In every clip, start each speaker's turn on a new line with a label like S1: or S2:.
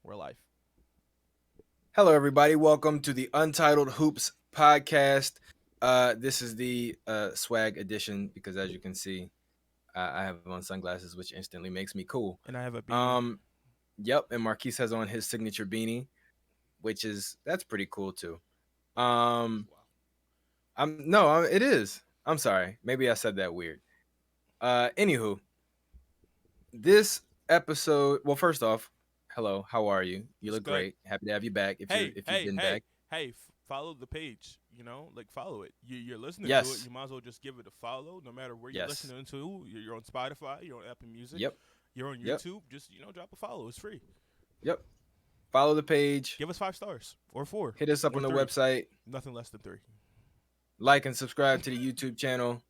S1: We're live.
S2: Hello, everybody. Welcome to the Untitled Hoops podcast. This is the swag edition because, as you can see, I have on sunglasses, which instantly makes me cool.
S1: And I have a beanie.
S2: Um, yep, and Marquise has on his signature beanie, that's pretty cool too. Um,
S1: Wow.
S2: it is. I'm sorry, maybe I said that weird. Anywho, this episode. Well, first off, hello. How are you? You
S1: It's
S2: look
S1: good.
S2: great. Happy to have you back.
S1: Hey,
S2: If you've
S1: hey,
S2: been
S1: hey,
S2: back,
S1: hey, follow the page. Follow it. You're listening to it.
S2: yes,
S1: You might as well just give it a follow no matter where you're
S2: yes,
S1: listening to. You're on Spotify. You're on Apple Music.
S2: yep,
S1: You're on
S2: yep.
S1: YouTube. Just, drop a follow. It's free.
S2: Yep. Follow the page.
S1: Give us 5 stars or four
S2: Hit us up
S1: or
S2: on the
S1: three.
S2: website.
S1: Nothing less than three.
S2: Like and subscribe to the YouTube channel.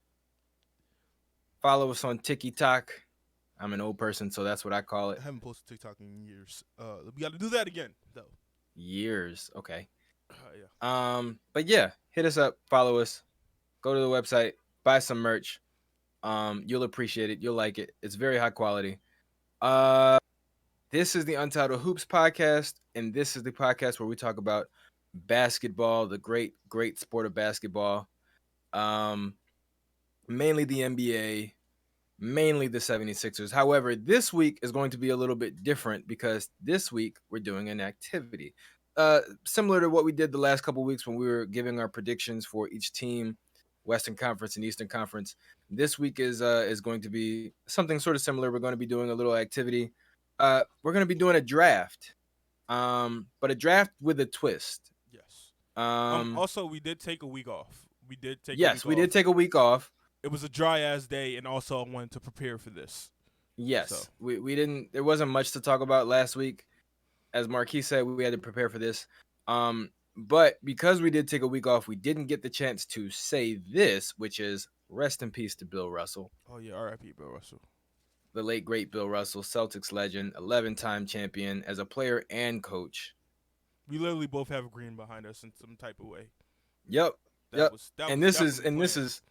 S2: Follow us on TikTok. I'm an old person, so that's what I call it.
S1: I haven't posted TikTok in years. We got to do that again, though.
S2: Years. Okay.
S1: Yeah.
S2: But yeah, hit us up, follow us, go to the website, buy some merch. You'll appreciate it. You'll like it. It's very high quality. Uh this is the Untitled Hoops podcast, and this is the podcast where we talk about basketball, the great sport of basketball. Um Mainly the NBA, mainly the 76ers. However, this week is going to be a little bit different because this week we're doing an activity. Similar to what we did the last couple weeks when we were giving our predictions for each team, Western Conference and Eastern Conference. This week is going to be something sort of similar. We're going to be doing a little activity. We're going to be doing a draft, but a draft with a twist.
S1: Yes.
S2: Um,
S1: Also, we did take a week off. We did take a
S2: yes,
S1: week
S2: we did
S1: off.
S2: take a week off.
S1: It was a dry ass day, and also I wanted to prepare for this. So
S2: Yes, we didn't. There wasn't much to talk about last week. As Marquis said, we had to prepare for this. But because we did take a week off, we didn't get the chance to say this, which is rest in peace to Bill Russell,
S1: oh yeah, R.I.P. Bill Russell.
S2: the late great Bill Russell, Celtics legend, 11-time champion as a player and coach.
S1: We literally both have green behind us in some type of way.
S2: Yep,
S1: That
S2: yep.
S1: was that
S2: And
S1: was
S2: this is
S1: definitely
S2: and this
S1: planned.
S2: is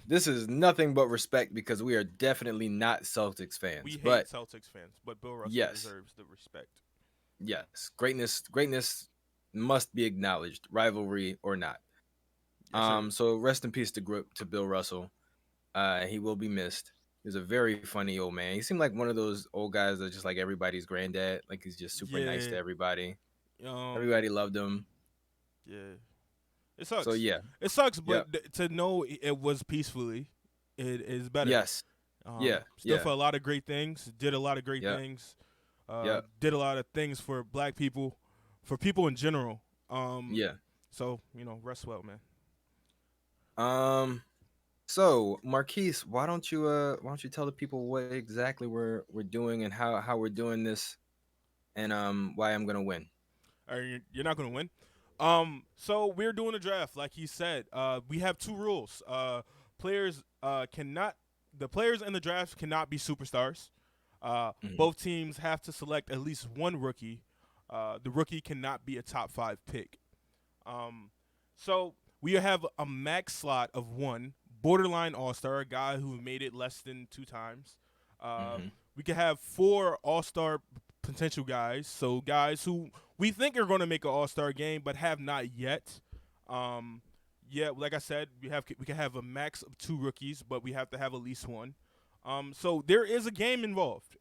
S2: this is nothing but respect because we are definitely not Celtics
S1: We
S2: fans.
S1: hate
S2: But
S1: Celtics fans, but Bill Russell
S2: yes,
S1: deserves the respect.
S2: yes, greatness must be acknowledged, rivalry or not.
S1: Yes, sir.
S2: So rest in peace to Bill Russell. He will be missed. He was a very funny old man. He seemed like one of those old guys that just like everybody's granddad. Like he's just super nice
S1: Yeah.
S2: to everybody.
S1: Um.
S2: Everybody loved him.
S1: Yeah. It
S2: So
S1: sucks.
S2: yeah,
S1: It sucks,
S2: yep,
S1: but to know it was peacefully, it is better.
S2: yes, yeah,
S1: Still
S2: yeah,
S1: for a lot of great things. Did a lot of great
S2: yep,
S1: things.
S2: yep,
S1: Did a lot of things for Black people, for people in general.
S2: yeah.
S1: So rest well, man.
S2: Um. So Marquise, why don't you tell the people what exactly we're doing and how we're doing this and why I'm gonna win.
S1: Or you're not gonna win. So we're doing a draft, like he said. We have two rules. Players cannot the players in the draft cannot be superstars.
S2: Mhm.
S1: Both teams have to select at least one rookie. The rookie cannot be a top five pick. Um, so we have a max slot of one borderline all star, a guy who made it less than two times. Uh,
S2: Mhm.
S1: we could have four all star potential guys, so guys who we think are going to make an all star game but have not yet. Um, yeah, like I said, we can have a max of two rookies, but we have to have at least one. So there is a game involved.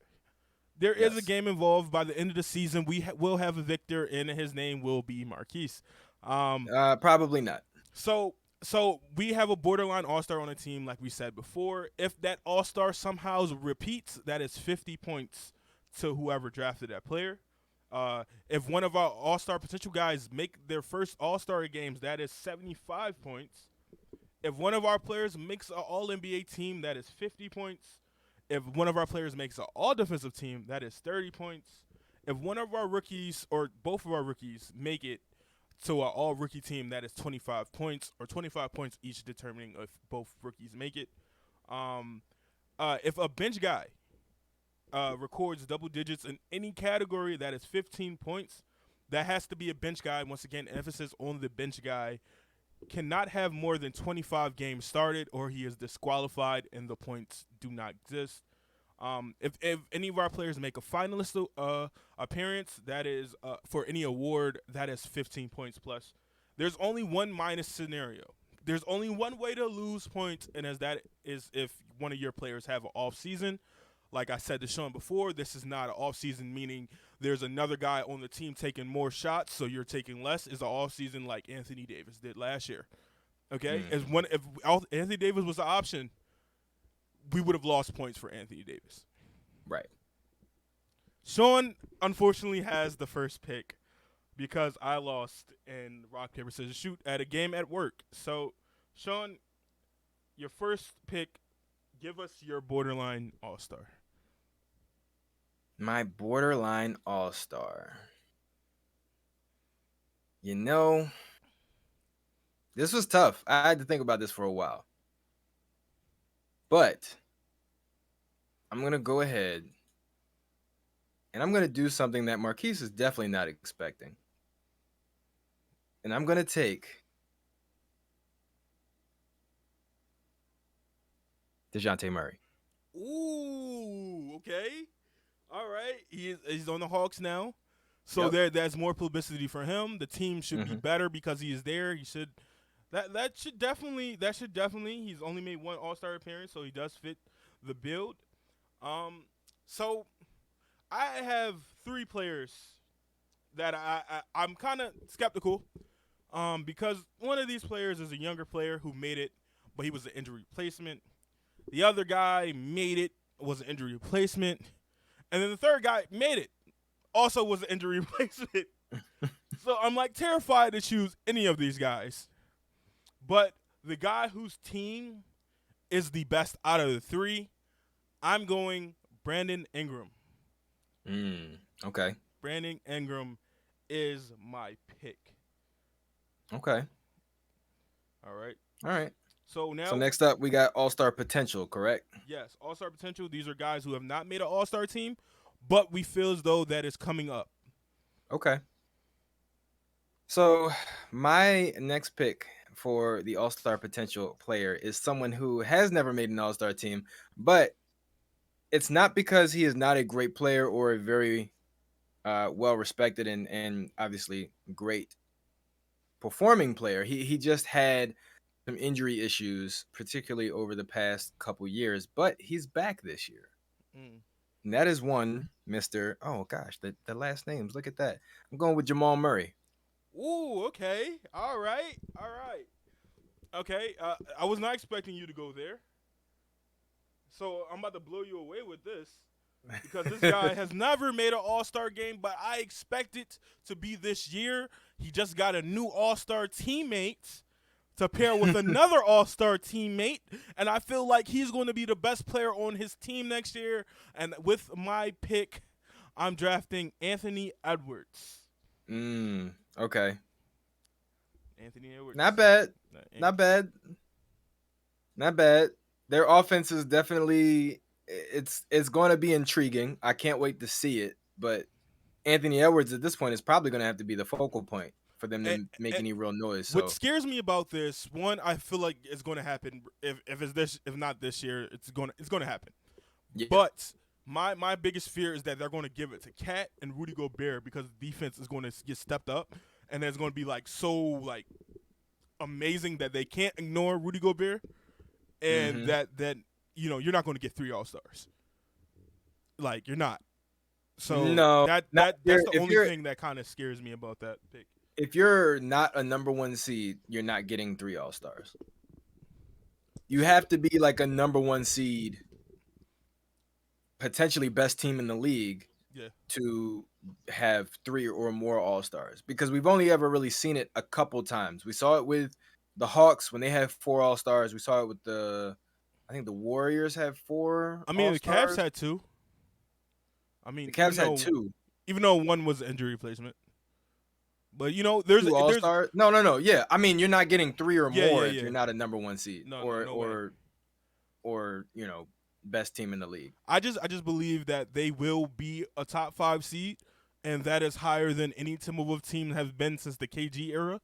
S1: There is a
S2: Yes.
S1: game involved. By the end of the season, we will have a victor, and his name will be Marquise. Um,
S2: Probably not.
S1: so so we have a borderline all star on the team, like we said before. If that all star somehow repeats, that is 50 points to whoever drafted that player. If one of our all star potential guys make their first all star games, that is 75 points. If one of our players makes an all NBA team, that is 50 points. If one of our players makes an all defensive team, that is 30 points. If one of our rookies or both of our rookies make it to an all rookie team, that is 25 points, or 25 points each, determining if both rookies make it. Um, if a bench guy records double digits in any category, that is 15 points. That has to be a bench guy. Once again, emphasis on the bench guy. Cannot have more than 25 games started, or he is disqualified and the points do not exist. If any of our players make a finalist appearance, that is for any award, that is 15 points plus. There's only one minus scenario. There's only one way to lose points, and as that is if one of your players have an off season. Like I said to Sean before, this is not an off season, meaning there's another guy on the team taking more shots, so you're taking less. It's an off season like Anthony Davis did last year. Okay, if Anthony Davis was the option, we would have lost points for Anthony Davis.
S2: Right.
S1: Sean unfortunately has the first pick because I lost in rock paper scissors shoot at a game at work. So, Sean, your first pick, give us your borderline all-star.
S2: My borderline all-star. You know, this was tough. I had to think about this for a while. But I'm going to go ahead and I'm going to do something that Marquise is definitely not expecting. And I'm going to take DeJounte Murray.
S1: Ooh, okay. All right. He's on the Hawks now. So there's more publicity for him. The team should be better because he is there. He should that should definitely he's only made one All-Star appearance, so he does fit the build. So I have three players that I'm kind of skeptical because one of these players is a younger player who made it, but he was an injury replacement. The other guy made it, was an injury replacement. And then the third guy made it, also was an injury replacement. So I'm like terrified to choose any of these guys. But the guy whose team is the best out of the three, I'm going Brandon Ingram.
S2: Okay.
S1: Brandon Ingram is my pick.
S2: Okay.
S1: All right.
S2: All right.
S1: So
S2: next up, we got All-Star potential, correct?
S1: Yes, All-Star potential. These are guys who have not made an All-Star team, but we feel as though that is coming up.
S2: Okay. So my next pick for the All-Star potential player is someone who has never made an All-Star team, but it's not because he is not a great player or a very well-respected and obviously great performing player. He just had some injury issues, particularly over the past couple years, but he's back this year. And that is one Mr. Oh gosh, the last names. Look at that. I'm going with Jamal Murray.
S1: Ooh, okay. All right. Okay, I was not expecting you to go there. So I'm about to blow you away with this because this guy has never made an All-Star game, but I expect it to be this year. He just got a new All-Star teammate to pair with another All-Star teammate, and I feel like he's going to be the best player on his team next year. And with my pick, I'm drafting Anthony Edwards.
S2: Okay.
S1: Anthony Edwards.
S2: Not bad. Not bad. Their offense is definitely it's going to be intriguing. I can't wait to see it. But Anthony Edwards at this point is probably going to have to be the focal point for them to make any real noise. So.
S1: What scares me about this, one, I feel like it's going to happen. If not this year, it's going to happen. Yeah. But my biggest fear is that they're going to give it to Cat and Rudy Gobert because the defense is going to get stepped up, and it's going to be so amazing that they can't ignore Rudy Gobert, and that you're not going to get 3 All-Stars. Like, you're not. So
S2: no,
S1: that's the only thing that kind of scares me about that pick.
S2: If you're not a number 1 seed, you're not getting 3 All-Stars. You have to be like a number 1 seed, potentially best team in the league, to have 3 or more All-Stars. Because we've only ever really seen it a couple times. We saw it with the Hawks when they had 4 All-Stars. We saw it with I think the Warriors had 4
S1: All-Stars. The Cavs had 2.
S2: The Cavs had 2.
S1: Even though one was an injury replacement. But, there's
S2: 2 All-Stars. No. Yeah. I mean, you're not getting 3 or more if you're not a number 1 seed or best team in the league.
S1: I just believe that they will be a top 5 seed, and that is higher than any Timberwolves team has been since the KG era.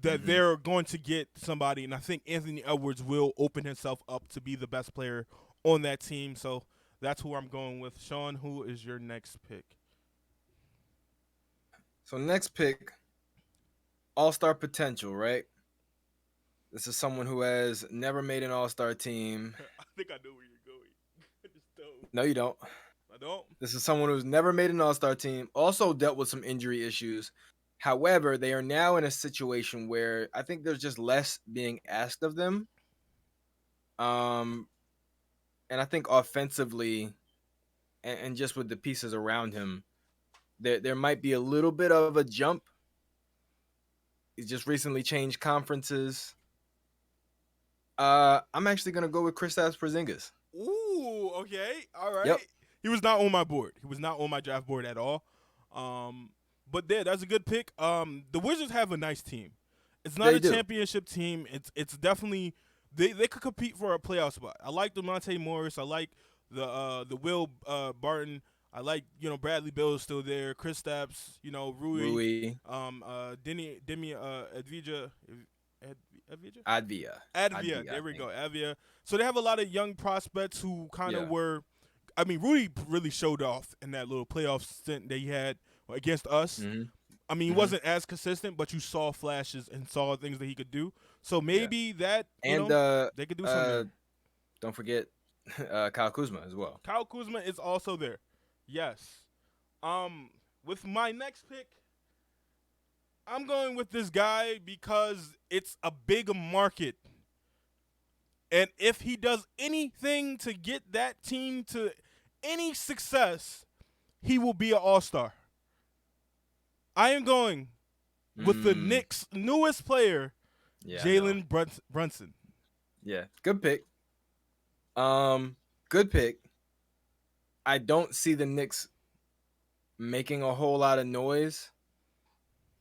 S1: That they're going to get somebody, and I think Anthony Edwards will open himself up to be the best player on that team. So That's who I'm going with. Sean, who is your next pick?
S2: So next pick, all-star potential, right? This is someone who has never made an all-star team.
S1: I think I know where you're going. I just don't.
S2: No, you don't.
S1: I don't.
S2: This is someone who's never made an all-star team, also dealt with some injury issues. However, they are now in a situation where I think there's just less being asked of them. And I think offensively and just with the pieces around him, there might be a little bit of a jump. He's just recently changed conferences. I'm actually gonna go with Kristaps Porzingis.
S1: Ooh, okay, all right.
S2: Yep.
S1: He was not on my board. He was not on my draft board at all. But there, that's a good pick. The Wizards have a nice team. It's not a championship team. It's definitely they could compete for a playoff spot. I like DeMonte Morris. I like the Will Barton. I like Bradley Beal is still there. Kristaps, Rui. Demi Advija. Advia. There we go. Advia. So they have a lot of young prospects who kind of were. I mean, Rudy really showed off in that little playoff stint that he had against us.
S2: Mm-hmm.
S1: I mean, he wasn't as consistent, but you saw flashes and saw things that he could do. So maybe that they could do something.
S2: Don't forget Kyle Kuzma as well.
S1: Kyle Kuzma is also there. Yes. With my next pick, I'm going with this guy because it's a big market. And if he does anything to get that team to any success, he will be an all-star. I am going with the Knicks' newest player, Jalen Brunson.
S2: Yeah, good pick. Good pick. I don't see the Knicks making a whole lot of noise.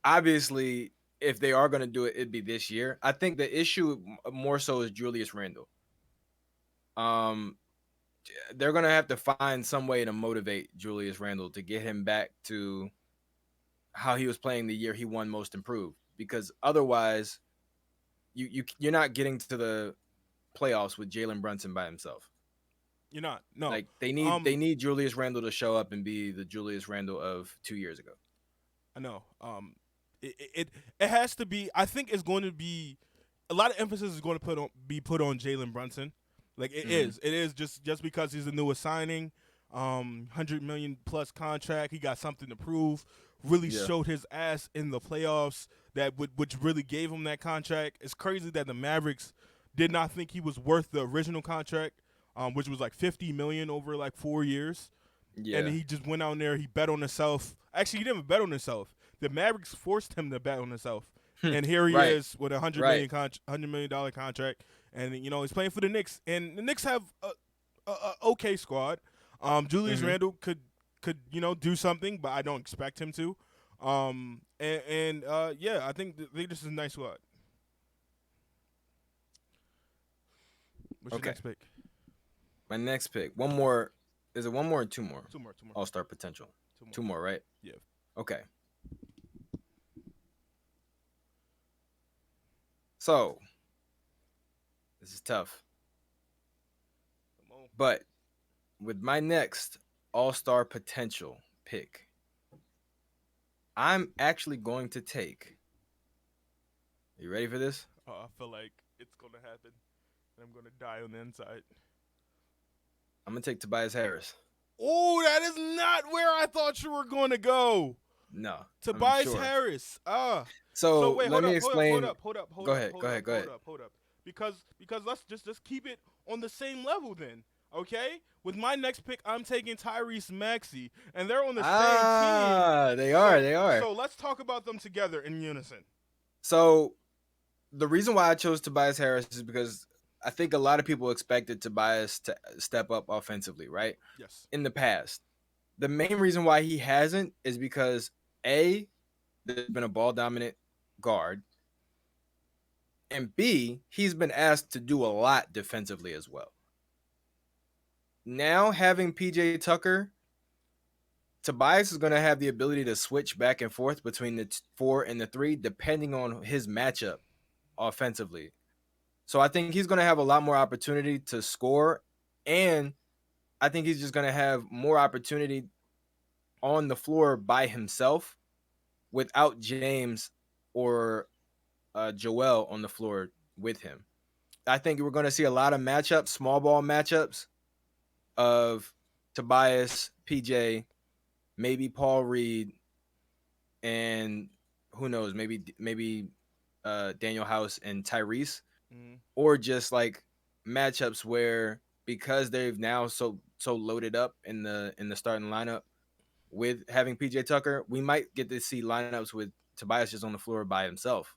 S2: Obviously, if they are going to do it, it'd be this year. I think the issue more so is Julius Randle. They're going to have to find some way to motivate Julius Randle to get him back to how he was playing the year he won Most Improved, because otherwise you're not getting to the playoffs with Jalen Brunson by himself.
S1: You're not. No.
S2: Like they need Julius Randle to show up and be the Julius Randle of 2 years ago.
S1: I know. It has to be. I think it's going to be a lot of emphasis is going to be put on Jalen Brunson. Like it is. It is just because he's the newest signing, $100 million plus contract. He got something to prove. Really showed his ass in the playoffs. Which really gave him that contract. It's crazy that the Mavericks did not think he was worth the original contract, which was like $50 million over like 4 years. Yeah. And he just went out there. He bet on himself. Actually, he didn't bet on himself. The Mavericks forced him to bet on himself. And here he is with a $100 million contract. And, he's playing for the Knicks. And the Knicks have a okay squad. Julius Randle could do something, but I don't expect him to. I think this is a nice squad. What's your next pick?
S2: My next pick. One more. Is it one more or two more?
S1: Two more.
S2: All-star potential. Two more, right?
S1: Yeah.
S2: Okay. So, this is tough. But with my next all-star potential pick, I'm actually going to take. Are you ready for this?
S1: I feel like it's going to happen. And I'm going to die on the inside.
S2: I'm going to take Tobias Harris.
S1: Oh, that is not where I thought you were going to go.
S2: No.
S1: Tobias Harris.
S2: So
S1: wait,
S2: let me explain.
S1: Hold up.
S2: Go ahead.
S1: Because let's just keep it on the same level then. Okay? With my next pick, I'm taking Tyrese Maxey, and they're on the same team.
S2: They are.
S1: So let's talk about them together in unison.
S2: So the reason why I chose Tobias Harris is because I think a lot of people expected Tobias to step up offensively, right?
S1: Yes.
S2: In the past. The main reason why he hasn't is because, A, there's been a ball-dominant guard, and B, he's been asked to do a lot defensively as well. Now having PJ Tucker, Tobias is going to have the ability to switch back and forth between the 4 and the 3 depending on his matchup offensively. So I think he's going to have a lot more opportunity to score and I think he's just going to have more opportunity on the floor by himself without James or Joel on the floor with him. I think we're going to see a lot of matchups, small ball matchups of Tobias, PJ, maybe Paul Reed, and who knows, maybe Daniel House and Tyrese,
S1: Mm.
S2: or just like matchups where because they've now so loaded up in the starting lineup with having PJ Tucker, we might get to see lineups with Tobias just on the floor by himself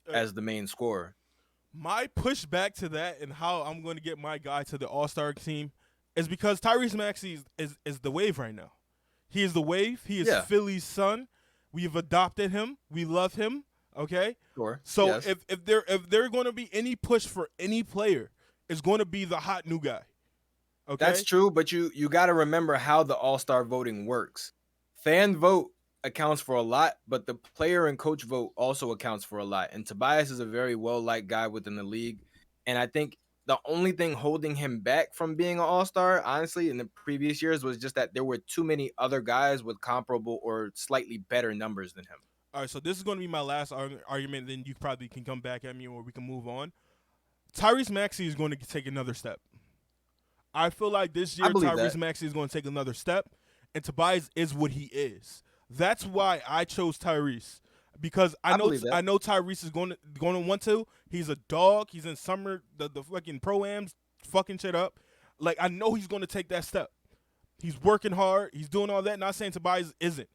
S1: Uh,
S2: as the main scorer.
S1: my pushback to that and how I'm going to get my guy to the All-Star team is because Tyrese Maxey is the wave right now. He is the wave. He is
S2: Yeah,
S1: Philly's son. We've adopted him. We love him. Okay.
S2: sure.
S1: So
S2: Yes.
S1: if there going to be any push for any player, it's going to be the hot new guy.
S2: That's
S1: Okay.
S2: true, but you got to remember how the All-Star voting works. Fan vote accounts for a lot, but the player and coach vote also accounts for a lot. And Tobias is a very well-liked guy within the league, and I think the only thing holding him back from being an All-Star, honestly, in the previous years was just that there were too many other guys with comparable or slightly better numbers than him.
S1: All right. So this is going to be my last argument. Then you probably can come back at me, or we can move on. Tyrese Maxey is going to take another step. I feel like this
S2: I
S1: year
S2: believe that.
S1: Tyrese Maxey is going to take another step, and Tobias is what he is. That's why I chose Tyrese because
S2: I believe that.
S1: I know Tyrese is going to want to. He's a dog. He's in summer the fucking pro-ams fucking shit up. Like I know he's going to take that step. He's working hard. He's doing all that. Not saying Tobias isn't,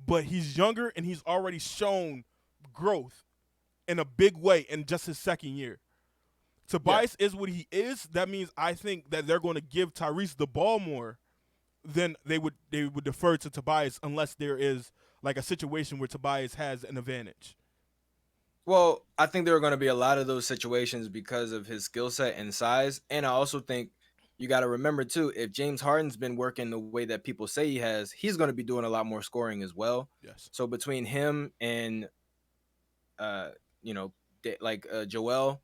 S1: but he's younger and he's already shown growth in a big way in just his second year.
S2: Yeah.
S1: Tobias is what he is. That means I think that they're going to give Tyrese the ball more than they would defer to Tobias unless there is like a situation where Tobias has an advantage.
S2: Well, I think there are going to be a lot of those situations because of his skill set and size. And I also think you got to remember, too, if James Harden's been working the way that people say he has, he's going to be doing a lot more scoring as well.
S1: Yes.
S2: So between him and, uh, you know, Joel,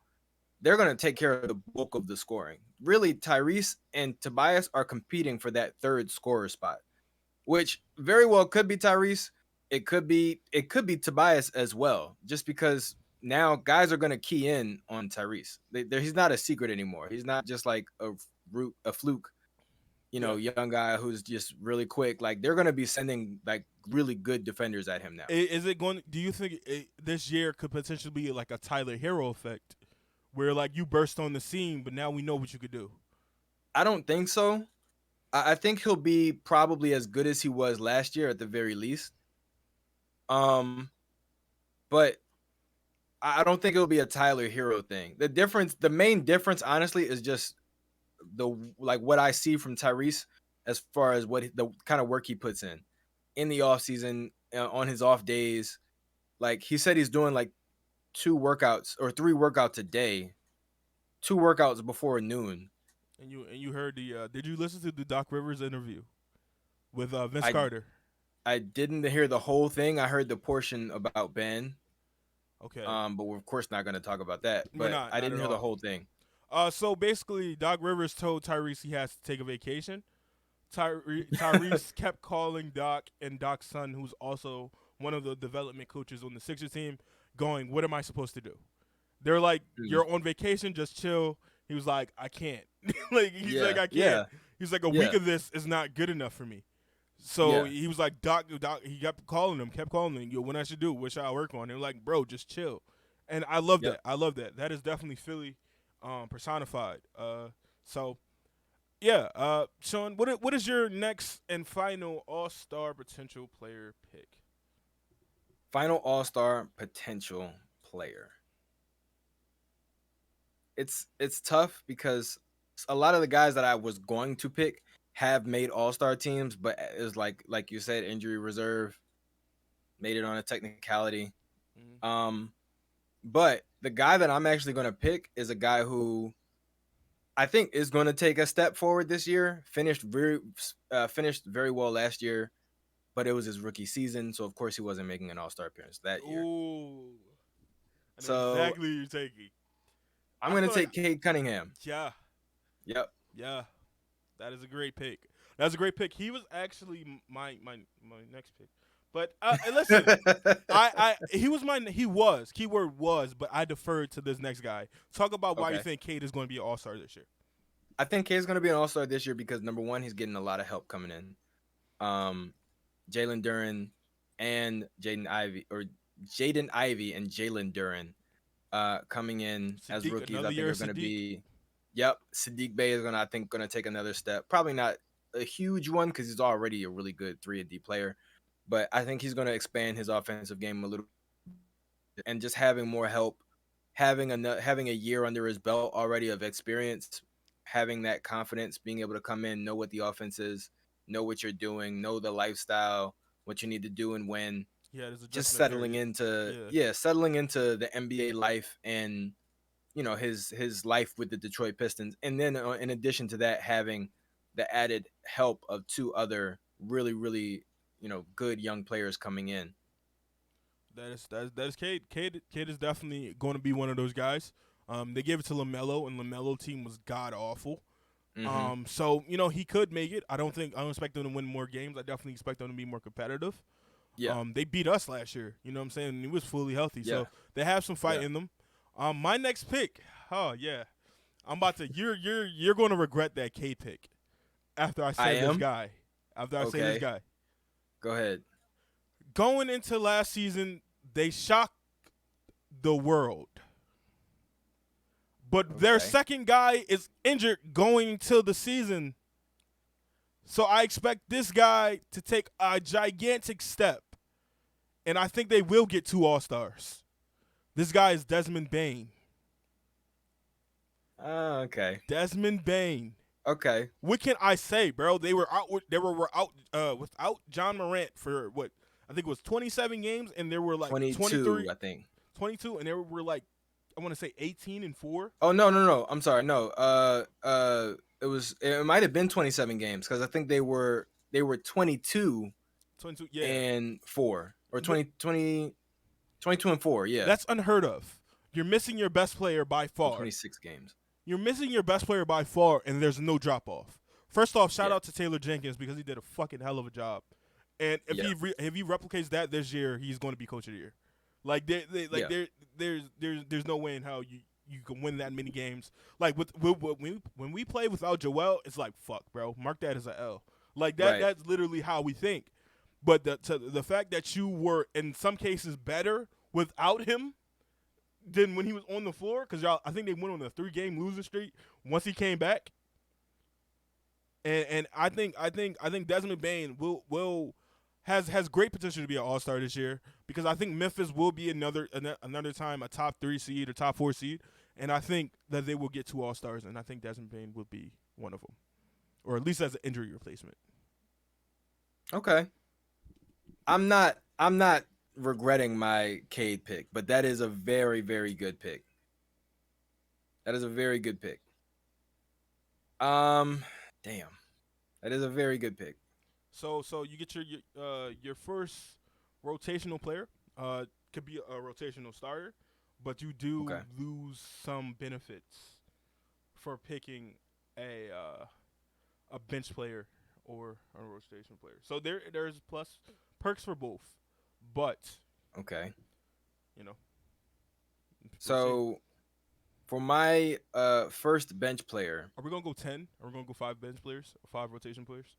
S2: they're going to take care of the bulk of the scoring. Really, Tyrese and Tobias are competing for that third scorer spot, which very well could be Tyrese. It could be Tobias as well, just because now guys are going to key in on Tyrese. He's not a secret anymore. He's not just like a fluke,
S1: Yeah.
S2: young guy who's just really quick. Like they're going to be sending like really good defenders at him now.
S1: Is it going? Do you think this year could potentially be like a Tyler Hero effect, where like you burst on the scene, but now we know what you could do?
S2: I don't think so. I think he'll be probably as good as he was last year at the very least. Um, but I don't think it'll be a Tyler Hero thing. The main difference, honestly, is just what I see from Tyrese as far as the kind of work he puts in the off season, on his off days. Like he said, he's doing like 2 workouts or 3 workouts a day, 2 workouts before noon.
S1: And you heard the? Did you listen to the Doc Rivers interview with Vince
S2: I
S1: Carter?
S2: I didn't hear the whole thing. I heard the portion about Ben.
S1: Okay.
S2: But we're of course not going to talk about that.
S1: We're
S2: But
S1: not
S2: I
S1: not
S2: didn't
S1: at
S2: hear the
S1: all.
S2: whole thing.
S1: So basically, Doc Rivers told Tyrese he has to take a vacation. Tyrese kept calling Doc and Doc's son, who's also one of the development coaches on the Sixers team, going, "What am I supposed to do?" They're like,
S2: Mhm.
S1: "You're on vacation, just chill." He was like, "I can't." Like he's like,
S2: Yeah,
S1: "I can't."
S2: yeah,
S1: He's like, "A week
S2: yeah,
S1: of this is not good enough for me." So
S2: yeah,
S1: he was like, Doc. He kept calling him, Yo, what I should do? What should I work on? And they're like, "Bro, just chill." And I love
S2: yep.
S1: that. I love that. That is definitely Philly, personified. So yeah, Sean, what is your next and final All Star potential player pick?
S2: Final All Star potential player. It's tough because a lot of the guys that I was going to pick have made All Star teams, but it's like you said, injury reserve, made it on a technicality.
S1: Mm-hmm.
S2: But the guy that I'm actually going to pick is a guy who I think is going to take a step forward this year. Finished very well last year, but it was his rookie season, so of course he wasn't making an All Star appearance that year.
S1: Ooh, I know
S2: So
S1: exactly who you're taking.
S2: I'm
S1: I
S2: going to
S1: feel like,
S2: take Cade Cunningham.
S1: yeah,
S2: Yep.
S1: yeah. That is a great pick. That's a great pick. He was actually my next pick. But and listen, he was keyword was, but I deferred to this next guy. Talk about why you
S2: Okay.
S1: think Cade is going to be an all-star this year.
S2: I think K's going to be an all-star this year because, number one, he's getting a lot of help coming in. Jalen Duren and Jaden Ivey and Jalen Duren coming in as
S1: Sadiq,
S2: rookies.
S1: another
S2: I think
S1: year
S2: are going to
S1: Sadiq.
S2: be. Yep, Sadiq Bey is going to take another step. Probably not a huge one because he's already a really good 3-and-D player, but I think he's going to expand his offensive game a little, and just having more help, having a year under his belt already of experience, having that confidence, being able to come in, know what the offense is, know what you're doing, know the lifestyle, what you need to do and when.
S1: Yeah, there's
S2: Just
S1: adjustment period.
S2: settling into the NBA life and his life with the Detroit Pistons, and then in addition to that, having the added help of two other really really good young players coming in.
S1: That is Cade. Cade is definitely going to be one of those guys. They gave it to LaMelo, and LaMelo team was god awful.
S2: Mm-hmm.
S1: So he could make it. I don't expect them to win more games. I definitely expect them to be more competitive.
S2: Yeah.
S1: They beat us last year. You know what I'm saying? And he was fully healthy,
S2: Yeah.
S1: so they have some fight
S2: Yeah.
S1: in them. My next pick. Oh yeah, I'm about to. You're going to regret that Cade pick after I say this
S2: am?
S1: guy. After I say this
S2: Okay.
S1: guy.
S2: Go ahead.
S1: Going into last season, they shocked the world. But their
S2: Okay.
S1: second guy is injured going into the season. So I expect this guy to take a gigantic step. And I think they will get 2 All-Stars. This guy is Desmond Bane.
S2: Okay.
S1: Desmond Bane.
S2: Okay.
S1: What can I say, bro? They were out without John Morant for what? I think it was 27 games, and there were like
S2: 22,
S1: 23,
S2: I think.
S1: 22, and there were like, I want to say 18-4.
S2: Oh no. I'm sorry. No. It might have been 27 games because I think they were 22
S1: 22, yeah.
S2: and 4 or 22 and 4. Yeah.
S1: That's unheard of. You're missing your best player by far.
S2: 26 games.
S1: You're missing your best player by far, and there's no drop off. First off, shout
S2: Yeah.
S1: out to Taylor Jenkins because he did a fucking hell of a job. And if
S2: Yeah.
S1: if he replicates that this year, he's going to be coach of the year. Like there's no way in how you can win that many games. Like when we play without Joel, it's like fuck, bro. Mark that as a L. Like that.
S2: Right.
S1: That's literally how we think. But the fact that you were in some cases better without him than when he was on the floor, because I think they went on a 3-game losing streak once he came back. And I think Desmond Bane will has great potential to be an All-Star this year, because I think Memphis will be another time a top 3 seed or top 4 seed, and I think that they will get 2 All-Stars, and I think Desmond Bane will be one of them, or at least as an injury replacement.
S2: Okay. I'm not regretting my Cade pick, but that is a very, very good pick. That is a very good pick. Damn. That is a very good pick.
S1: So you get your first rotational player. Could be a rotational starter, but you do
S2: Okay.
S1: lose some benefits for picking a bench player or a rotation player. So there's perks for both, but
S2: Okay.
S1: you know.
S2: So for my first bench player,
S1: Are we gonna go 10? Are we gonna go 5 bench players, or 5 rotation players?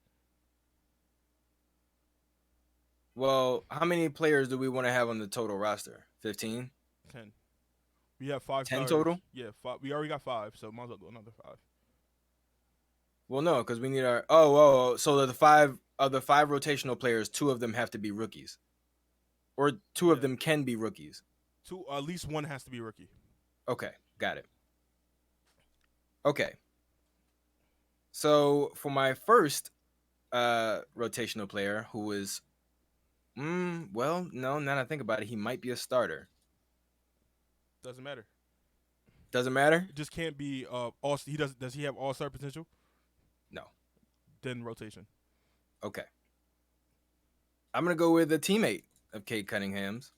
S2: well, how many players do we want to have on the total roster? 15?
S1: 10. We have 5
S2: 10
S1: starters.
S2: total?
S1: Yeah, 5. We already got 5, so might as well go another 5.
S2: Well, no, because we need our. Oh, so the 5 of the 5 rotational players, 2 of them have to be rookies, or 2 of
S1: Yeah.
S2: them can be rookies.
S1: 2, at least 1 has to be a rookie.
S2: Okay, got it. Okay. So for my first rotational player, who is, well, no, now that I think about it, he might be a starter.
S1: Doesn't matter.
S2: Doesn't matter?
S1: It just can't be all. He does he have all-star potential?
S2: No.
S1: Then rotation.
S2: Okay. I'm gonna go with a teammate of Cade Cunningham's,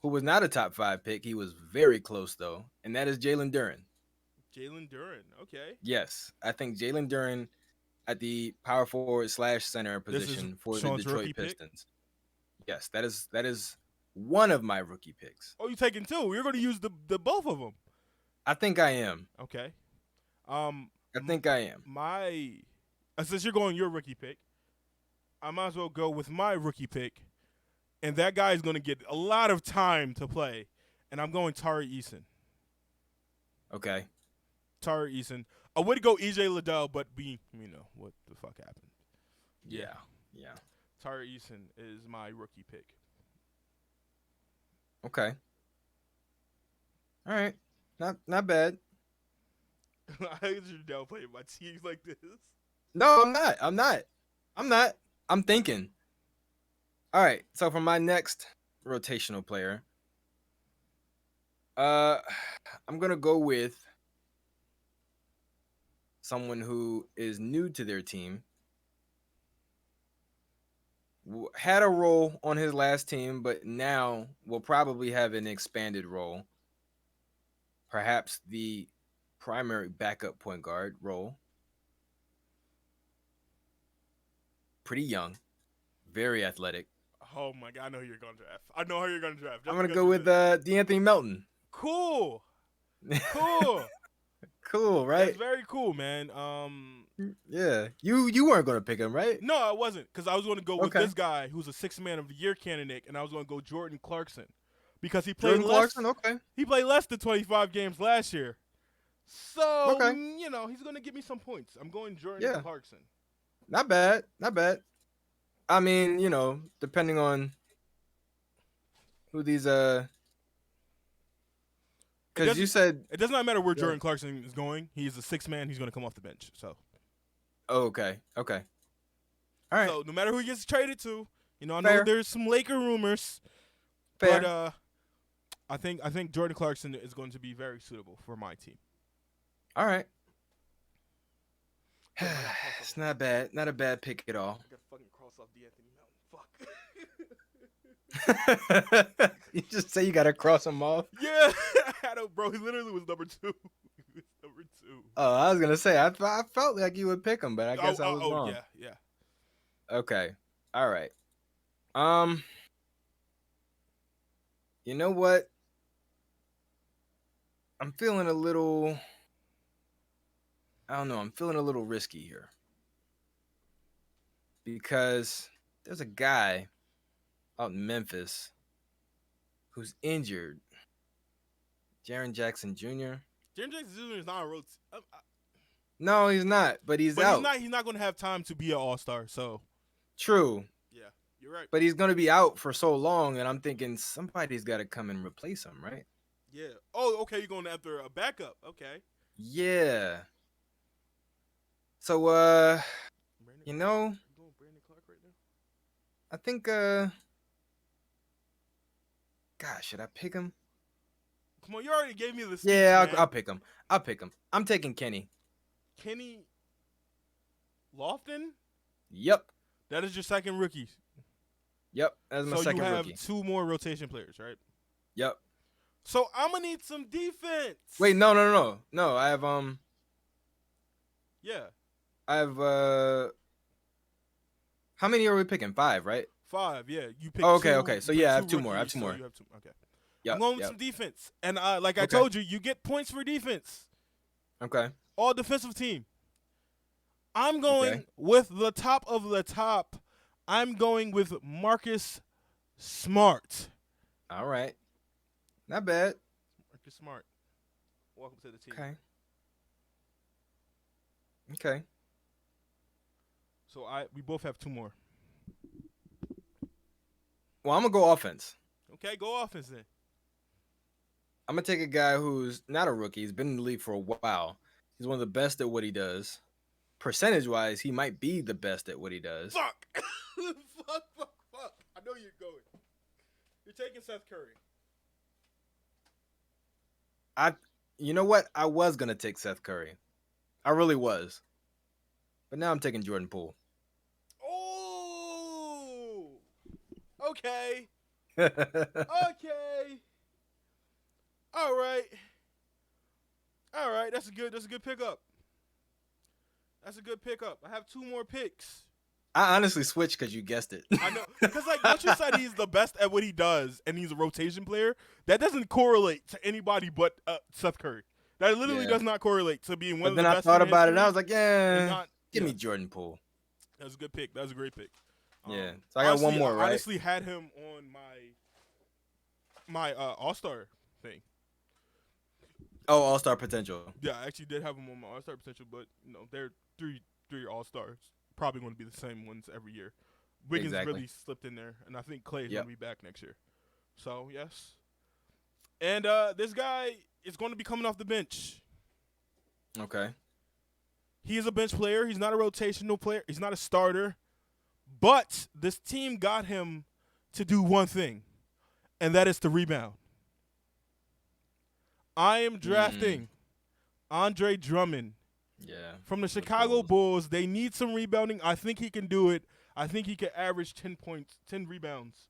S2: who was not a top 5 pick. He was very close though, and that is Jalen Duren.
S1: Jalen Duren. Okay.
S2: Yes, I think Jalen Duren at the power forward / center
S1: This is
S2: position for the
S1: Sean's
S2: Detroit
S1: rookie pick?
S2: Pistons. Yes, that is one of my rookie picks.
S1: Oh, you taking two? You're going to use the both of them.
S2: I think I am.
S1: Okay.
S2: I think I am.
S1: Since you're going your rookie pick, I might as well go with my rookie pick, and that guy is going to get a lot of time to play, and I'm going Tari Eason.
S2: Okay.
S1: Tari Eason. I would go EJ Liddell, but what the fuck happened?
S2: Yeah.
S1: Tari Eason is my rookie pick.
S2: Okay. All right. Not bad.
S1: I should now play my teams like this.
S2: No, I'm not. I'm thinking. All right. So for my next rotational player, I'm gonna go with someone who is new to their team. Had a role on his last team, but now will probably have an expanded role. Perhaps the primary backup point guard role. Pretty young, very athletic.
S1: Oh my god, I know who you're going to draft. I know who you're going to draft.
S2: I'm gonna go with DeAnthony Melton.
S1: Cool.
S2: Cool, right?
S1: That's very cool, man.
S2: Yeah. You weren't gonna pick him, right?
S1: No, I wasn't, because I was going to go with this guy who's a Sixth Man of the Year candidate, and I was going to go Jordan Clarkson, because he played He played less than 25 games last year, so he's going to give me some points. I'm going Jordan Clarkson.
S2: Not bad. I mean, depending on who these because you said
S1: it does not matter where Jordan Clarkson is going. He's a sixth man. He's going to come off the bench. So.
S2: Oh, okay. All right.
S1: So no matter who he gets traded to, I know there's some Laker rumors.
S2: Fair.
S1: But I think Jordan Clarkson is going to be very suitable for my team.
S2: All right. It's not bad. Not a bad pick at all.
S1: I got to fucking cross off DeAnthony Melton. Fuck.
S2: You just say you got to cross him off?
S1: Yeah. Bro, he literally was number 2. He was number 2.
S2: Oh, I was going to say, I felt like you would pick him, but I guess I was wrong.
S1: Yeah.
S2: Okay. All right. You know what? I'm feeling a little risky here. Because there's a guy out in Memphis who's injured. Jaren Jackson Jr.
S1: Jaren Jackson Jr. is not a road.
S2: No, he's not, but he's out.
S1: He's not going to have time to be an all-star, so.
S2: True.
S1: Yeah, you're right.
S2: But he's going to be out for so long, and I'm thinking somebody's got to come and replace him, right?
S1: Yeah. Oh, okay, you're going after a backup. Okay.
S2: Yeah. So,
S1: You going Brandon Clark right now?
S2: I think, gosh, should I pick him?
S1: Come on, you already gave me this.
S2: Yeah, I'll pick him. I'm taking Kenny.
S1: Kenny Lofton?
S2: Yep.
S1: That is your second rookie.
S2: Yep, that's my second rookie.
S1: So you have 2 more rotation players, right?
S2: Yep.
S1: So I'm gonna need some defense.
S2: Wait, no. I have
S1: Yeah.
S2: I have how many are we picking? 5, right?
S1: 5, yeah. You picked.
S2: Oh, okay,
S1: 2,
S2: okay. So
S1: you
S2: yeah, I
S1: picked
S2: have 2
S1: 2
S2: more.
S1: rookies, so you have 2. Okay.
S2: Yep,
S1: I'm going with some defense, and like I told you, you get points for defense.
S2: Okay.
S1: All defensive team. I'm going with the top of the top. I'm going with Marcus Smart.
S2: All right. Not bad.
S1: Marcus Smart. Welcome to the team.
S2: Okay.
S1: So we both have 2 more.
S2: Well, I'm going to go offense.
S1: Okay, go offense then.
S2: I'm going to take a guy who's not a rookie. He's been in the league for a while. He's one of the best at what he does. Percentage-wise, he might be the best at what he does.
S1: Fuck. Fuck. I know you're going. You're taking Seth Curry.
S2: You know what? I was going to take Seth Curry. I really was. But now I'm taking Jordan Poole.
S1: Oh! Okay. All right. That's a good pickup. That's a good pickup. I have 2 more picks.
S2: I honestly switched because you guessed it.
S1: I know, because like once you said he's the best at what he does and he's a rotation player, that doesn't correlate to anybody but Seth Curry. That literally does not correlate to being one
S2: But
S1: of the
S2: then I
S1: best.
S2: thought
S1: in
S2: about it, and I
S1: history.
S2: was like, yeah,
S1: Not,
S2: give me Jordan Poole.
S1: That was a good pick. That was a great pick.
S2: Yeah. So I got one more, right?
S1: I honestly had him on my All-Star thing.
S2: Oh, All-Star potential.
S1: Yeah, I actually did have him on my All-Star potential, but they're three All-Stars. Probably going to be the same ones every year. Wiggins really slipped in there, and I think Clay's going to be back next year. So, yes. And this guy is going to be coming off the bench.
S2: Okay.
S1: He is a bench player. He's not a rotational player. He's not a starter. But this team got him to do one thing, and that is to rebound. I am drafting Andre Drummond.
S2: Yeah.
S1: From the Chicago Bulls. They need some rebounding. I think he can do it. I think he can average 10 points, 10 rebounds.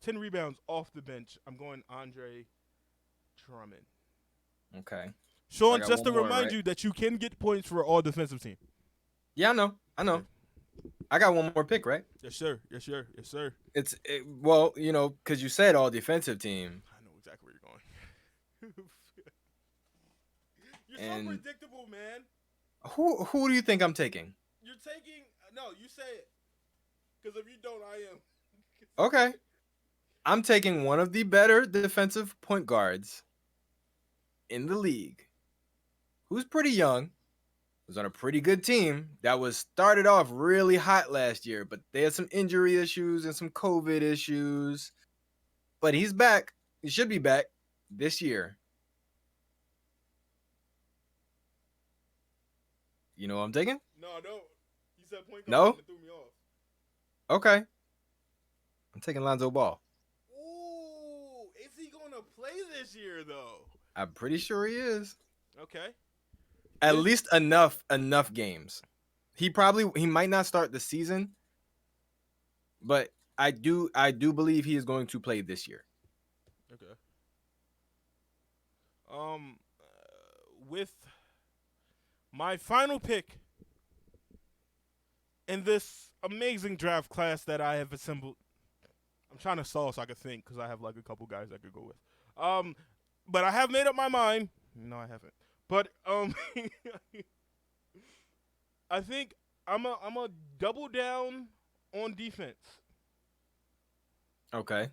S1: 10 rebounds off the bench. I'm going Andre Drummond.
S2: Okay.
S1: Sean, just to remind you that you can get points for all defensive team.
S2: Yeah, I know. I got one more pick, right?
S1: Yes, sir. Yes, sir. Yes, sir.
S2: Well, because you said all defensive team.
S1: I know exactly where you're going. You're so predictable, man.
S2: Who do you think I'm taking?
S1: You're taking you say it. Because if you don't, I am.
S2: Okay. I'm taking one of the better defensive point guards in the league, who's pretty young, who's on a pretty good team that was started off really hot last year, but they had some injury issues and some COVID issues. But he's back. He should be back this year. You know what I'm taking?
S1: No, I don't. You said point guard.
S2: No?
S1: And it threw me off.
S2: Okay. I'm taking Lonzo Ball.
S1: Ooh, is he going to play this year, though?
S2: I'm pretty sure he is.
S1: Okay.
S2: At least enough games. He might not start the season, but I do believe he is going to play this year.
S1: Okay. With my final pick in this amazing draft class that I have assembled, I'm trying to stall so I can think because I have like a couple guys I could go with. But I have made up my mind. No, I haven't. But I think I'm a double down on defense.
S2: Okay.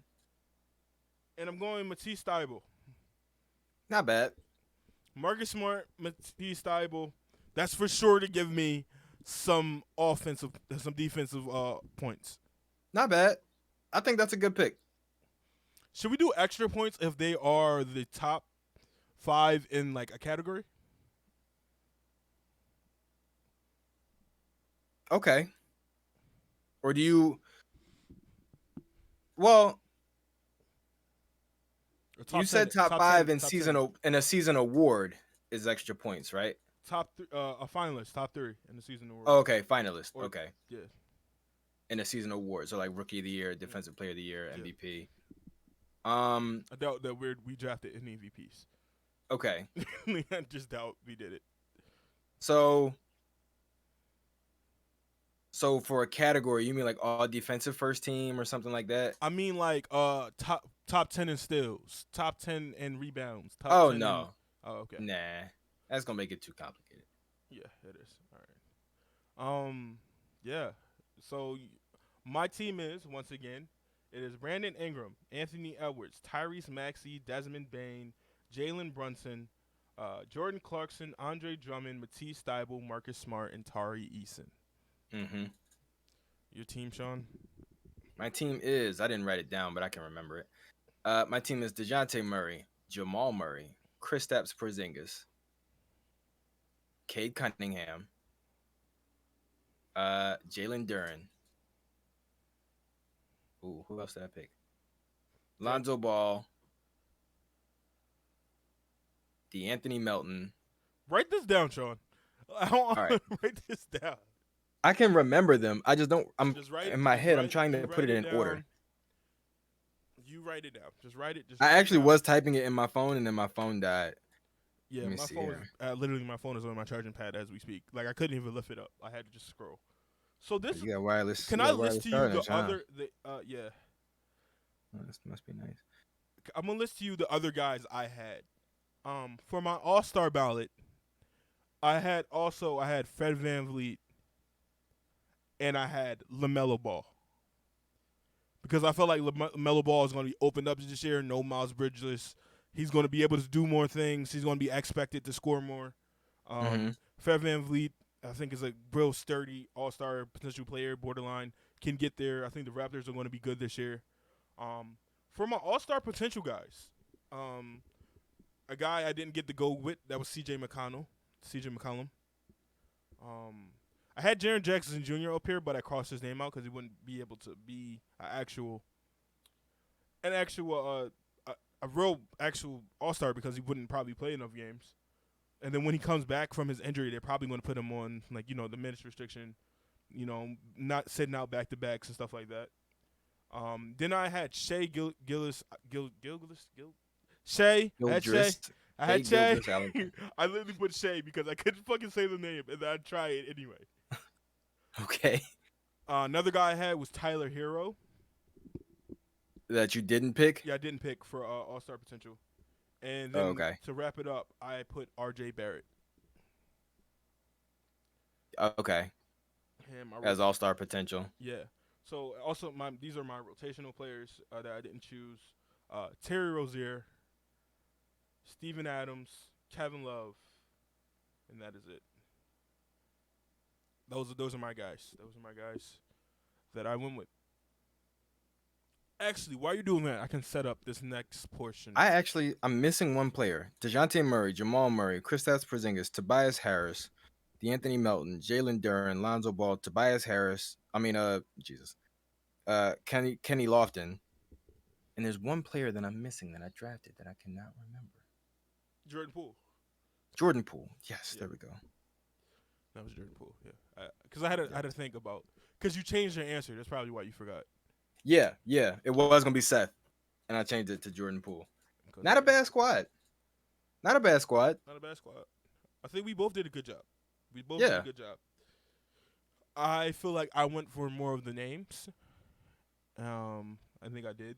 S1: And I'm going Matisse Thybulle.
S2: Not bad.
S1: Marcus Smart, Matisse Thybulle. That's for sure to give me some defensive points.
S2: Not bad. I think that's a good pick.
S1: Should we do extra points if they are the top 5 in like a category?
S2: Okay. Or do you? Well, you said top 5 in a season award is extra points, right?
S1: A finalist, top 3 in the season award.
S2: Oh, okay, finalist. Okay.
S1: Yeah.
S2: In a season award, so like Rookie of the Year, Defensive Player of the Year, MVP.
S1: I doubt that we drafted any MVPs.
S2: Okay.
S1: I just doubt we did it.
S2: So for a category, you mean like all defensive first team or something like that?
S1: I mean like top 10 in steals, top 10 in rebounds.
S2: Top 10 no.
S1: Okay.
S2: Nah, that's gonna make it too complicated.
S1: Yeah, it is. All right. Yeah. So my team is once again, it is Brandon Ingram, Anthony Edwards, Tyrese Maxey, Desmond Bane, Jalen Brunson, Jordan Clarkson, Andre Drummond, Matisse Thybulle, Marcus Smart, and Tari Eason.
S2: Mm-hmm.
S1: Your team, Sean?
S2: My team is, I didn't write it down, but I can remember it. My team is DeJounte Murray, Jamal Murray, Kristaps Porzingis, Cade Cunningham, Jalen Duren. Ooh, who else did I pick? Lonzo Ball, DeAnthony Melton.
S1: Write this down, Sean.
S2: All right.
S1: Write this down.
S2: I can remember them. I just don't. In my head, I'm trying to put it in order.
S1: You write it down. Just write it.
S2: I actually was typing it in my phone, and then my phone died.
S1: Yeah,
S2: Let me
S1: my
S2: see
S1: phone
S2: here.
S1: is literally my phone is on my charging pad as we speak. Like I couldn't even lift it up. I had to just scroll. So this
S2: You got wireless.
S1: can
S2: You
S1: I
S2: got
S1: list
S2: wireless
S1: to you the
S2: charging, huh?
S1: other the yeah.
S2: Oh, this must be nice.
S1: I'm gonna list to you the other guys I had. For my All-Star ballot, I had Fred VanVleet and I had LaMelo Ball. Because I felt like LaMelo Ball is going to be opened up this year. No Miles Bridges. He's going to be able to do more things. He's going to be expected to score more.
S2: Mm-hmm.
S1: Fred VanVleet, I think, is a real sturdy all-star potential player, borderline, can get there. I think the Raptors are going to be good this year. For my all-star potential guys, a guy I didn't get to go with, that was CJ McCollum. I had Jaren Jackson Jr. up here, but I crossed his name out because he wouldn't be able to be a real actual all-star because he wouldn't probably play enough games. And then when he comes back from his injury, they're probably going to put him on the minutes restriction, not sitting out back-to-backs and stuff like that. Then I had Shea Gilgis. Shea. I had Shea.
S2: Gildress.
S1: I had
S2: Shea
S1: Shea.
S2: Gildress Allen.
S1: I literally put Shea because I couldn't fucking say the name, and I'd try it anyway.
S2: Okay.
S1: Another guy I had was Tyler Hero.
S2: That you didn't pick?
S1: Yeah, I didn't pick for All-Star potential. And
S2: Oh,
S1: then
S2: okay.
S1: to wrap it up, I put R.J. Barrett.
S2: Okay.
S1: Him,
S2: As all-star potential.
S1: Yeah. So also these are my rotational players that I didn't choose. Terry Rozier, Steven Adams, Kevin Love, and that is it. Those are my guys. Those are my guys that I went with. Actually, while you're doing that, I can set up this next portion.
S2: I'm missing one player. DeJounte Murray, Jamal Murray, Kristaps Porzingis, Tobias Harris, DeAnthony Melton, Jalen Duren, Lonzo Ball, Tobias Harris. Kenny Lofton. And there's one player that I'm missing that I drafted that I cannot remember.
S1: Jordan Poole.
S2: Jordan Poole. Yes,
S1: Yeah.
S2: there we go.
S1: That was Jordan Poole. Yeah. Because I had to think about because you changed your answer. That's probably why you forgot.
S2: Yeah. It was gonna be Seth, and I changed it to Jordan Poole. Not a bad squad. Not a bad squad.
S1: Not a bad squad. I think we both did a good job. Did
S2: Yeah.
S1: a good job. I feel like I went for more of the names. I think I did.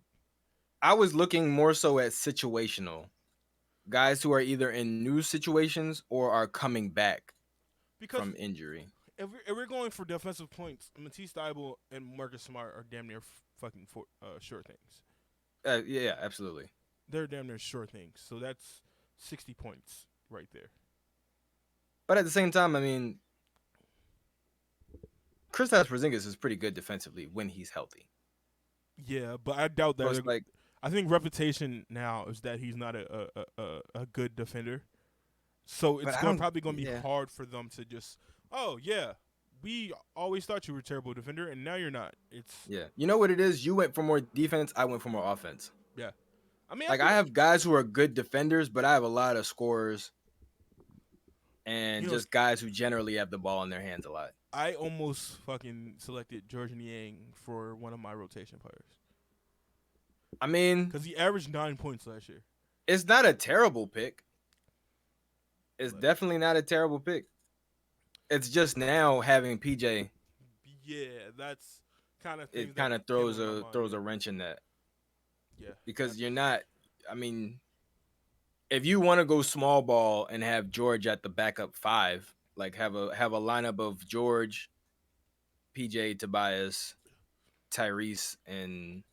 S2: I was looking more so at situational guys who are either in new situations or are coming back from injury.
S1: If we're going for defensive points, Matisse Thybulle and Marcus Smart are damn near fucking sure things.
S2: Yeah, absolutely.
S1: They're damn near sure things. So that's 60 points right there.
S2: But at the same time, I mean, Kristaps Porzingis is pretty good defensively when he's healthy.
S1: Yeah, but I doubt that.
S2: Plus, like,
S1: I think reputation now is that he's not a good defender. So it's probably going to be hard for them to just, oh, yeah, we always thought you were a terrible defender, and now you're not.
S2: Yeah. You know what it is? You went for more defense. I went for more offense.
S1: Yeah. I mean,
S2: I have guys who are good defenders, but I have a lot of scorers and just guys who generally have the ball in their hands a lot.
S1: I almost fucking selected George Niang for one of my rotation players.
S2: I mean,
S1: because he averaged 9 points last year.
S2: It's not a terrible pick. It's definitely not a terrible pick. It's just now having PJ.
S1: Yeah, that's kind of.
S2: It kind of throws a wrench in that.
S1: Yeah.
S2: Because you're not. I mean, if you want to go small ball and have George at the backup five, like have a lineup of George, PJ, Tobias, Tyrese, and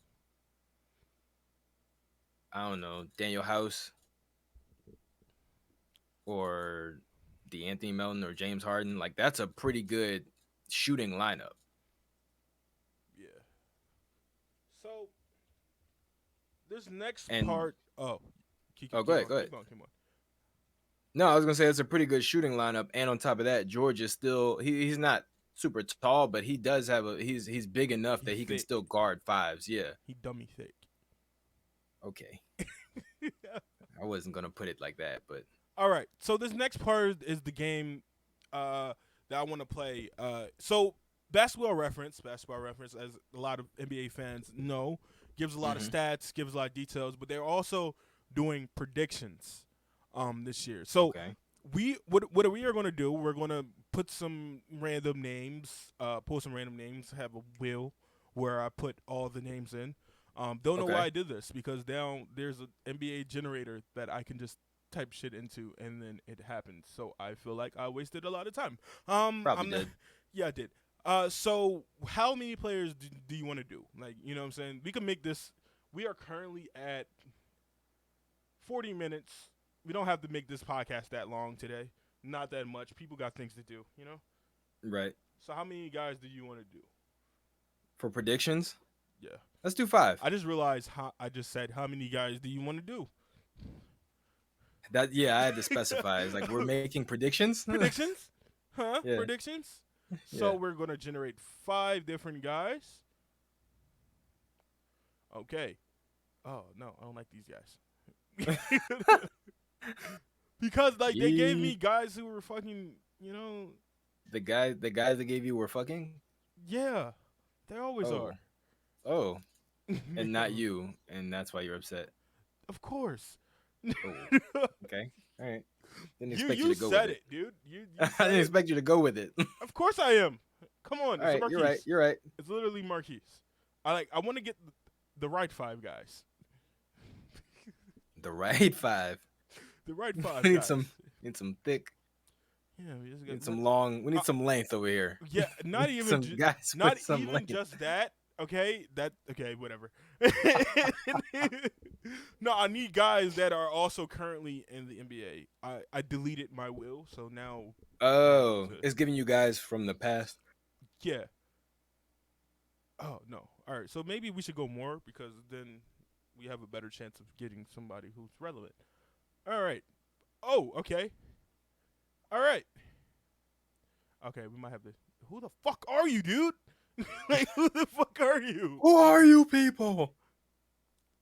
S2: I don't know, Daniel House or DeAnthony Melton or James Harden, like that's a pretty good shooting lineup.
S1: Yeah. So this next part. Oh,
S2: go ahead.
S1: Keep on.
S2: No, I was gonna say it's a pretty good shooting lineup, and on top of that, George is still he's not super tall, but he does have he's big enough that he can still guard fives. Yeah,
S1: he dummy thick.
S2: Okay. I wasn't gonna put it like that, but
S1: all right. So this next part is the game that I want to play. So basketball reference, as a lot of NBA fans know, gives a lot of stats, gives a lot of details, but they're also doing predictions this year. So
S2: Okay.
S1: what we are going to do, we're going to put some random names, pull some random names, have a wheel where I put all the names in. Don't know why
S2: Okay.
S1: I did this because down there's an NBA generator that I can just type shit into and then it happens. So I feel like I wasted a lot of time.
S2: Probably
S1: I'm not,
S2: did.
S1: yeah, I did. So how many players do you want to do? Like, you know what I'm saying? We can make this. We are currently at 40 minutes. We don't have to make this podcast that long today. Not that much. People got things to do, you know?
S2: Right.
S1: So how many guys do you want to do?
S2: For predictions,
S1: Yeah.
S2: let's do 5.
S1: I just realized I just said how many guys do you want to do?
S2: That yeah, I had to specify. It's like we're making predictions.
S1: Predictions? Huh?
S2: Yeah.
S1: Predictions? So
S2: Yeah.
S1: we're going to generate 5 different guys. Okay. Oh, no, I don't like these guys. Because like they gave me guys who were fucking, you know,
S2: The guys that gave you were fucking.
S1: yeah. They always
S2: Oh.
S1: are.
S2: Oh, and not you, and that's why you're upset.
S1: Of course.
S2: Oh. Okay. All right. Didn't expect you
S1: you
S2: to go
S1: said
S2: with
S1: it, dude. You
S2: I
S1: said
S2: didn't
S1: it.
S2: expect you to go with it.
S1: Of course I am. Come on,
S2: All
S1: it's a
S2: right,
S1: Marquise.
S2: you're right. You're right.
S1: It's literally Marquise. I want to get the right 5 guys.
S2: The right 5.
S1: The right 5
S2: We need
S1: guys.
S2: some thick.
S1: Yeah, we just
S2: We
S1: got
S2: need some long. We need some length over here.
S1: Yeah, not
S2: We need
S1: even
S2: some guys
S1: not
S2: with some
S1: even
S2: length.
S1: just that. Okay, whatever. No, I need guys that are also currently in the NBA. I deleted my will, so now
S2: Oh, it's giving you guys from the past.
S1: yeah. Oh no. All right, so maybe we should go more because then we have a better chance of getting somebody who's relevant. All right. Oh, okay. All right. Okay, we might have to. Who the fuck are you, dude? Like, who the fuck are you?
S2: Who are you people?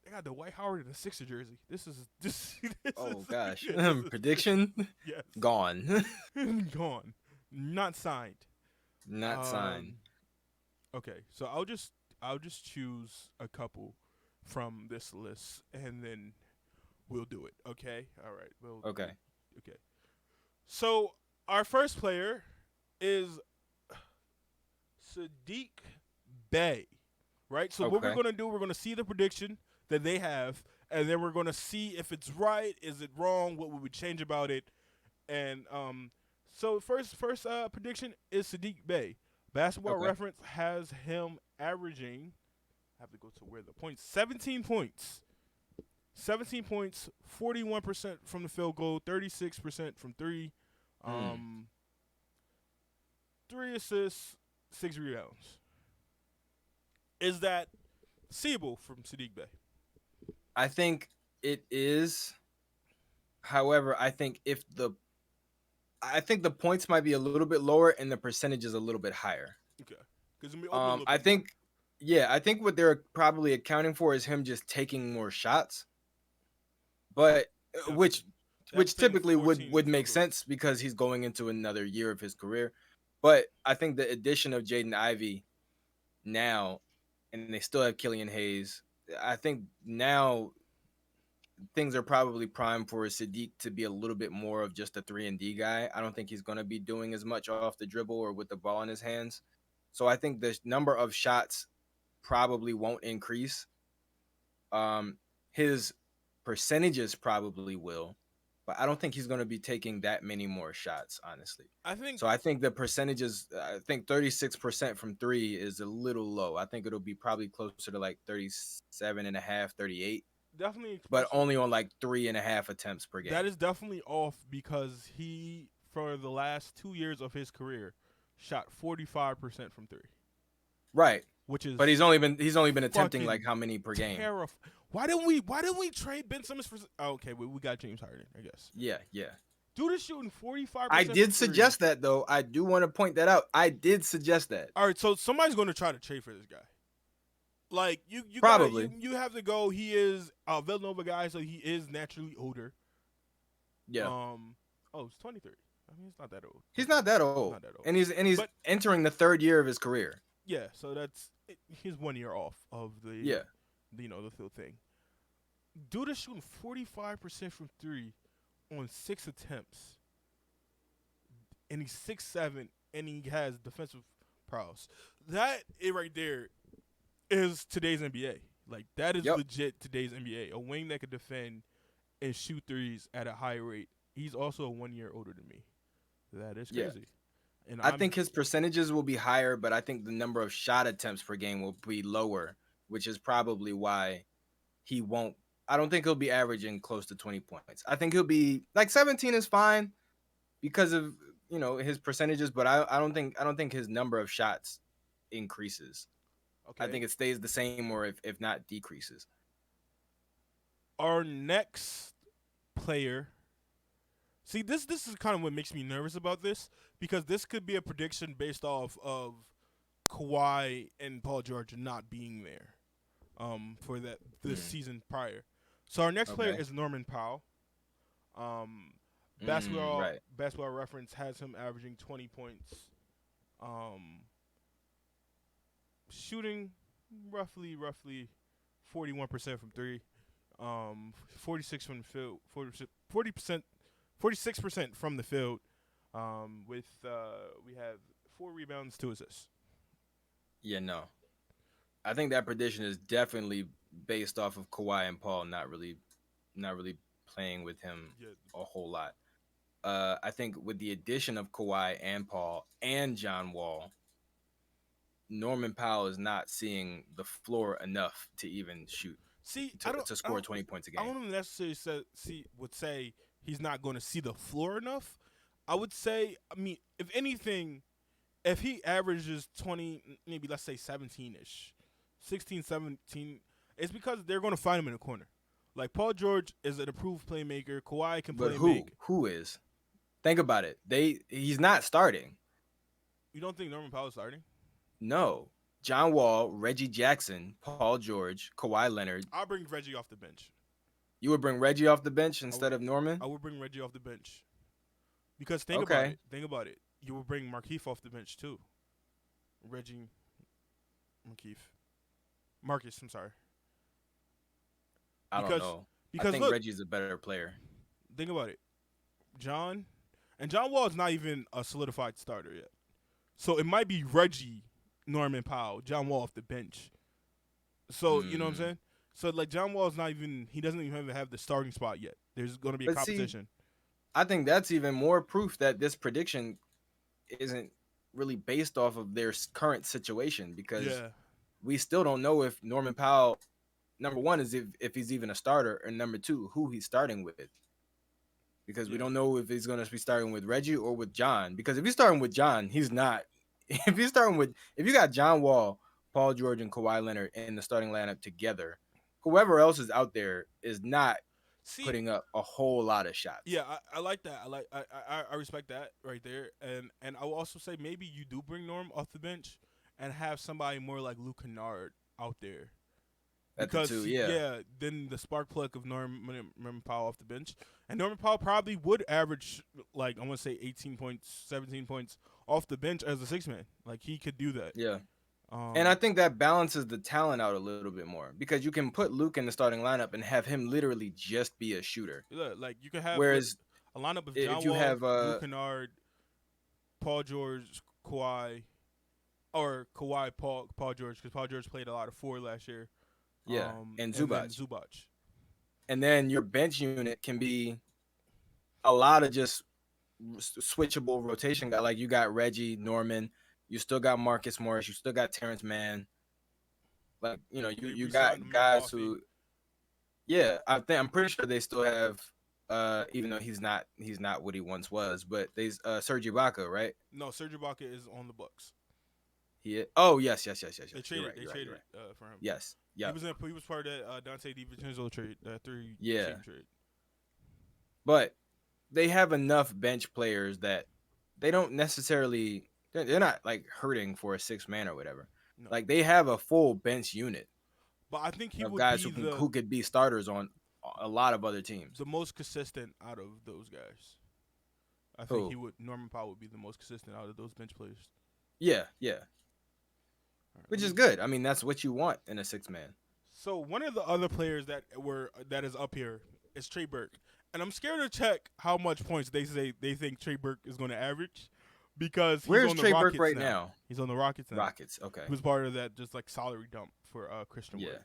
S1: They got the White Howard in the Sixer jersey. This is.
S2: Oh gosh.
S1: This is,
S2: Prediction
S1: yes.
S2: gone.
S1: Gone. Not signed.
S2: Not signed.
S1: Okay, so I'll just choose a couple from this list and then we'll do it. Okay. All right.
S2: Okay.
S1: Okay. So our first player is Sadiq Bey, right? So what we're
S2: Okay.
S1: gonna do, we're gonna see the prediction that they have, and then we're gonna see if it's right, is it wrong, what would we change about it, and so first prediction is Sadiq Bey. Basketball
S2: Okay.
S1: Reference has him averaging. I have to go to where the points. 17 points. 17 points, 41% from the field goal, 36% from 3. 3 assists, 6 rebounds. Is that seeable from Sadiq Bey?
S2: I think it is. However, I think the points might be a little bit lower and the percentage is a little bit higher.
S1: Okay. Because we open a little
S2: I
S1: bit
S2: think I think what they're probably accounting for is him just taking more shots. But
S1: more.
S2: which
S1: That's 10,
S2: typically
S1: 14
S2: would make
S1: field goals.
S2: sense because he's going into another year of his career. But I think the addition of Jaden Ivey now, and they still have Killian Hayes, I think now things are probably primed for Sadiq to be a little bit more of just a 3-and-D guy. I don't think he's going to be doing as much off the dribble or with the ball in his hands. So I think the number of shots probably won't increase. His percentages probably will, but I don't think he's going to be taking that many more shots, honestly.
S1: I think
S2: So I think the percentages, I think 36% from 3 is a little low. I think it'll be probably closer to like 37.5, 38.
S1: definitely,
S2: But only on like 3.5 attempts per game.
S1: that is definitely off because he, for the last 2 years of his career, shot 45% from 3.
S2: Right.
S1: Which is
S2: But he's only been attempting
S1: fucking
S2: like how many per game?
S1: Why didn't we trade Ben Simmons for? Oh, okay, we got James Harden, I guess.
S2: Yeah.
S1: Dude is shooting 45%.
S2: I did suggest that though. I do want to point that out. I did suggest that.
S1: All right, so somebody's going to try to trade for this guy. Like you
S2: Probably.
S1: you have to go. He is a Villanova guy, so he is naturally older.
S2: Yeah.
S1: He's 23. I mean, he's not that old.
S2: He's not that old.
S1: Not that old.
S2: And he's
S1: But-
S2: entering the 3rd year of his career.
S1: Yeah, so he's 1 year off of the field thing. Dude is shooting 45% from 3 on 6 attempts, and he's 6'7", and he has defensive prowess. That it right there is today's NBA. Like that is
S2: Yep.
S1: legit today's NBA. A wing that could defend and shoot threes at a high rate. He's also 1 year older than me. That is
S2: Yeah.
S1: crazy. And
S2: I think his percentages will be higher, but I think the number of shot attempts per game will be lower, which is probably why he won't. I don't think he'll be averaging close to 20 points. I think he'll be like 17 is fine because of his percentages, but I don't think his number of shots increases. I
S1: okay.
S2: think it stays the same or if not decreases.
S1: Our next player. See, this is kind of what makes me nervous about this because this could be a prediction based off of Kawhi and Paul George not being there for this season prior. So our next player
S2: Okay.
S1: is Norman Powell. Um,
S2: Right.
S1: basketball reference has him averaging 20 points, um, shooting roughly 41% from three, 46 from the field, 40%, 46% from the field. With we have 4 rebounds, 2 assists.
S2: Yeah, no. I think that prediction is definitely based off of Kawhi and Paul not really playing with him
S1: Yeah,
S2: a whole lot. I think with the addition of Kawhi and Paul and John Wall, Norman Powell is not seeing the floor enough to even shoot
S1: see,
S2: to score 20 points a
S1: I
S2: game.
S1: don't necessarily would say he's not going to see the floor enough. I would say, I mean, if anything, if he averages 20, maybe let's say 17-ish, 16, 17, it's because they're going to find him in the corner. Like Paul George is an approved playmaker. Kawhi can
S2: But
S1: play
S2: who?
S1: make.
S2: Who is? Think about it. He's not starting.
S1: You don't think Norman Powell is starting?
S2: No. John Wall, Reggie Jackson, Paul George, Kawhi Leonard.
S1: I'll bring Reggie off the bench.
S2: You would bring Reggie off the bench
S1: I would,
S2: instead of Norman?
S1: I would bring Reggie off the bench because think about
S2: Okay.
S1: it. Think about it. You would bring Markeith off the bench too. Reggie, Marcus. I'm sorry.
S2: I don't
S1: Because
S2: know. I
S1: because
S2: think
S1: look,
S2: Reggie's a better player.
S1: think about it. John Wall is not even a solidified starter yet. So it might be Reggie, Norman Powell, John Wall off the bench. So you know what I'm
S2: Mm.
S1: saying? So like John Wall is not even he doesn't even have the starting spot yet. There's going to be a
S2: But see,
S1: competition.
S2: I think that's even more proof that this prediction isn't really based off of their current situation because
S1: Yeah.
S2: we still don't know if Norman Powell, number one, is if he's even a starter, and number two, who he's starting with. Because we
S1: Yeah.
S2: don't know if he's going to be starting with Reggie or with John. Because if he's starting with John, he's not. If you got John Wall, Paul George, and Kawhi Leonard in the starting lineup together, whoever else is out there is not
S1: See,
S2: putting up a whole lot of shots.
S1: yeah, I like that. I respect that right there. And I will also say maybe you do bring Norm off the bench and have somebody more like Luke Kennard out there.
S2: At the
S1: Because
S2: two, yeah.
S1: then the spark plug of Norman Powell off the bench, and Norman Powell probably would average like I want to say 18 points, 17 points off the bench as a 6 man. Like he could do that.
S2: Yeah. And I think that balances the talent out a little bit more because you can put Luke in the starting lineup and have him literally just be a shooter.
S1: Like you could have
S2: Whereas
S1: a lineup of
S2: if
S1: John
S2: you
S1: Wall,
S2: have
S1: Luke Kennard, Paul George, Kawhi, or Kawhi, Paul George, because Paul George played a lot of 4 last year.
S2: yeah, and
S1: then
S2: Zubac.
S1: Zubac.
S2: And then your bench unit can be a lot of just switchable rotation guy. Like you got Reggie, Norman, you still got Marcus Morris, you still got Terrence Mann. Like,
S1: They
S2: you
S1: re-signed
S2: got
S1: Amir
S2: guys
S1: Coffey.
S2: who I'm pretty sure they still have even though he's not what he once was, but they Serge Ibaka, right?
S1: No, Serge Ibaka is on the Bucks.
S2: Oh yes. You're
S1: They
S2: right.
S1: traded.
S2: You're right.
S1: For him.
S2: Yes.
S1: He
S2: Yeah.
S1: was he was part of that Dante DiVincenzo trade, that 3
S2: Yeah.
S1: team trade.
S2: But they have enough bench players that they don't necessarily they're not like hurting for a 6 man or whatever.
S1: No,
S2: Like they have a full bench unit
S1: but I think he
S2: of
S1: would
S2: guys
S1: be
S2: who could be starters on a lot of other teams.
S1: the most consistent out of those guys. I
S2: Who?
S1: think Norman Powell would be the most consistent out of those bench players.
S2: Yeah.
S1: All right,
S2: Which is good. I mean, that's what you want in a 6 man.
S1: So one of the other players that is up here is Trey Burke, And I'm scared to check how much points they think Trey Burke is going to average because he's
S2: Where's
S1: on the
S2: Trey Burke
S1: Rockets
S2: right
S1: now.
S2: now?
S1: He's on the Rockets now.
S2: Rockets. Okay.
S1: He was part of that just like salary dump for Christian
S2: Yeah.
S1: Wood.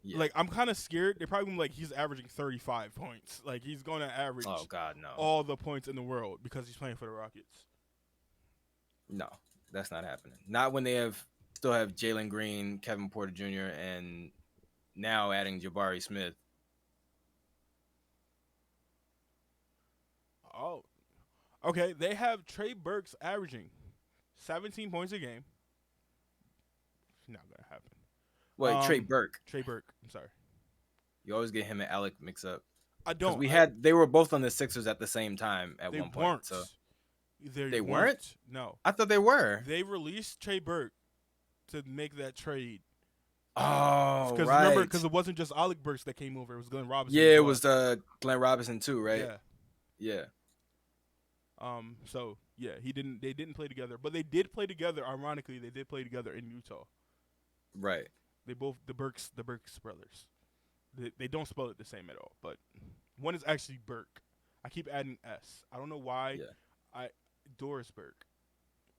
S2: Yeah.
S1: Like I'm kind of scared. They're probably gonna be like he's averaging 35 points. Like he's going to average
S2: Oh God, no.
S1: all the points in the world because he's playing for the Rockets.
S2: No, that's not happening. Not when they still have Jalen Green, Kevin Porter Jr., and now adding Jabari Smith.
S1: Oh, okay. They have Trey Burke's averaging 17 points a game. Not gonna happen.
S2: Wait, Trey Burke.
S1: Trey Burke. I'm sorry.
S2: You always get him and Alec mixed up.
S1: I don't.
S2: They were both on the Sixers at the same time at one point.
S1: Weren't.
S2: So
S1: They
S2: weren't?
S1: No.
S2: I thought they were.
S1: They released Trey Burke to make that trade.
S2: Oh,
S1: Cause
S2: right.
S1: remember, because it wasn't just Alec Burks that came over. It was Glenn Robinson.
S2: Yeah, it was Glenn Robinson too, right?
S1: Yeah. So yeah, they didn't play together, but they did play together. Ironically, they did play together in Utah.
S2: Right.
S1: They both the Burks brothers. They don't spell it the same at all, but one is actually Burke. I keep adding S. I don't know why.
S2: Yeah.
S1: Doris Burke.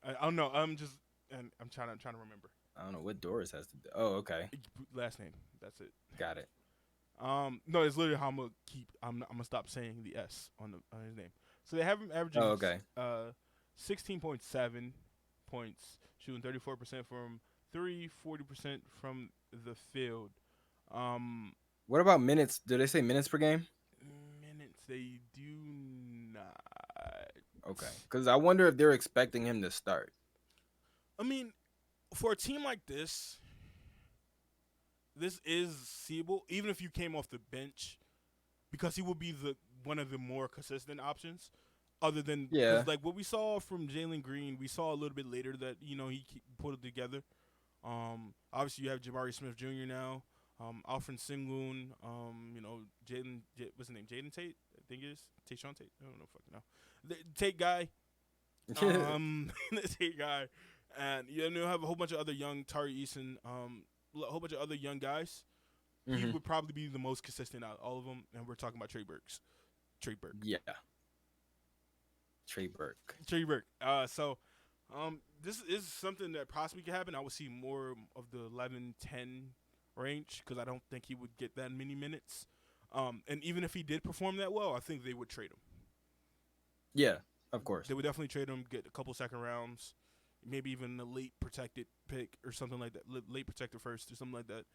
S1: I don't know. I'm trying to remember.
S2: I don't know what Doris has to do. Oh, okay.
S1: Last name. That's it.
S2: Got it.
S1: No, it's literally how I'm gonna stop saying the S on his name. So they have him averaging 16.7 points, shooting 34% from 3, 40% from the field.
S2: What about minutes? Do they say minutes per game?
S1: Minutes, they do not.
S2: Okay, because I wonder if they're expecting him to start.
S1: I mean, for a team like this is seeable, even if you came off the bench, because he would be one of the more consistent options. Other than like what we saw from Jalen Green, we saw a little bit later that he put it together. Obviously you have Jabari Smith Jr. now, Alfred Sengun, Jaden, what's his name? Jaden Tate, I think it is Tayshaun Tate. I don't know, fucking know. The Tate guy, the Tate guy, and you have a whole bunch of other young Tari Eason, a whole bunch of other young guys. Mm-hmm. He would probably be the most consistent out of all of them, and we're talking about Trey Burke.
S2: Yeah. Trey Burke.
S1: So this is something that possibly could happen. I would see more of the 11-10 range because I don't think he would get that many minutes. And even if he did perform that well, I think they would trade him.
S2: Yeah, of course.
S1: They would definitely trade him, get a couple second rounds, maybe even a late protected pick or something like that, late protected first or something like that.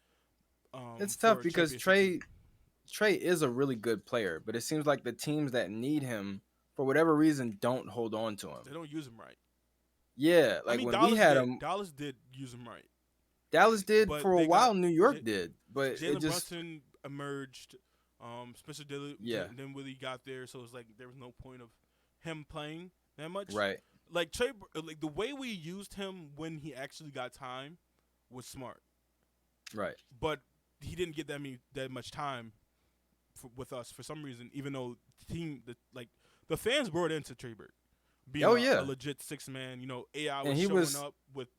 S2: It's tough because Trey is a really good player, but it seems like the teams that need him, for whatever reason, don't hold on to him.
S1: They don't use him right.
S2: Yeah, like when we had him,
S1: Dallas did use him right.
S2: Dallas did for a while. New York did, but
S1: Jalen
S2: it just
S1: Brunson emerged. Spencer Dillard, then Willie got there, so it was like there was no point of him playing that much.
S2: Right.
S1: Like the way we used him when he actually got time was smart.
S2: Right.
S1: But he didn't get that much time with us for some reason, even though the fans brought into Trey Burke. Being a legit 6-man, AI was showing up with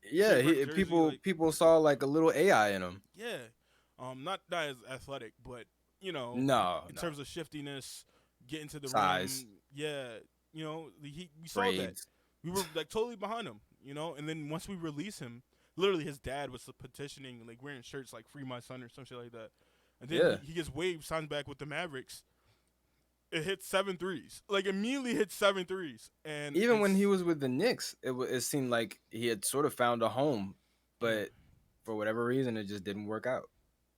S2: people saw like a little AI in him.
S1: Yeah. Not as athletic, but in terms of shiftiness, getting to the
S2: size.
S1: Rim, we saw that. We were like totally behind him, and then once we release him, literally his dad was petitioning, like wearing shirts like "Free My Son" or some shit like that. And then he gets waived, signs back with the Mavericks. It hit 7 threes. Like immediately hit 7 threes. And
S2: even when he was with the Knicks, it seemed like he had sort of found a home, but for whatever reason, it just didn't work out.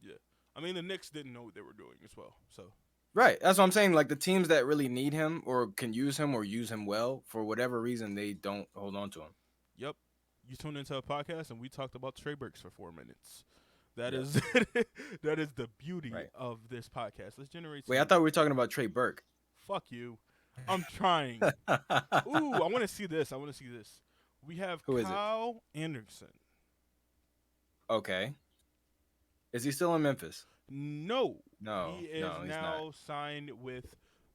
S1: Yeah, I mean the Knicks didn't know what they were doing as well. So
S2: right, that's what I'm saying. Like the teams that really need him or can use him or use him well, for whatever reason, they don't hold on to him.
S1: Yep, you tuned into a podcast and we talked about Trey Burke for 4 minutes. That is the beauty of this podcast. Let's generate.
S2: Wait, I thought we were talking about Trey Burke.
S1: Fuck you. I'm trying. Ooh, I want to see this. We have Kyle Anderson.
S2: Okay. Is he still in Memphis?
S1: No.
S2: He
S1: is now signed with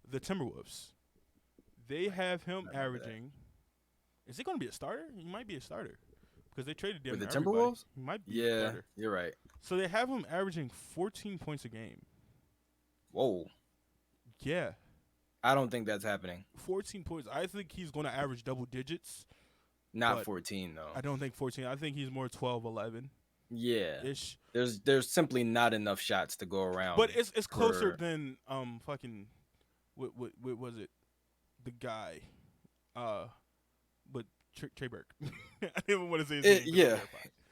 S1: the Timberwolves. They have him averaging. Is he going to be a starter? He might be a starter. Because they traded him
S2: with the
S1: everybody.
S2: Timberwolves?
S1: He might be a starter.
S2: You're right.
S1: So they have him averaging 14 points a game.
S2: Whoa.
S1: Yeah.
S2: I don't think that's happening.
S1: 14 points. I think he's going to average double digits.
S2: Not
S1: But
S2: 14 though.
S1: I don't think 14. I think he's more 12, 11
S2: Yeah.
S1: ish.
S2: There's simply not enough shots to go around.
S1: But it's closer than fucking what was it? The guy, but Trey Burke. I didn't want to say his name.
S2: Yeah,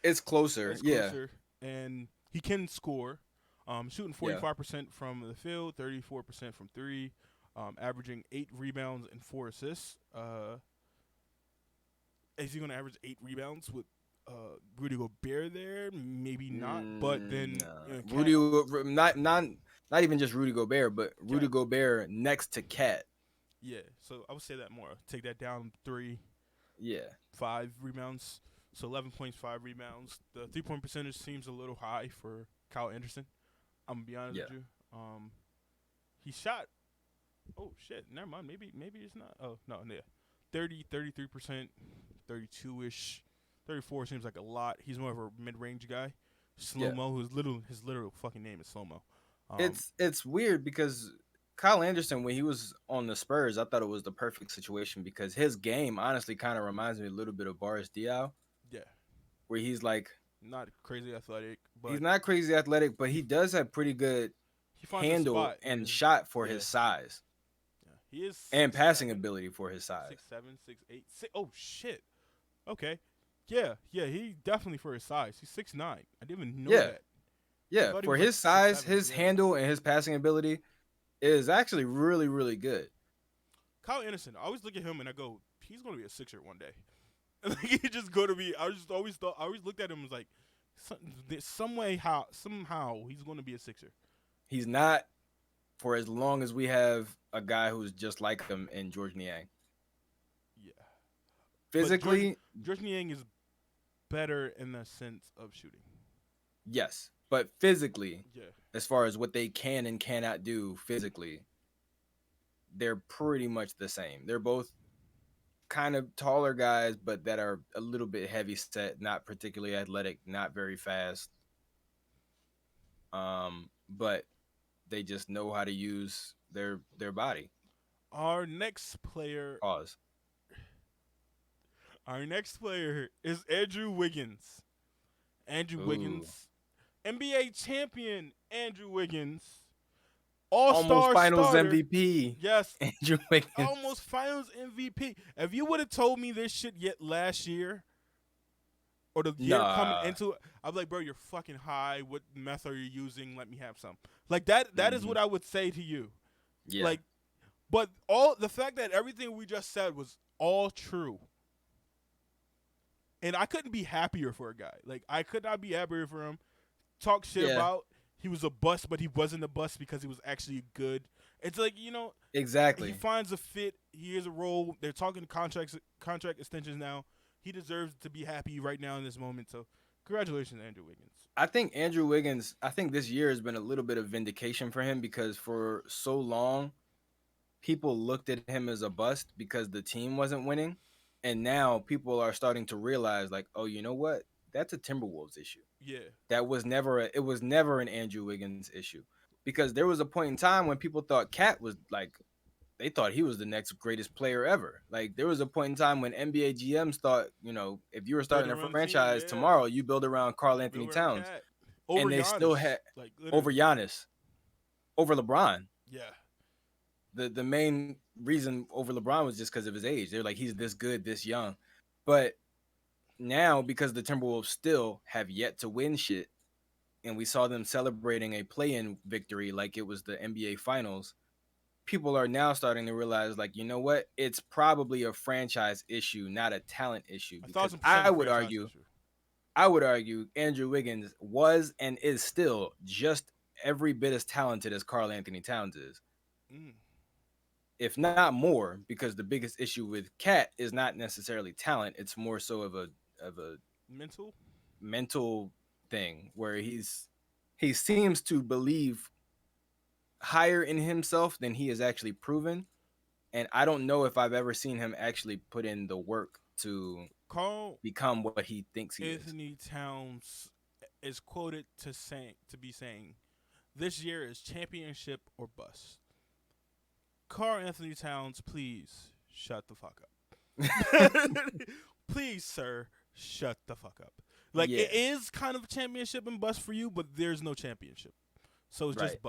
S2: it's closer.
S1: It's closer, and he can score. Shooting 45% from the field, 34% from three, averaging 8 rebounds and 4 assists. Is he going to average 8 rebounds with Rudy Gobert there? Maybe not. But then
S2: Rudy, not even just Rudy Gobert, but Rudy Gobert next to Cat.
S1: Yeah, so I would say that more. Take that down 3.
S2: Yeah.
S1: 5 rebounds. So 11 points, 5 rebounds. The 3-point percentage seems a little high for Kyle Anderson. I'm going to be honest with you. He shot. Oh, shit. Never mind. Maybe it's not. Oh, no. Yeah. 30, 33%, 32-ish. 34 seems like a lot. He's more of a mid-range guy. Slow-mo, his literal fucking name is Slow-mo.
S2: It's weird because Kyle Anderson, when he was on the Spurs, I thought it was the perfect situation because his game honestly kind of reminds me a little bit of Boris Diaw.
S1: Yeah.
S2: Where he's like
S1: not crazy athletic, but
S2: he's not crazy athletic, but he does have pretty good handle and shot for his size.
S1: Yeah. He is
S2: and passing ability for his size.
S1: 6'7", 6'8". Oh shit. Okay. Yeah, he definitely for his size. He's 6'9". I didn't even know that.
S2: Yeah, for his size, his handle, and his passing ability is actually really, really good.
S1: Kyle Anderson, I always look at him and I go, he's going to be a Sixer one day. Like, he's just going to be. I always looked at him as like, somehow he's going to be a Sixer.
S2: He's not for as long as we have a guy who's just like him in George Niang.
S1: Yeah.
S2: Physically,
S1: George Niang is better in the sense of shooting.
S2: Yes, but physically, as far as what they can and cannot do physically, they're pretty much the same. They're both kind of taller guys, but that are a little bit heavy set, not particularly athletic, not very fast. But they just know how to use their body.
S1: Our next player.
S2: Pause.
S1: Our next player is Andrew Wiggins. Andrew Wiggins. NBA champion Andrew Wiggins. All-star
S2: almost finals
S1: starter.
S2: MVP.
S1: Yes.
S2: Andrew Wiggins.
S1: Almost finals MVP. If you would have told me this shit yet last year or the year coming into it, I'd be like, bro, you're fucking high. What meth are you using? Let me have some. Like that is what I would say to you.
S2: Yeah.
S1: Like, but all the fact that everything we just said was all true. And I couldn't be happier for a guy. Like, I could not be happier for him. Talk shit about he was a bust, but he wasn't a bust because he was actually good. It's like,
S2: exactly.
S1: He finds a fit. He has a role. They're talking contract extensions now. He deserves to be happy right now in this moment. So, congratulations, Andrew Wiggins.
S2: I think Andrew Wiggins, this year has been a little bit of vindication for him because for so long, people looked at him as a bust because the team wasn't winning. And now people are starting to realize, like, oh, you know what? That's a Timberwolves issue.
S1: Yeah.
S2: It was never an Andrew Wiggins issue. Because there was a point in time when people thought Cat was like, they thought he was the next greatest player ever. Like, there was a point in time when NBA GMs thought, if you were starting a franchise tomorrow, you build around Karl Anthony Towns.
S1: Over
S2: they
S1: Giannis,
S2: still had over Giannis, over LeBron.
S1: Yeah.
S2: The main reason over LeBron was just because of his age. They're like, he's this good, this young. But now, because the Timberwolves still have yet to win shit, and we saw them celebrating a play-in victory like it was the NBA Finals, people are now starting to realize, like, you know what? It's probably a franchise issue, not a talent issue. Because I would argue Andrew Wiggins was and is still just every bit as talented as Karl Anthony Towns is. If not more, because the biggest issue with Cat is not necessarily talent. It's more so of a mental thing where he seems to believe higher in himself than he has actually proven. And I don't know if I've ever seen him actually put in the work to become what he thinks he is.
S1: Anthony Towns is quoted to be saying, this year is championship or bust. Karl Anthony Towns, please shut the fuck up. Please, sir, shut the fuck up. Like,
S2: Yeah.
S1: it is kind of a championship and bust for you, but there's no championship. So it's
S2: Right.
S1: just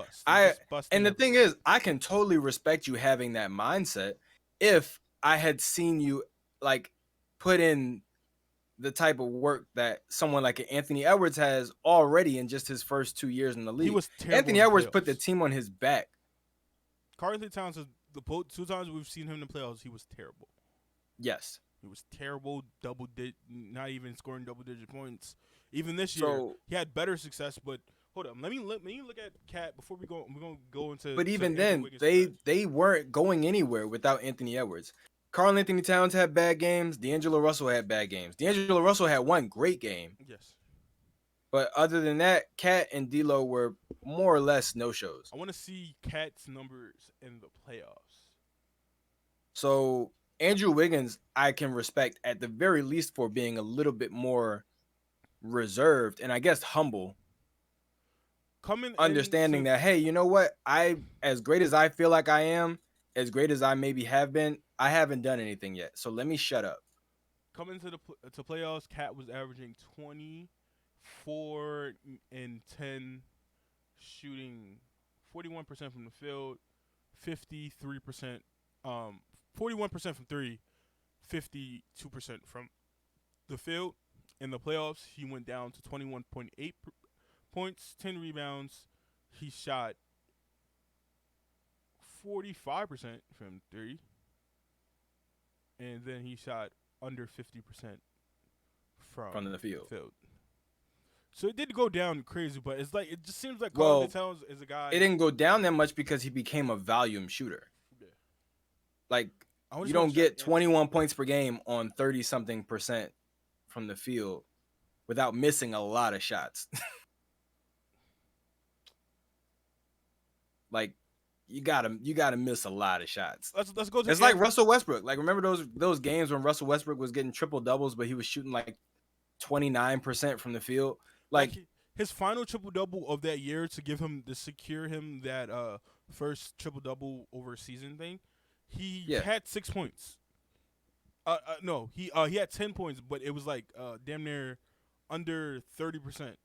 S1: bust.
S2: And the thing is, I can totally respect you having that mindset if I had seen you like put in the type of work that someone like Anthony Edwards has already in just his first 2 years in the league.
S1: He was terrible.
S2: Anthony Edwards put the team on his back.
S1: Karl Anthony Towns is the 2 times we've seen him in the playoffs, he was terrible.
S2: Yes.
S1: He was terrible, not even scoring double-digit points. Even this year, he had better success. But hold on, let me look at Cat before we go. We're gonna go into.
S2: But even then, they weren't going anywhere without Anthony Edwards. Karl Anthony Towns had bad games. D'Angelo Russell had bad games. D'Angelo Russell had one great game.
S1: Yes.
S2: But other than that, Cat and D'Lo were more or less no-shows.
S1: I want to see Cat's numbers in the playoffs.
S2: So Andrew Wiggins, I can respect at the very least for being a little bit more reserved and I guess humble. Understanding that, hey, you know what? As great as I feel like I am, as great as I maybe have been, I haven't done anything yet. So let me shut up.
S1: Coming to playoffs, Cat was averaging 24 and 10, shooting 41% from the field, 53%, 41% from three, 52% from the field. In the playoffs, he went down to 21.8 points, 10 rebounds. He shot 45% from three, and then he shot under 50% from
S2: the field.
S1: So it did go down crazy, but it's like it just seems like Karl Anthony Towns is a guy.
S2: It didn't go down that much because he became a volume shooter. Yeah. Like you don't get 21 points per game on 30-something% from the field without missing a lot of shots. Like you gotta miss a lot of shots.
S1: Let's go.
S2: It's like Russell Westbrook. Like remember those games when Russell Westbrook was getting triple doubles, but he was shooting like 29% from the field. Like
S1: his final triple double of that year to secure him that first triple double over a season thing. He had 6 points. No, he had 10 points, but it was like damn near under 30%.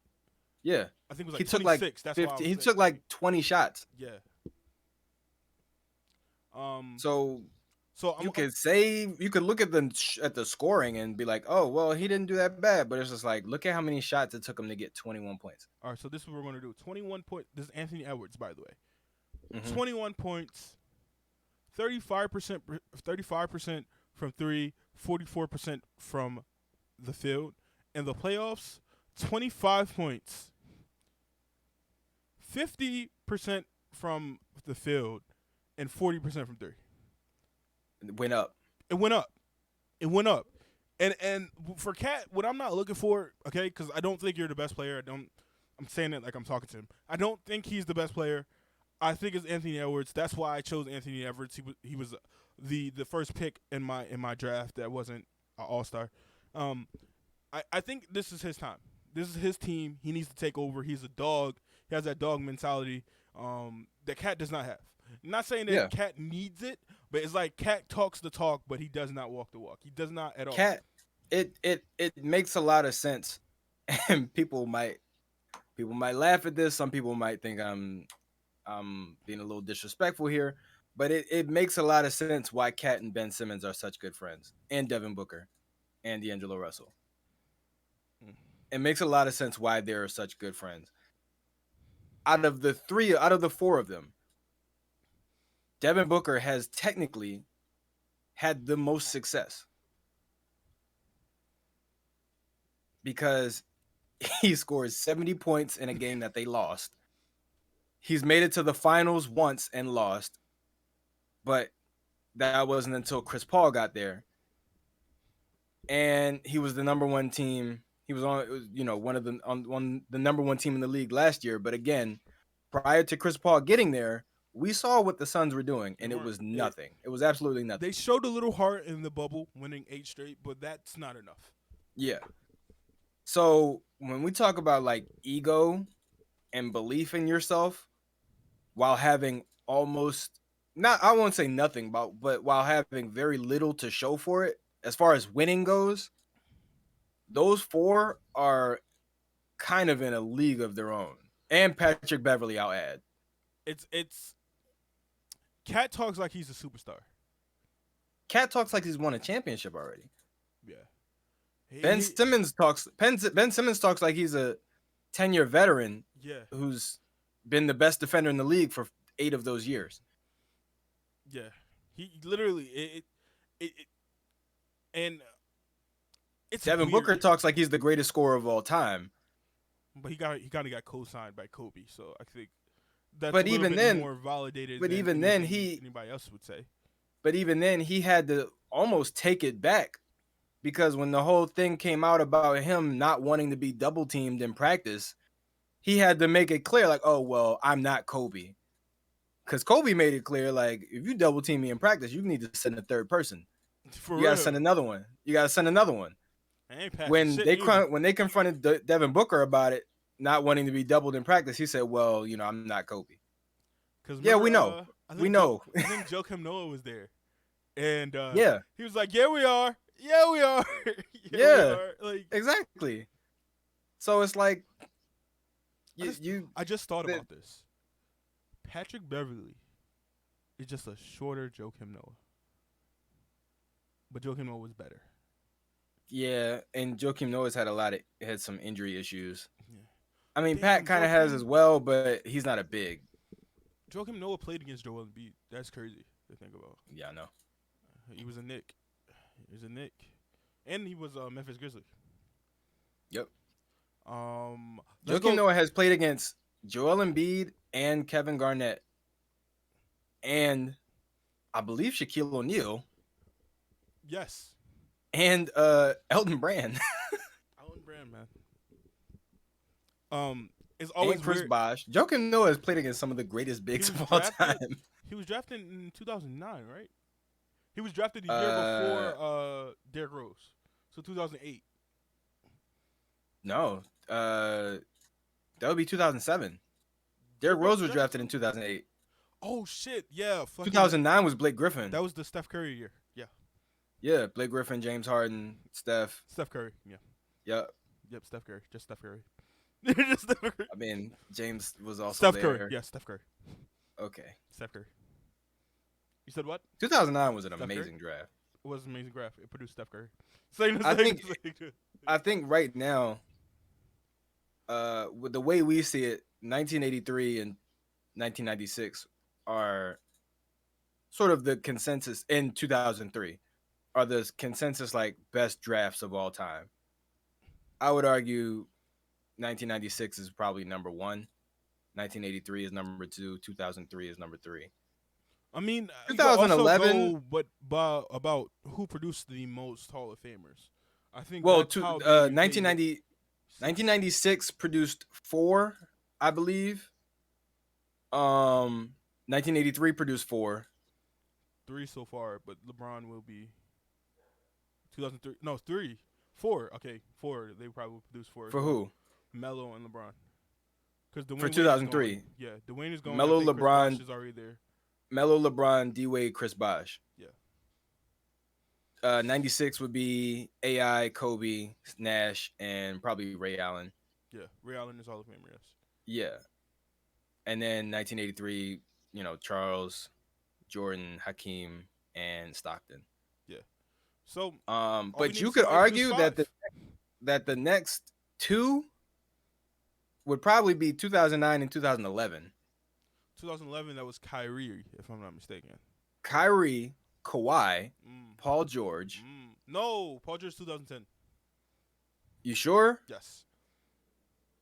S2: Yeah,
S1: I think it was like
S2: he
S1: 26.
S2: Took like 50,
S1: That's why
S2: he took like 20 shots.
S1: Yeah.
S2: So you could look at the scoring and be like, oh well, he didn't do that bad, but it's just like look at how many shots it took him to get 21 points.
S1: All right, so this is what we're going to do. 21 points. This is Anthony Edwards, by the way. 21 points, 35% from three, 44% from the field. In the playoffs, 25 points, 50% from the field, and 40% from three.
S2: It went up.
S1: And for Cat, what I'm not looking for, okay, because I don't think you're the best player. I'm saying it like I'm talking to him. I don't think he's the best player. I think it's Anthony Edwards. That's why I chose Anthony Edwards. He was the first pick in my draft that wasn't an all-star. I think this is his time. This is his team. He needs to take over. He's a dog. He has that dog mentality that Cat does not have. I'm not saying that Cat needs it, but it's like Cat talks the talk, but he does not walk the walk. He does not at all.
S2: Cat, it makes a lot of sense, and people might laugh at this. Some people might think I'm being a little disrespectful here, but it makes a lot of sense why Cat and Ben Simmons are such good friends, and Devin Booker, and D'Angelo Russell. It makes a lot of sense why they're such good friends. Out of the four of them, Devin Booker has technically had the most success because he scored 70 points in a game that they lost. He's made it to the finals once and lost, but that wasn't until Chris Paul got there. And he was the number one team. He was on the number one team in the league last year. But again, prior to Chris Paul getting there, we saw what the Suns were doing, and it was nothing. It was absolutely nothing.
S1: They showed a little heart in the bubble, winning 8 straight, but that's not enough.
S2: Yeah. So when we talk about like ego and belief in yourself while having almost I won't say nothing about, but while having very little to show for it, as far as winning goes, those four are kind of in a league of their own. And Patrick Beverly, I'll add.
S1: It's Cat talks like he's a superstar.
S2: Cat talks like he's won a championship already.
S1: Yeah.
S2: Ben Simmons talks like he's a 10-year veteran.
S1: Yeah.
S2: Who's been the best defender in the league for 8 of those years.
S1: Yeah. He literally and it's
S2: Devin
S1: weird.
S2: Booker talks like he's the greatest scorer of all time.
S1: But he kind of got co-signed by Kobe, so I think that's
S2: but
S1: a little
S2: even
S1: bit
S2: then,
S1: more validated.
S2: But
S1: than
S2: even then,
S1: anybody else would say.
S2: But even then, he had to almost take it back because when the whole thing came out about him not wanting to be double teamed in practice, he had to make it clear, like, oh well, I'm not Kobe, because Kobe made it clear, like, if you double team me in practice, you need to send a third person. You gotta send another one. When they confronted Devin Booker about it, not wanting to be doubled in practice, he said, "Well, I'm not Kobe."
S1: Yeah,
S2: we know. We know.
S1: I think Joakim Noah was there, and
S2: yeah,
S1: he was like, "Yeah, we are. Yeah, we are.
S2: yeah,
S1: we are." Like,
S2: exactly. So it's like,
S1: I just thought about this. Patrick Beverly is just a shorter Joakim Noah, but Joakim Noah was better.
S2: Yeah, and Joakim Noah's had some injury issues.
S1: Yeah.
S2: I mean, Pat kind of has as well, but he's not a big.
S1: Joakim Noah played against Joel Embiid. That's crazy to think about.
S2: Yeah, I know.
S1: He was a Knick. And he was a Memphis Grizzly.
S2: Yep. Joakim Noah has played against Joel Embiid and Kevin Garnett, and I believe Shaquille O'Neal.
S1: Yes.
S2: And Elton Brand.
S1: Elton Brand, man. It's always
S2: Chris Bosh. Joakim Noah has played against some of the greatest bigs of all time.
S1: He was drafted in 2009, right? He was drafted the year before Derrick Rose, so 2008.
S2: No, that would be 2007. Derrick Rose was drafted in 2008.
S1: Oh shit! Yeah.
S2: 2009 was Blake Griffin.
S1: That was the Steph Curry year. Yeah.
S2: Yeah, Blake Griffin, James Harden, Steph.
S1: Steph Curry, yeah.
S2: Yep,
S1: Steph Curry. Just Steph Curry. Just Steph Curry.
S2: I mean, James was also
S1: Steph
S2: there.
S1: Curry. Yeah, Steph Curry.
S2: Okay.
S1: Steph Curry. You said what?
S2: 2009 was an
S1: Steph
S2: amazing
S1: Curry?
S2: draft.
S1: It was an amazing draft. It produced Steph Curry.
S2: I think right now, with the way we see it, 1983 and 1996 are sort of the consensus in 2003. Are the consensus like best drafts of all time. I would argue 1996 is probably number 1. 1983 is number 2. 2003 is number 3.
S1: I mean,
S2: 2011.
S1: But about who produced the most Hall of Famers. I think.
S2: Well, 1996 produced 4, I believe. 1983 produced 4.
S1: 3 so far, but LeBron will be 2003. No, 3. 4. Okay, 4. They probably produced 4.
S2: For who?
S1: Melo and LeBron. Because
S2: for 2003.
S1: Yeah, Dwayne is going.
S2: Melo, LeBron
S1: Chris Bosh is already there.
S2: Melo, LeBron, D-Wade, Chris Bosh.
S1: Yeah.
S2: 96 would be AI, Kobe, Nash, and probably Ray Allen.
S1: Yeah, Ray Allen is Hall of Famer, yes.
S2: Yeah. And then 1983, Charles, Jordan, Hakeem, and Stockton.
S1: Yeah. So,
S2: but you could argue that the next 2 would probably be 2009 and 2011.
S1: 2011, that was Kyrie, if I'm not mistaken.
S2: Kyrie, Kawhi, Paul George.
S1: No, Paul George 2010.
S2: You sure?
S1: Yes.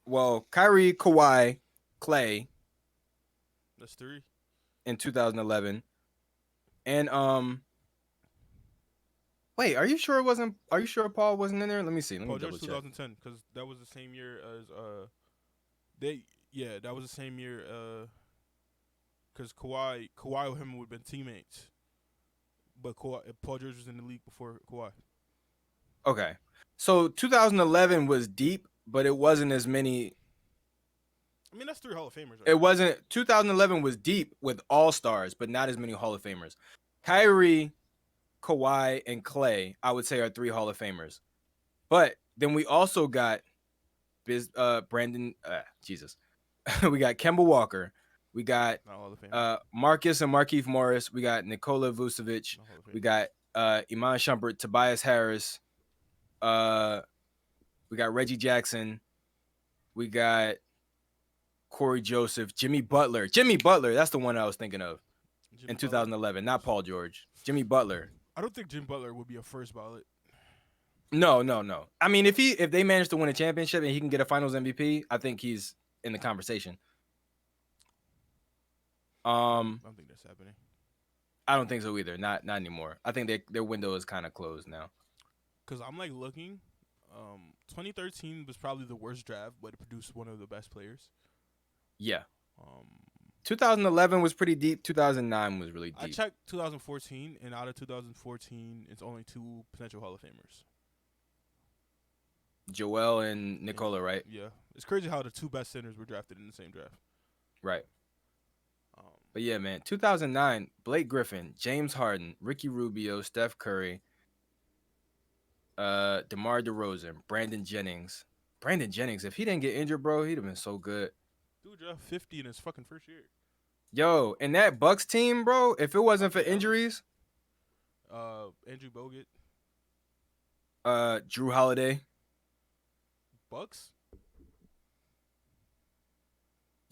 S2: Well, Kyrie, Kawhi, Clay.
S1: That's 3.
S2: In 2011. And wait, are you sure Paul wasn't in there? Let me see. Let me double check.
S1: Paul George 2010, because that was the same year as that was the same year because Kawhi and him would have been teammates. But Paul George was in the league before Kawhi.
S2: Okay. So 2011 was deep, but it wasn't as many.
S1: I mean, that's 3 Hall of Famers. Right?
S2: It wasn't 2011 was deep with all stars, but not as many Hall of Famers. Kyrie, Kawhi, and Clay, I would say, are 3 Hall of Famers. But then we also got Brandon. Jesus, we got Kemba Walker. We got
S1: Not Hall of Famer.
S2: Marcus and Markieff Morris. We got Nikola Vucevic.
S1: Not Hall of
S2: We
S1: Famer.
S2: got Iman Shumpert, Tobias Harris. We got Reggie Jackson. We got Corey Joseph, Jimmy Butler. Jimmy Butler, that's the one I was thinking of
S1: Jimmy
S2: in
S1: Butler?
S2: 2011, not Paul George. Jimmy Butler.
S1: I don't think Jim Butler would be a first ballot.
S2: No. I mean, if they manage to win a championship and he can get a Finals MVP, I think he's in the conversation.
S1: I don't think that's happening.
S2: I don't think so either. Not anymore. I think their window is kind of closed now.
S1: Because I'm like looking. 2013 was probably the worst draft, but it produced one of the best players.
S2: Yeah.
S1: Um,
S2: 2011 was pretty deep. 2009 was really deep.
S1: I checked 2014, and out of 2014, it's only 2 potential Hall of Famers.
S2: Joel and Nikola, right?
S1: Yeah. It's crazy how the 2 best centers were drafted in the same draft.
S2: Right. But yeah, man, 2009, Blake Griffin, James Harden, Ricky Rubio, Steph Curry, DeMar DeRozan, Brandon Jennings. Brandon Jennings, if he didn't get injured, bro, he'd have been so good.
S1: Dude dropped 50 in his fucking first year.
S2: Yo, and that Bucks team, bro, if it wasn't for injuries,
S1: Andrew Bogut.
S2: Drew Holiday.
S1: Bucks?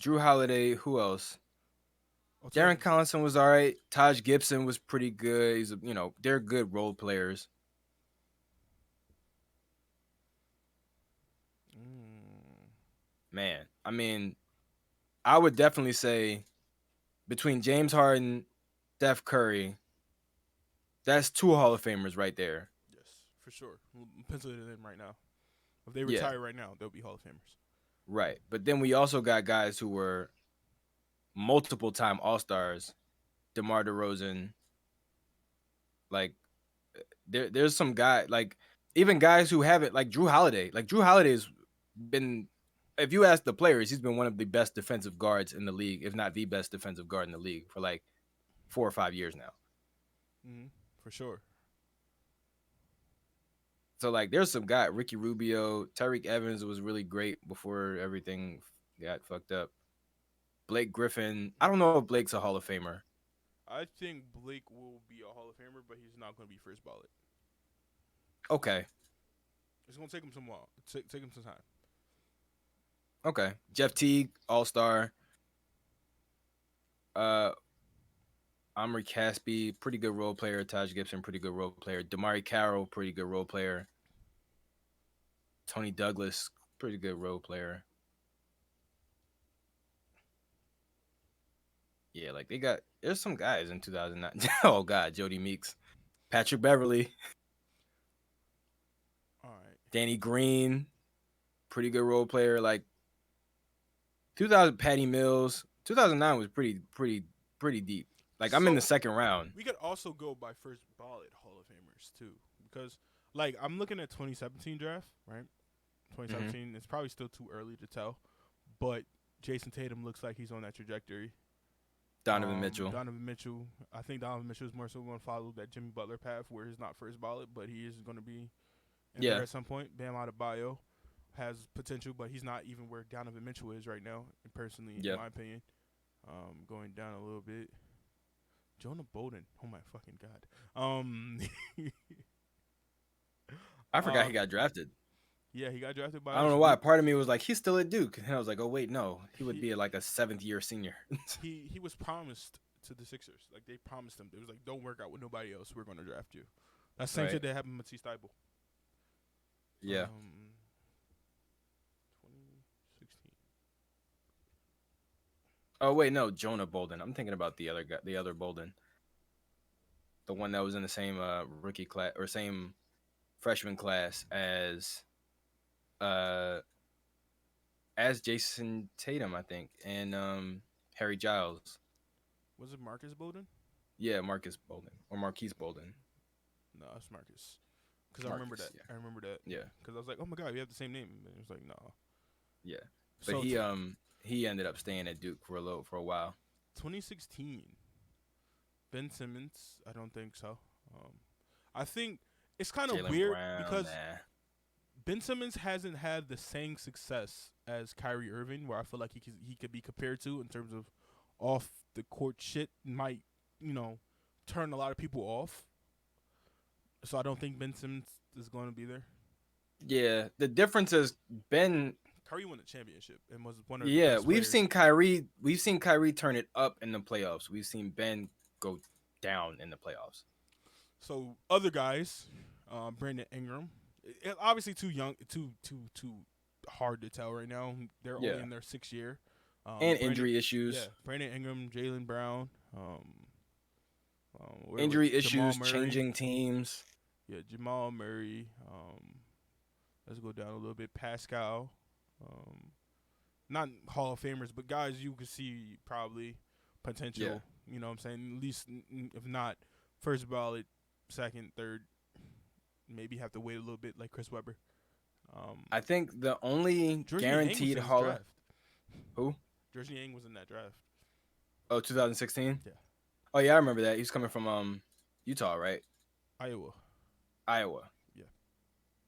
S2: Drew Holiday, who else?
S1: Oh,
S2: Darren Collinson was all right. Taj Gibson was pretty good. He's they're good role players. Man, I mean, I would definitely say between James Harden, Steph Curry, that's 2 Hall of Famers right there.
S1: Yes, for sure. We'll pencil it in right now. If they retire right now, they'll be Hall of Famers.
S2: Right. But then we also got guys who were multiple-time All-Stars. DeMar DeRozan. Like, there's some guy, like, even guys who haven't, like Drew Holiday. Like, Drew Holiday's been, if you ask the players, he's been one of the best defensive guards in the league, if not the best defensive guard in the league for, like, 4 or 5 years now.
S1: For sure.
S2: So, like, there's some guy, Ricky Rubio, Tyreek Evans was really great before everything got fucked up. Blake Griffin, I don't know if Blake's a Hall of Famer.
S1: I think Blake will be a Hall of Famer, but he's not going to be first ballot.
S2: Okay.
S1: It's going to take him some while. Take him some time.
S2: Okay. Jeff Teague, All-Star. Omri Caspi, pretty good role player. Taj Gibson, pretty good role player. Damari Carroll, pretty good role player. Tony Douglas, pretty good role player. Yeah, like there's some guys in 2009. Oh, God, Jody Meeks. Patrick Beverly.
S1: All right.
S2: Danny Green, pretty good role player. Like 2000, Patty Mills. 2009 was pretty deep. Like I'm in the second round.
S1: We could also go by first ballot Hall of Famers too, because like I'm looking at 2017 draft, right? 2017. It's probably still too early to tell, but Jason Tatum looks like he's on that trajectory.
S2: Donovan Mitchell.
S1: I think Donovan Mitchell is more so going to follow that Jimmy Butler path, where he's not first ballot, but he is going to be in there at some point. Bam Adebayo has potential, but he's not even where Donovan Mitchell is right now, personally, in my opinion. Going down a little bit. Jonah Bolden. Oh, my fucking God.
S2: I forgot he got drafted.
S1: Yeah, he got drafted by.
S2: I don't know why. Part of me was like, he's still at Duke, and I was like, oh wait, no, he would be like a 7th-year senior.
S1: he was promised to the Sixers. Like they promised him. It was like, don't work out with nobody else. We're going to draft you. That's the same shit that happened with T. Stiebel.
S2: Yeah.
S1: 2016.
S2: Oh wait, no, Jonah Bolden. I'm thinking about the other guy, the other Bolden, the one that was in the same rookie class or same freshman class as Jason Tatum, I think, and Harry Giles.
S1: Was it Marcus Bolden?
S2: Yeah, Marcus Bolden or Marquise Bolden.
S1: No, it's Marcus. Because I remember that.
S2: Yeah.
S1: I remember that.
S2: Yeah.
S1: Because I was like, oh my God, we have the same name. And it was like, no.
S2: Yeah. But he ended up staying at Duke for a while.
S1: 2016. Ben Simmons. I don't think so. I think it's kind of
S2: Jalen
S1: weird
S2: Brown,
S1: because
S2: nah.
S1: Ben Simmons hasn't had the same success as Kyrie Irving, where I feel like he could be compared to in terms of off the court shit. Might turn a lot of people off. So I don't think Ben Simmons is going to be there.
S2: Yeah, the difference is Ben.
S1: Curry won the championship and was one of the
S2: Yeah,
S1: best
S2: we've
S1: players.
S2: seen Kyrie. We've seen Kyrie turn it up in the playoffs. We've seen Ben go down in the playoffs.
S1: So other guys, Brandon Ingram, obviously too young, too hard to tell right now. They're only in their 6th year.
S2: And injury issues.
S1: Yeah, Brandon Ingram, Jalen Brown.
S2: Injury
S1: Jamal
S2: issues,
S1: Murray.
S2: changing teams.
S1: Yeah, Jamal Murray. Let's go down a little bit. Pascal. Not Hall of Famers, but guys you could see probably potential.
S2: Yeah.
S1: You know what I'm saying? At least, if not first ballot, second, third. Maybe have to wait a little bit like Chris Webber.
S2: I think the only
S1: Georgie
S2: guaranteed
S1: Yang was in
S2: Hall
S1: his
S2: of
S1: draft.
S2: who?
S1: Georgie Yang was in that draft.
S2: Oh, 2016?
S1: Yeah.
S2: Oh, yeah, I remember that. He's coming from Utah, right?
S1: Iowa.
S2: Yeah.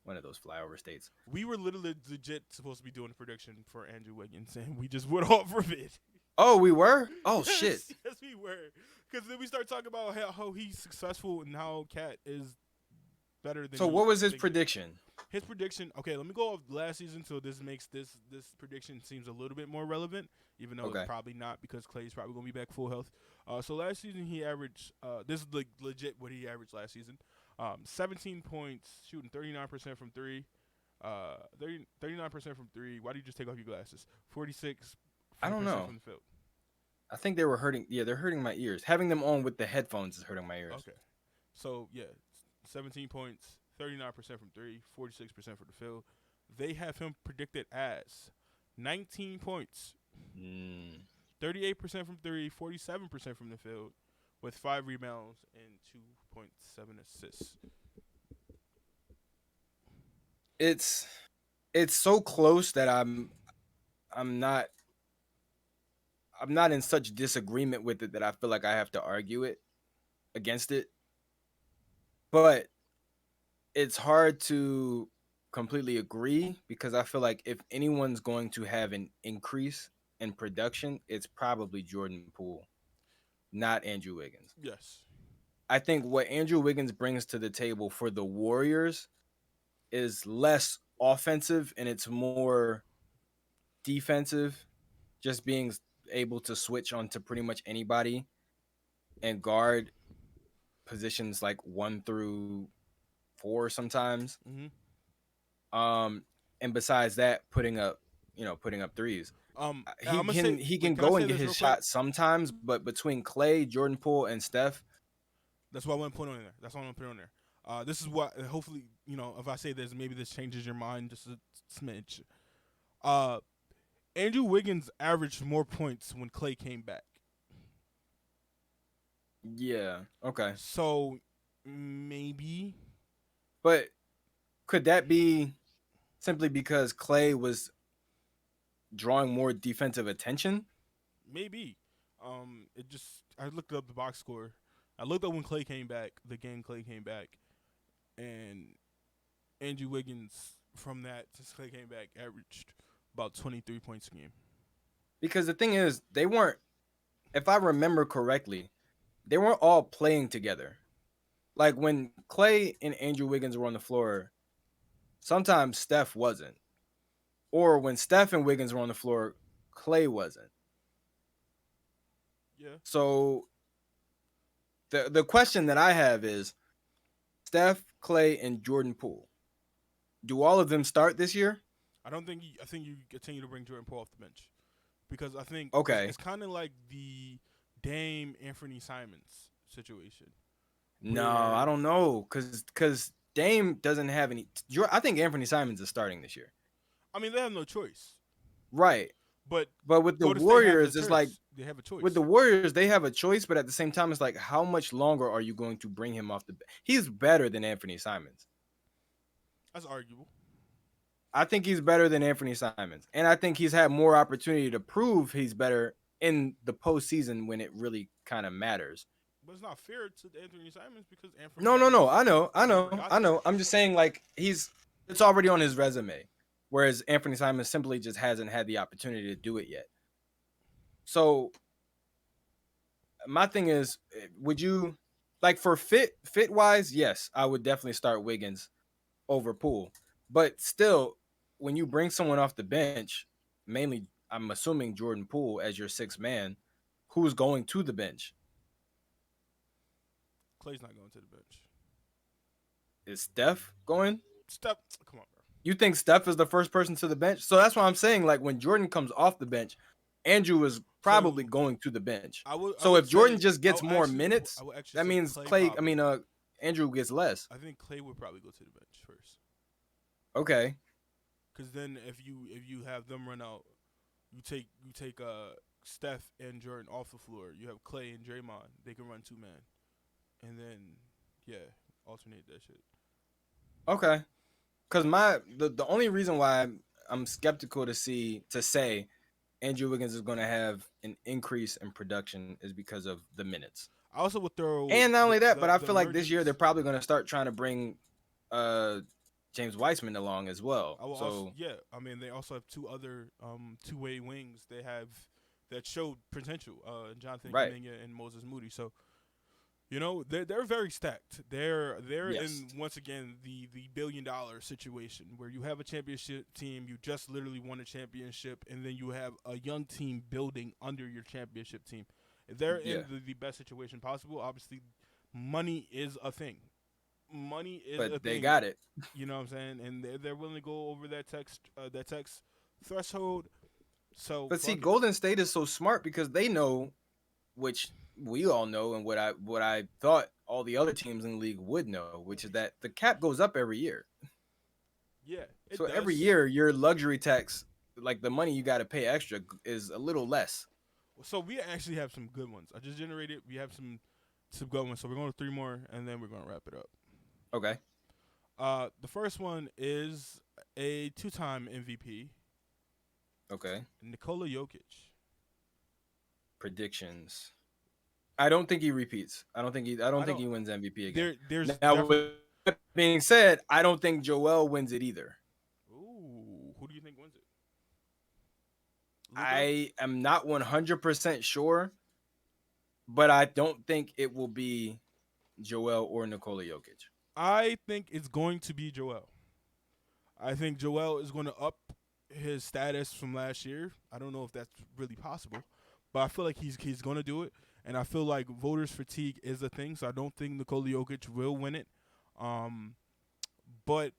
S2: One of those flyover states.
S1: We were literally legit supposed to be doing a prediction for Andrew Wiggins, and we just went off of it.
S2: Oh, we were? Oh, shit.
S1: Yes, we were. Because then we start talking about how he's successful and how Cat is better than.
S2: So what was his prediction?
S1: His prediction. Okay, let me go off last season. So this makes this prediction seems a little bit more relevant, even though it's probably not because Clay's probably gonna be back full health. So last season he averaged. This is legit what he averaged last season. 17 points, shooting 39% from three. 39% from three. Why do you just take off your glasses? 46.
S2: I don't know.
S1: From the field.
S2: I think they were hurting. Yeah, they're hurting my ears. Having them on with the headphones is hurting my ears.
S1: Okay. So, yeah, 17 points, 39% from three, 46% from the field. They have him predicted as 19 points, 38% from three, 47% from the field, with 5 rebounds and 2.7 assists.
S2: It's so close that I'm not in such disagreement with it that I feel like I have to argue it against it. But it's hard to completely agree because I feel like if anyone's going to have an increase in production, it's probably Jordan Poole, not Andrew Wiggins.
S1: Yes.
S2: I think what Andrew Wiggins brings to the table for the Warriors is less offensive and it's more defensive, just being able to switch onto pretty much anybody and guard positions like 1 through 4 sometimes.
S1: Mm-hmm.
S2: And besides that, putting up threes. He can go and get his shot sometimes, but between Clay, Jordan Poole, and Steph,
S1: that's what I want to put on there. This is what hopefully if I say this, maybe this changes your mind just a smidge. Andrew Wiggins averaged more points when Clay came back.
S2: Yeah. Okay.
S1: So maybe.
S2: But could that be simply because Clay was drawing more defensive attention?
S1: Maybe. I looked up the box score. I looked up when Clay came back, the game Clay came back, and Andrew Wiggins from that since Clay came back averaged about 23 points a game.
S2: Because the thing is, they weren't, if I remember correctly, they weren't all playing together. Like when Clay and Andrew Wiggins were on the floor, sometimes Steph wasn't. Or when Steph and Wiggins were on the floor, Clay wasn't.
S1: Yeah.
S2: So the question that I have is Steph, Clay, and Jordan Poole. Do all of them start this year?
S1: I think you continue to bring Jordan Poole off the bench. Because I think it's kind of like the Dame Anthony Simons situation.
S2: No, I don't know. Because Dame doesn't have any. I think Anthony Simons is starting this year.
S1: I mean, they have no choice.
S2: Right.
S1: But
S2: with the Warriors, it's like
S1: they have a choice.
S2: With the Warriors, they have a choice, but at the same time, it's like, how much longer are you going to bring him off the bench? He's better than Anthony Simons.
S1: That's arguable.
S2: I think he's better than Anthony Simons, and I think he's had more opportunity to prove he's better in the postseason when it really kind of matters.
S1: But it's not fair to Anthony Simons because Anthony
S2: No.
S1: Simons never got
S2: I
S1: there.
S2: know. I'm just saying, like, it's already on his resume, whereas Anthony Simons simply just hasn't had the opportunity to do it yet. So my thing is, would you like for fit wise? Yes, I would definitely start Wiggins over Poole, but still, when you bring someone off the bench, mainly I'm assuming Jordan Poole as your sixth man, who's going to the bench?
S1: Clay's not going to the bench.
S2: Is Steph going?
S1: Steph, come on, bro.
S2: You think Steph is the first person to the bench? So that's why I'm saying, like, when Jordan comes off the bench, Andrew is probably going to the bench. So if Jordan just gets more minutes, that means Andrew gets less.
S1: I think Clay would probably go to the bench first.
S2: Okay.
S1: Because then if you have them run out, you take Steph and Jordan off the floor. You have Clay and Draymond. They can run 2-man, and then alternate that shit.
S2: Okay. Because the only reason why I'm skeptical to say Andrew Wiggins is going to have an increase in production is because of the minutes.
S1: I also would throw,
S2: and not only that, but I feel like this year they're probably going to start trying to bring James Wiseman along as well.
S1: I mean, they also have two other two-way wings they have that showed potential. Jonathan Kuminga and Moses Moody. So, you know, they're very stacked. They're in, once again, the $1 billion situation where you have a championship team, you just literally won a championship, and then you have a young team building under your championship team. They're in the best situation possible. Obviously, money is a thing. But
S2: they got it.
S1: You know what I'm saying? And they're willing to go over that tax threshold. So,
S2: but see, Golden State is so smart because they know, which we all know, and what I thought all the other teams in the league would know, which is that the cap goes up every year.
S1: Yeah.
S2: So every year, your luxury tax, like the money you got to pay extra, is a little less.
S1: So we actually have some good ones. I just generated. We have some good ones. So we're going to 3 more, and then we're going to wrap it up.
S2: Okay.
S1: The first one is a 2-time MVP.
S2: Okay.
S1: Nikola Jokic.
S2: Predictions. I don't think he repeats. I don't think he wins MVP again. Now, with that being said, I don't think Joel wins it either.
S1: Ooh, who do you think wins it?
S2: Luka? I am not 100% sure, but I don't think it will be Joel or Nikola Jokic.
S1: I think it's going to be Joel. I think Joel is going to up his status from last year. I don't know if that's really possible, but I feel like he's going to do it. And I feel like voters fatigue is a thing, so I don't think Nikola Jokic will win it. But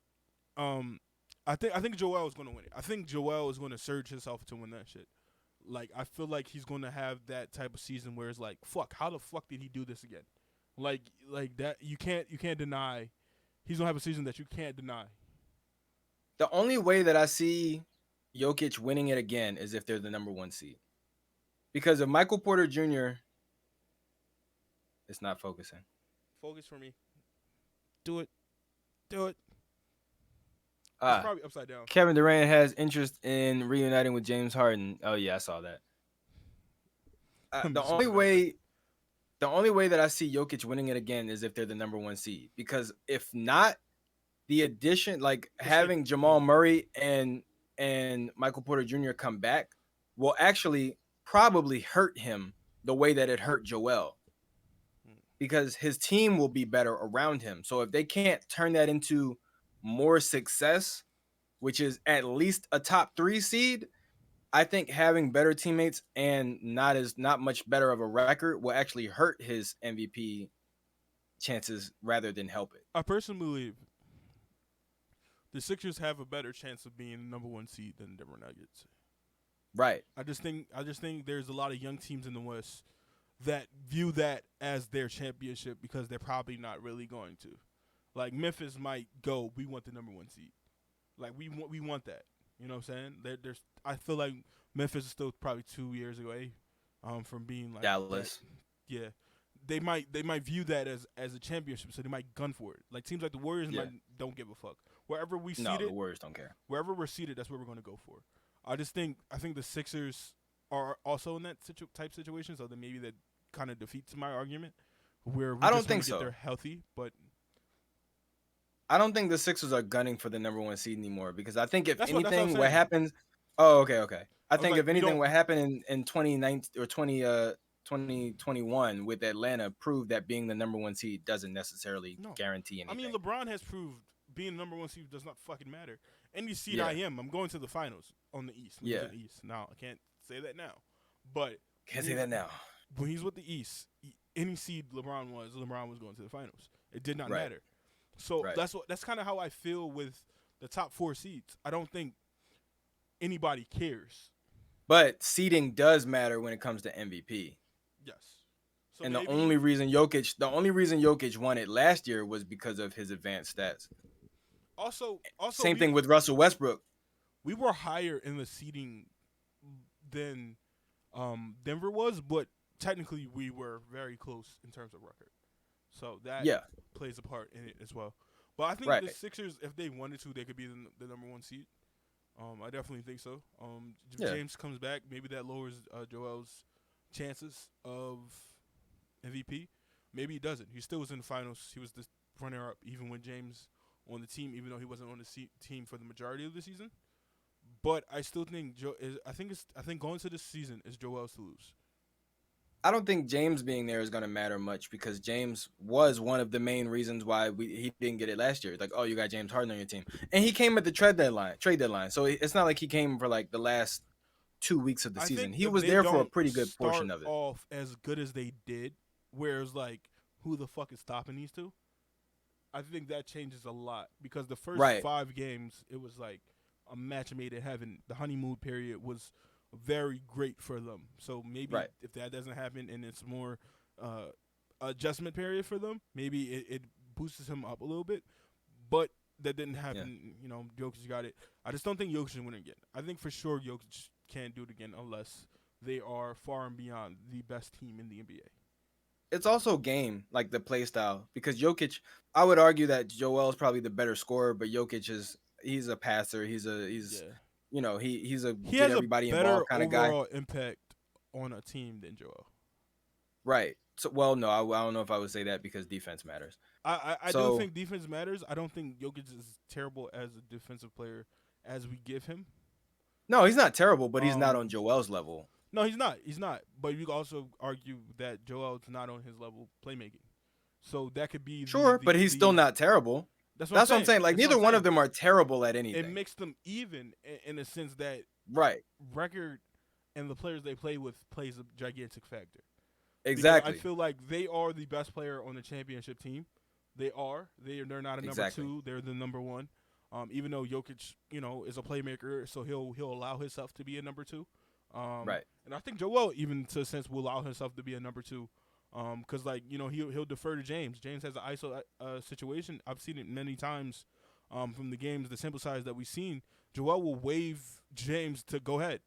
S1: I think Joel is going to win it. I think Joel is going to surge himself to win that shit. Like, I feel like he's going to have that type of season where it's like, fuck, how the fuck did he do this again? Like that you can't deny. He's going to have a season that you can't deny.
S2: The only way that I see Jokic winning it again is if they're the number 1 seed. Because if Michael Porter Jr. It's not focusing.
S1: Focus for me. Do it. It's probably upside down.
S2: Kevin Durant has interest in reuniting with James Harden. Oh yeah, I saw that. The only way that I see Jokic winning it again is if they're the number 1 seed. Because if not, the addition, like having Jamal Murray and Michael Porter Jr. come back, will actually probably hurt him the way that it hurt Joel. Because his team will be better around him. So if they can't turn that into more success, which is at least a top 3 seed, I think having better teammates and not much better of a record will actually hurt his MVP chances rather than help it.
S1: I personally believe the Sixers have a better chance of being the number 1 seed than the Denver Nuggets.
S2: Right.
S1: I just think there's a lot of young teams in the West that view that as their championship because they're probably not really going to. Like Memphis might go, we want the number 1 seed. Like we want that. You know what I'm saying? I feel like Memphis is still probably 2 years away from being like
S2: Dallas.
S1: That. Yeah. They might view that as a championship, so they might gun for it. Like teams like the Warriors don't give a fuck. wherever we
S2: No,
S1: seated,
S2: the Warriors don't care.
S1: wherever we're seated, that's what we're going to go for. I think the Sixers are also in that type situation, so then maybe that kind of defeats my argument, where we
S2: I don't
S1: just want
S2: think
S1: to get
S2: so.
S1: there healthy. But
S2: I don't think the Sixers are gunning for the number 1 seed anymore because I think if
S1: that's what I'm
S2: anything, what
S1: saying.
S2: happens. Oh, okay. I
S1: I was
S2: think
S1: like,
S2: if
S1: we
S2: anything,
S1: don't.
S2: what happened in 2019 or 2021 with Atlanta proved that being the number 1 seed doesn't necessarily
S1: No,
S2: guarantee
S1: I mean
S2: anything.
S1: LeBron has proved being number 1 seed does not fucking matter. Any seed
S2: Yeah.
S1: I am, I'm going to the finals on the East. When
S2: Yeah.
S1: he's in the East. Now I can't say that now, but
S2: Can't say that now.
S1: when he's with the East, any seed LeBron was going to the finals. It did not
S2: Right.
S1: matter. So
S2: Right.
S1: that's kind of how I feel with the top 4 seeds. I don't think anybody cares.
S2: But seeding does matter when it comes to MVP.
S1: Yes. So
S2: And
S1: maybe,
S2: the only reason Jokic won it last year was because of his advanced stats.
S1: also
S2: Same thing with Russell Westbrook.
S1: we were higher in the seeding than Denver was, but technically we were very close in terms of record. So that
S2: Yeah.
S1: plays a part in it as well. But I think
S2: Right.
S1: the Sixers, if they wanted to, they could be the number 1 seed. I definitely think so. If
S2: Yeah.
S1: James comes back, maybe that lowers Joel's chances of MVP. Maybe he doesn't. He still was in the finals. He was the runner-up even with James on the team, even though he wasn't on the team for the majority of the season. But I still think I think going to this season is Joel's to lose.
S2: I don't think James being there is going to matter much because James was one of the main reasons why he didn't get it last year. Like, oh, you got James Harden on your team, and he came at the trade deadline. So it's not like he came for like the last 2 weeks of the
S1: I
S2: season.
S1: think
S2: He
S1: if
S2: was
S1: they
S2: there for a
S1: don't
S2: pretty good portion
S1: start
S2: of it.
S1: off as good as they did, whereas like who the fuck is stopping these two? I think that changes a lot because the first
S2: Right.
S1: 5 games it was like a match made in heaven. The honeymoon period was very great for them. So maybe
S2: Right.
S1: if that doesn't happen and it's more adjustment period for them, maybe it boosts him up a little bit. But that didn't happen. You know, Jokic got it. I just don't think Jokic can win again. I think for sure Jokic can't do it again unless they are far and beyond the best team in the NBA.
S2: It's also game, like the play style, because Jokic, I would argue that Joel is probably the better scorer, but Jokic he's a passer. He's
S1: Yeah.
S2: he's a
S1: He
S2: get
S1: has a
S2: everybody
S1: better
S2: involved kind of guy.
S1: overall impact on a team than Joel.
S2: Right. So, well, no, I don't know if I would say that because defense matters.
S1: I
S2: So-
S1: do think defense matters. I don't think Jokic is terrible as a defensive player as we give him.
S2: No, he's not terrible, but he's not
S1: Um,
S2: on Joel's level.
S1: No, he's not. He's not. But you can also argue that Joel's not on his level playmaking. So that could be
S2: Sure, but he's still not terrible.
S1: That's
S2: That's what I'm saying. Like,
S1: That's what
S2: neither
S1: I'm
S2: one
S1: saying.
S2: of them are terrible at
S1: It
S2: anything.
S1: makes them even in a sense that
S2: Right.
S1: record and the players they play with plays a gigantic factor.
S2: Exactly.
S1: Because I feel like they are the best player on the championship team. They are. They're not a number
S2: Exactly.
S1: 2. They're the number 1. Even though Jokic, is a playmaker, so he'll allow himself to be a number 2.
S2: Right.
S1: And I think Joel, even to a sense, will allow himself to be a number 2. Because he'll defer to James. James has an ISO situation. I've seen it many times from the games, the sample size that we've seen. Joel will wave James to go ahead,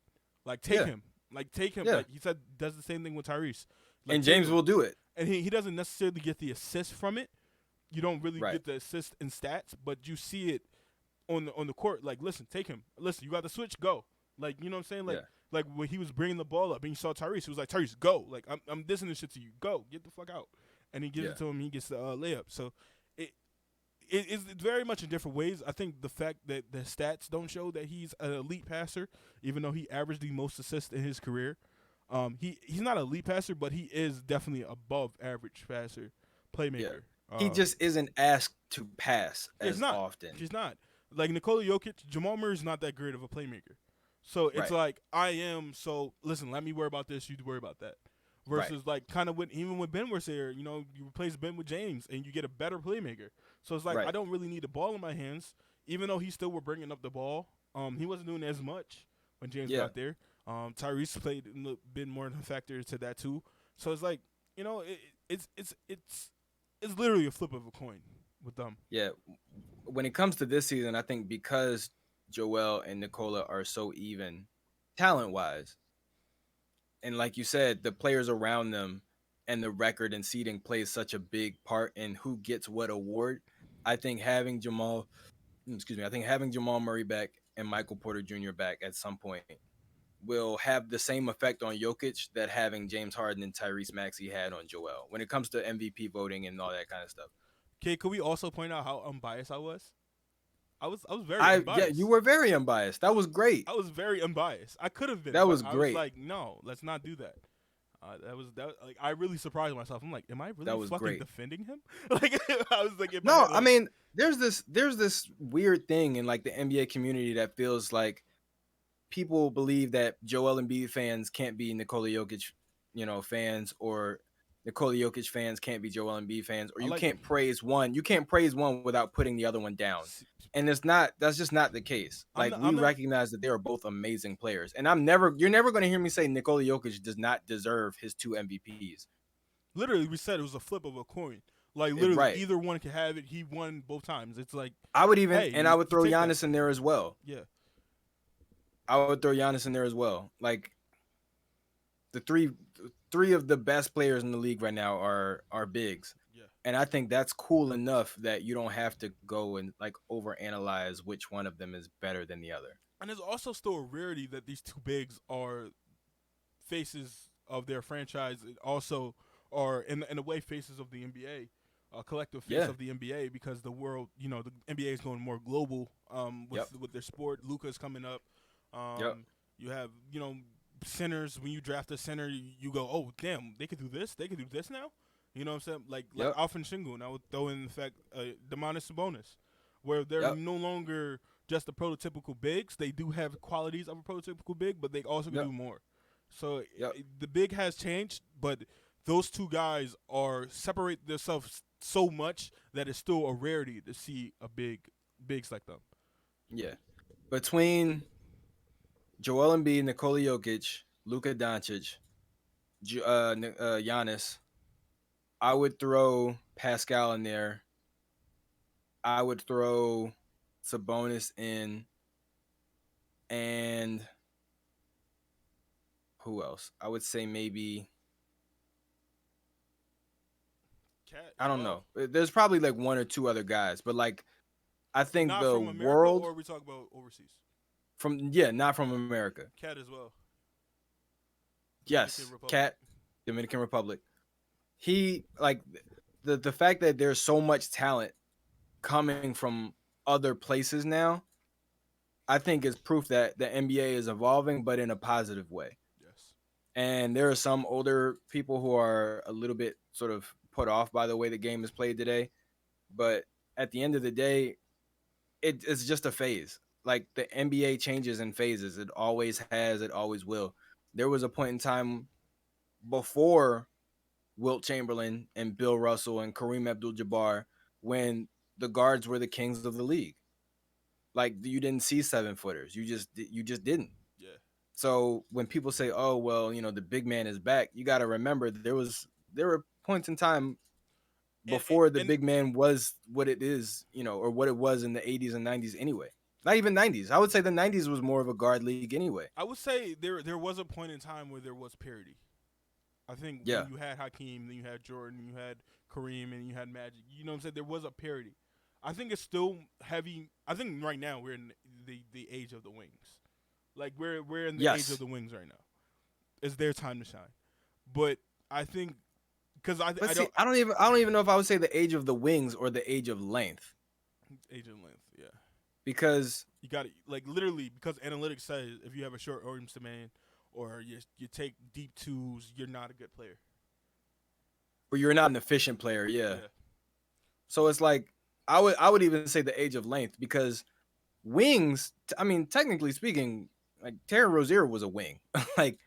S1: like take
S2: Yeah.
S1: him,
S2: Yeah.
S1: Like he said, does the same thing with Tyrese. Like,
S2: And
S1: take
S2: James
S1: him.
S2: will do it.
S1: And he doesn't necessarily get the assist from it. You don't really
S2: Right.
S1: get the assist in stats, but you see it on the court. Like, listen, take him. Listen, you got the switch, go. Like, you know what I'm saying? Like,
S2: Yeah.
S1: like when he was bringing the ball up and you saw Tyrese, he was like, Tyrese, go. Like, I'm dissing this shit to you. Go, get the fuck out. And he gives
S2: Yeah.
S1: it to him. He gets the layup. So it's very much in different ways. I think the fact that the stats don't show that he's an elite passer, even though he averaged the most assists in his career. He's not an elite passer, but he is definitely above average passer, playmaker.
S2: He just isn't asked to pass
S1: He's
S2: as
S1: not.
S2: often.
S1: He's not. Like Nikola Jokic, Jamal Murray's not that great of a playmaker. So it's
S2: Right.
S1: like I am. So listen, let me worry about this. You worry about that. Versus like kind of with even with Ben was there, you replace Ben with James and you get a better playmaker. So it's like
S2: Right.
S1: I don't really need the ball in my hands, even though he still were bringing up the ball. He wasn't doing as much when James
S2: Yeah.
S1: got there. Tyrese played a bit more of a factor to that too. So it's like it's literally a flip of a coin with them.
S2: Yeah. When it comes to this season, I think because Joel and Nikola are so even talent-wise, and like you said, the players around them and the record and seeding plays such a big part in who gets what award. I think having Jamal excuse me, I think having Jamal Murray back and Michael Porter Jr. back at some point will have the same effect on Jokic that having James Harden and Tyrese Maxey had on Joel when it comes to MVP voting and all that kind of stuff.
S1: Okay, could we also point out how unbiased I was? I was very
S2: Yeah,
S1: unbiased.
S2: you were very unbiased. That was great.
S1: I was very unbiased. I could have been.
S2: That
S1: but
S2: was
S1: I was
S2: great.
S1: like, no, let's not do that. That. Like, I really surprised myself. I'm like, am I really
S2: That was
S1: fucking
S2: great.
S1: defending him? Like, I was like,
S2: No,
S1: like,
S2: I mean, there's this weird thing in like the NBA community that feels like people believe that Joel Embiid fans can't be Nikola Jokic, fans, or Nikola Jokic fans can't be Joel Embiid fans, or you can't praise one. You can't praise one without putting the other one down. And that's just not the case. Like, we recognize that they are both amazing players. And you're never going to hear me say Nikola Jokic does not deserve his 2 MVPs.
S1: Literally, we said it was a flip of a coin. Like, literally,
S2: Right.
S1: either one could have it. He won both times. It's like,
S2: I would even,
S1: hey,
S2: and I would throw
S1: take
S2: Giannis
S1: that.
S2: in there as well.
S1: Yeah.
S2: I would throw Giannis in there as well. Like, the three of the best players in the league right now are bigs.
S1: Yeah.
S2: And I think that's cool enough that you don't have to go and like overanalyze which one of them is better than the other.
S1: And there's also still a rarity that these two bigs are faces of their franchise. It also are in a way faces of the NBA, a collective face of the NBA, because the world, the NBA is going more global with their sport. Luka's coming up. You have, centers. When you draft a center, you go, oh damn, they could do this. They could do this now. You know what I'm saying? Like Alfred Şengün. I would throw in the fact Domantas Sabonis, where they're no longer just the prototypical bigs. They do have qualities of a prototypical big, but they also can do more. So the big has changed, but those two guys are separate themselves so much that it's still a rarity to see a bigs like them.
S2: Yeah. Between Joel Embiid, Nikola Jokic, Luka Doncic, Giannis, I would throw Pascal in there. I would throw Sabonis in. And who else? I would say maybe I don't know. There's probably like one or two other guys, but like I think
S1: not
S2: the
S1: from America,
S2: world,
S1: or we talk about overseas.
S2: Not from America.
S1: Cat as well.
S2: Yes, Cat, Dominican Republic. He like the fact that there's so much talent coming from other places now, I think is proof that the NBA is evolving, but in a positive way.
S1: Yes.
S2: And there are some older people who are a little bit sort of put off by the way the game is played today. But at the end of the day, it's just a phase. Like, the NBA changes in phases. It always has. It always will. There was a point in time before Wilt Chamberlain and Bill Russell and Kareem Abdul-Jabbar when the guards were the kings of the league. Like, you didn't see 7-footers. You just didn't.
S1: Yeah.
S2: So when people say, "Oh, well, the big man is back," you got to remember there were points in time before the big man was what it is, or what it was in the 80s and 90s anyway. Not even 90s. I would say the 90s was more of a guard league anyway.
S1: I would say there was a point in time where there was parity. I think when you had Hakeem, then you had Jordan, you had Kareem, and you had Magic. You know what I'm saying? There was a parity. I think it's still heavy. I think right now we're in the age of the wings. Like, we're in the age of the wings right now. It's their time to shine. But I think because I don't
S2: even know if I would say the age of the wings or the age of length.
S1: Age of length, yeah.
S2: Because
S1: you got to, like, literally, because analytics says if you have a short arm span or you take deep twos, you're not a good player.
S2: Or you're not an efficient player, yeah. So it's like I would even say the age of length, because wings, I mean, technically speaking, like, Terry Rozier was a wing. Like,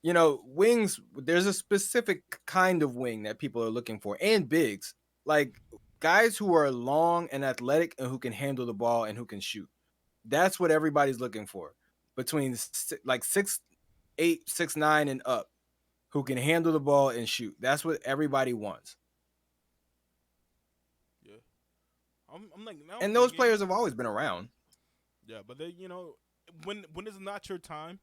S2: wings, there's a specific kind of wing that people are looking for, and bigs. Like, guys who are long and athletic and who can handle the ball and who can shoot. That's what everybody's looking for. Between like 6'8", 6'9", and up, who can handle the ball and shoot. That's what everybody wants.
S1: Yeah. I'm like, now
S2: and those players have always been around.
S1: Yeah, but they, when it's not your time,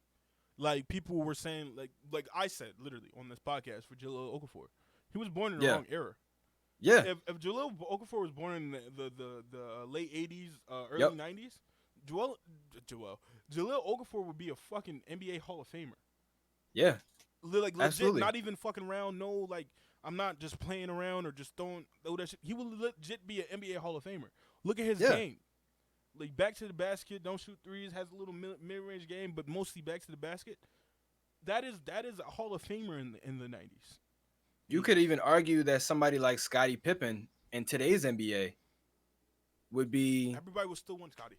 S1: like, people were saying, like I said literally on this podcast for Jahlil Okafor, he was born in the wrong era.
S2: Yeah.
S1: If Jahlil Okafor was born in the late '80s, early
S2: Yep.
S1: '90s, Jahlil Okafor would be a fucking NBA Hall of Famer.
S2: Yeah.
S1: Like legit,
S2: Absolutely.
S1: not even fucking around. No, like I'm not just playing around or just throwing that shit. He will legit be an NBA Hall of Famer. Look at his
S2: Yeah.
S1: game. Like back to the basket, don't shoot threes, has a little mid-range game, but mostly back to the basket. That is a Hall of Famer in the '90s.
S2: You could even argue that somebody like Scottie Pippen in today's NBA would be
S1: Everybody would still want Scotty.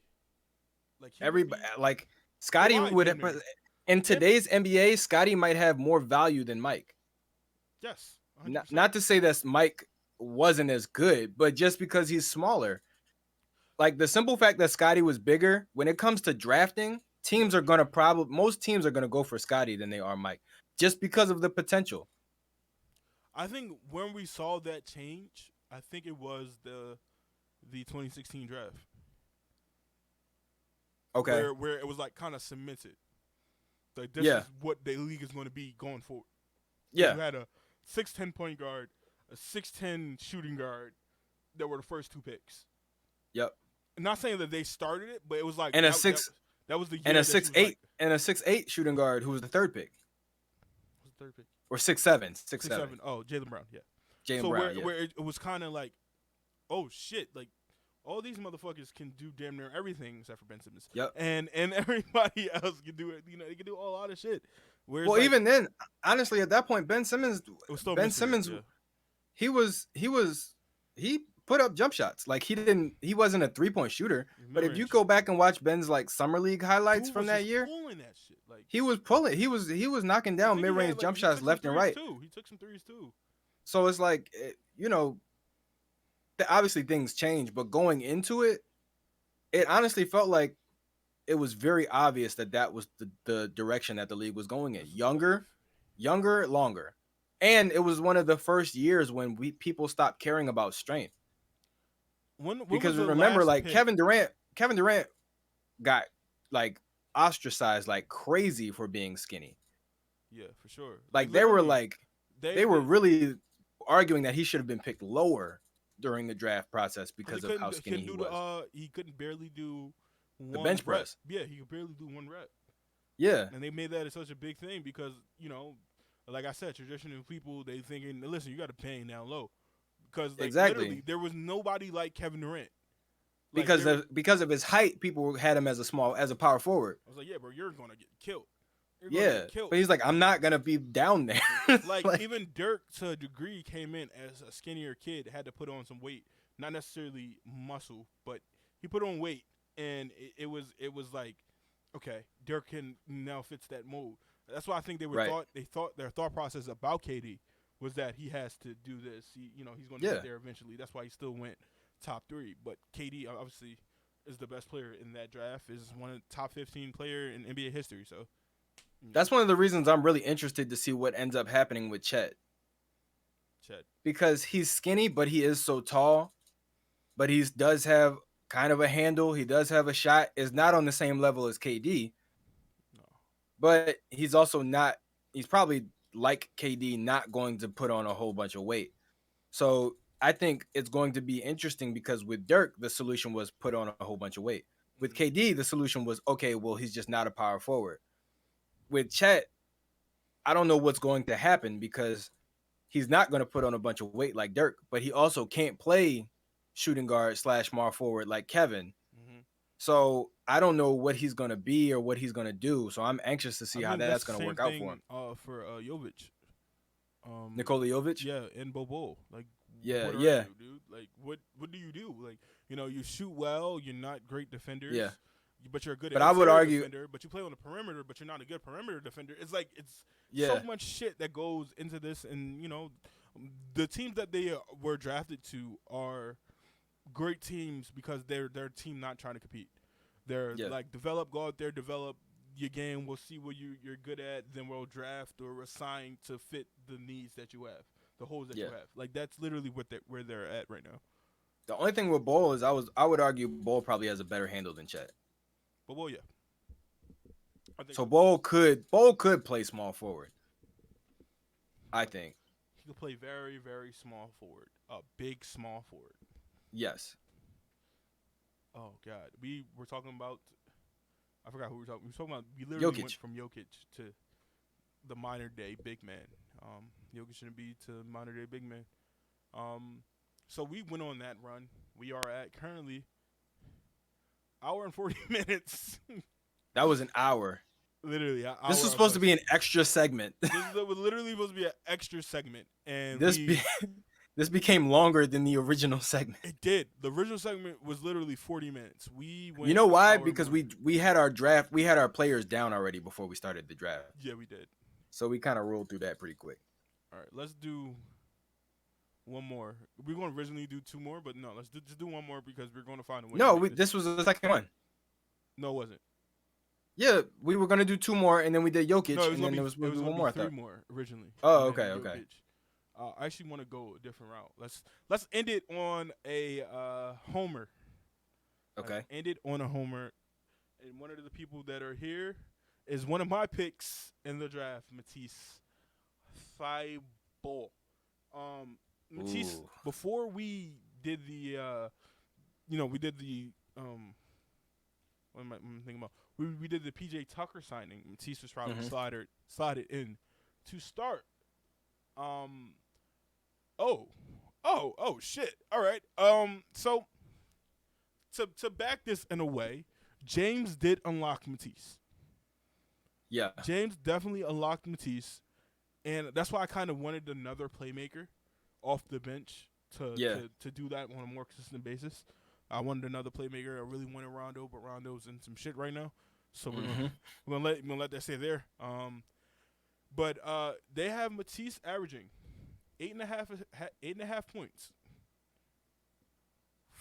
S1: Like he would be
S2: everybody like Scottie
S1: Kawhi
S2: would
S1: damn near.
S2: in today's NBA, Scottie might have more value than Mike.
S1: Yes, 100%.
S2: Not to say that Mike wasn't as good, but just because he's smaller. Like the simple fact that Scottie was bigger, when it comes to drafting, teams are gonna most teams are gonna go for Scottie than they are Mike, just because of the potential.
S1: I think when we saw that change, I think it was the 2016 draft.
S2: Okay.
S1: Where it was like kind of cemented. Like this
S2: Yeah.
S1: is what the league is going to be going forward.
S2: Yeah.
S1: You had a 6'10" point guard, a 6'10" shooting guard that were the first two picks.
S2: Yep.
S1: I'm not saying that they started it, but it was like
S2: And
S1: that,
S2: a six
S1: that was the year
S2: and a
S1: that she was
S2: 6'8"
S1: like,
S2: and a 6'8" shooting guard who was the third pick.
S1: what's the third pick?
S2: Or 6'7", 6'7".
S1: 6'7". Oh, Jalen Brown, yeah.
S2: Jalen
S1: So
S2: Brown,
S1: where it was kind of like, oh shit, like all these motherfuckers can do damn near everything except for Ben Simmons.
S2: Yep.
S1: And everybody else can do it. You know, they can do a lot of shit. Whereas
S2: Well,
S1: like,
S2: even then, honestly, at that point, Ben Simmons,
S1: it was still
S2: Ben
S1: mystery,
S2: Simmons,
S1: yeah.
S2: he put up jump shots. Like he wasn't a 3-point shooter. But if you
S1: Mid-range.
S2: go back and watch Ben's like summer league highlights
S1: Dude
S2: from
S1: was
S2: that
S1: just
S2: year,
S1: pulling that shit. Like
S2: he was pulling. He was knocking
S1: I
S2: down
S1: think he
S2: mid-range
S1: had, like,
S2: jump
S1: he
S2: shots
S1: took
S2: left
S1: some
S2: and right.
S1: threes, too. He took some threes too.
S2: So it's like, obviously things change, but going into it, it honestly felt like it was very obvious that was the direction that the league was going in. Younger, longer. And it was one of the first years when people stopped caring about strength.
S1: When
S2: Because
S1: was the
S2: remember,
S1: last
S2: like
S1: pick?
S2: Kevin Durant got like ostracized like crazy for being skinny.
S1: Yeah, for sure.
S2: Like they were really arguing that he should have been picked lower during the draft process because of how skinny he was.
S1: He couldn't barely do
S2: The
S1: one
S2: bench
S1: rep.
S2: press.
S1: Yeah, he could barely do one rep.
S2: Yeah.
S1: And they made that such a big thing because, like I said, traditional people, they thinking, listen, you got to pay him down low. Because literally, there was nobody like Kevin Durant. Like,
S2: because of his height, people had him as a power forward.
S1: I was like, yeah, bro, you're going to get killed.
S2: Yeah, but he's like, I'm not gonna be down there.
S1: like even Dirk, to a degree, came in as a skinnier kid, had to put on some weight, not necessarily muscle, but he put on weight, and it was like, okay, Dirk can now fits that mold. That's why I think they thought their thought process about KD was that he has to do this. He's going to get there eventually. That's why he still went top 3. But KD obviously is the best player in that draft. Is one of the top 15 player in NBA history. So.
S2: That's one of the reasons I'm really interested to see what ends up happening with Chet. Because he's skinny, but he is so tall. But he does have kind of a handle. He does have a shot. Is not on the same level as KD.
S1: No.
S2: But he's also not. He's probably like KD, not going to put on a whole bunch of weight. So I think it's going to be interesting because with Dirk, the solution was put on a whole bunch of weight. With KD, the solution was, okay, well, he's just not a power forward. With Chet, I don't know what's going to happen because he's not going to put on a bunch of weight like Dirk, but he also can't play shooting guard / small forward like Kevin.
S1: Mm-hmm.
S2: So I don't know what he's going to be or what he's going to do. So I'm anxious to see how that's going to work out for him.
S1: For Jovic.
S2: Nikola Jovic?
S1: Yeah, and Bobo. Like,
S2: yeah.
S1: What you, dude? Like, what do you do? Like, you shoot well. You're not great defenders.
S2: Yeah.
S1: But you're a good.
S2: But I would argue,
S1: defender, but you play on the perimeter, but you're not a good perimeter defender. It's like so much shit that goes into this, and the teams that they were drafted to are great teams because they're a team not trying to compete. They're like go out there, develop your game. We'll see what you're good at. Then we'll draft or assign to fit the needs that you have, the holes that you have. Like that's literally where they're at right now.
S2: The only thing with Bol is I would argue Bol probably has a better handle than Chet.
S1: But well, yeah.
S2: So Bol could play small forward. I think
S1: could play very, very small forward. A big small forward.
S2: Yes.
S1: Oh God, we were talking about. I forgot who we were talking. We were talking about. We literally went
S2: Jokic.
S1: from Jokic to the modern day big man. Jokic shouldn't be to modern day big man. So we went on that run. We are at currently hour and 40 minutes.
S2: That was an hour.
S1: Literally,
S2: This was supposed to be an extra segment.
S1: was literally supposed to be an extra segment, and
S2: this became longer than the original segment.
S1: It did. The original segment was literally 40 minutes. We went.
S2: You know why? Because we had our draft. We had our players down already before we started the draft.
S1: Yeah, we did.
S2: So we kind of rolled through that pretty quick.
S1: All right, let's do one more. We were going to originally do two more, but no, let's just do one more because we're going to find a way.
S2: No, this was the second one.
S1: No, it wasn't.
S2: Yeah, we were gonna do two more, and then we did Jokic,
S1: no,
S2: and then there was one more. I thought.
S1: Three more originally.
S2: Oh, okay.
S1: I actually want to go a different route. Let's end it on a homer.
S2: Okay.
S1: Let's end it on a homer, and one of the people that are here is one of my picks in the draft, Matisse Thybulle. Matisse, before we did the, we did the what am I thinking about? We did the PJ Tucker signing. Matisse was probably slotted in to start. Oh shit. All right. So to back this in a way, James did unlock Matisse.
S2: Yeah.
S1: James definitely unlocked Matisse, and that's why I kind of wanted another playmaker off the bench to do that on a more consistent basis. I wanted another playmaker. I really wanted Rondo, but Rondo's in some shit right now. So we're gonna let that stay there. But they have Matisse averaging 8.5 points,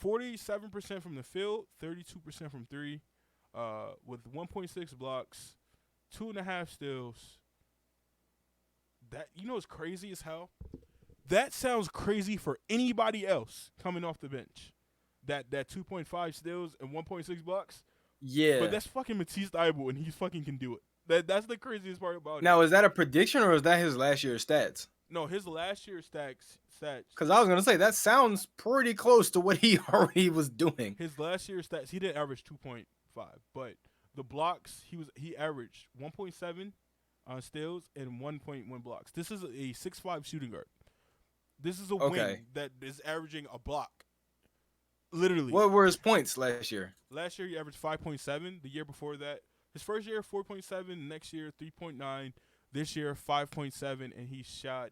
S1: 47% from the field, 32% from three, with 1.6 blocks, 2.5 steals. That it's crazy as hell. That sounds crazy for anybody else coming off the bench. That 2.5 steals and 1.6 blocks.
S2: Yeah.
S1: But that's fucking Matisse Thybulle, and he fucking can do it. That's the craziest part about it.
S2: Now, is that a prediction or is that his last year's stats?
S1: No, his last year's stats.
S2: Because I was going to say, that sounds pretty close to what he already was doing.
S1: His last year's stats, he didn't average 2.5, but the blocks, he averaged 1.7 on steals and 1.1 blocks. This is a 6'5" shooting guard. This is a wing that is averaging a block. Literally.
S2: What were his points last year?
S1: Last year he averaged 5.7. The year before that, his first year 4.7. Next year 3.9. This year 5.7, and he shot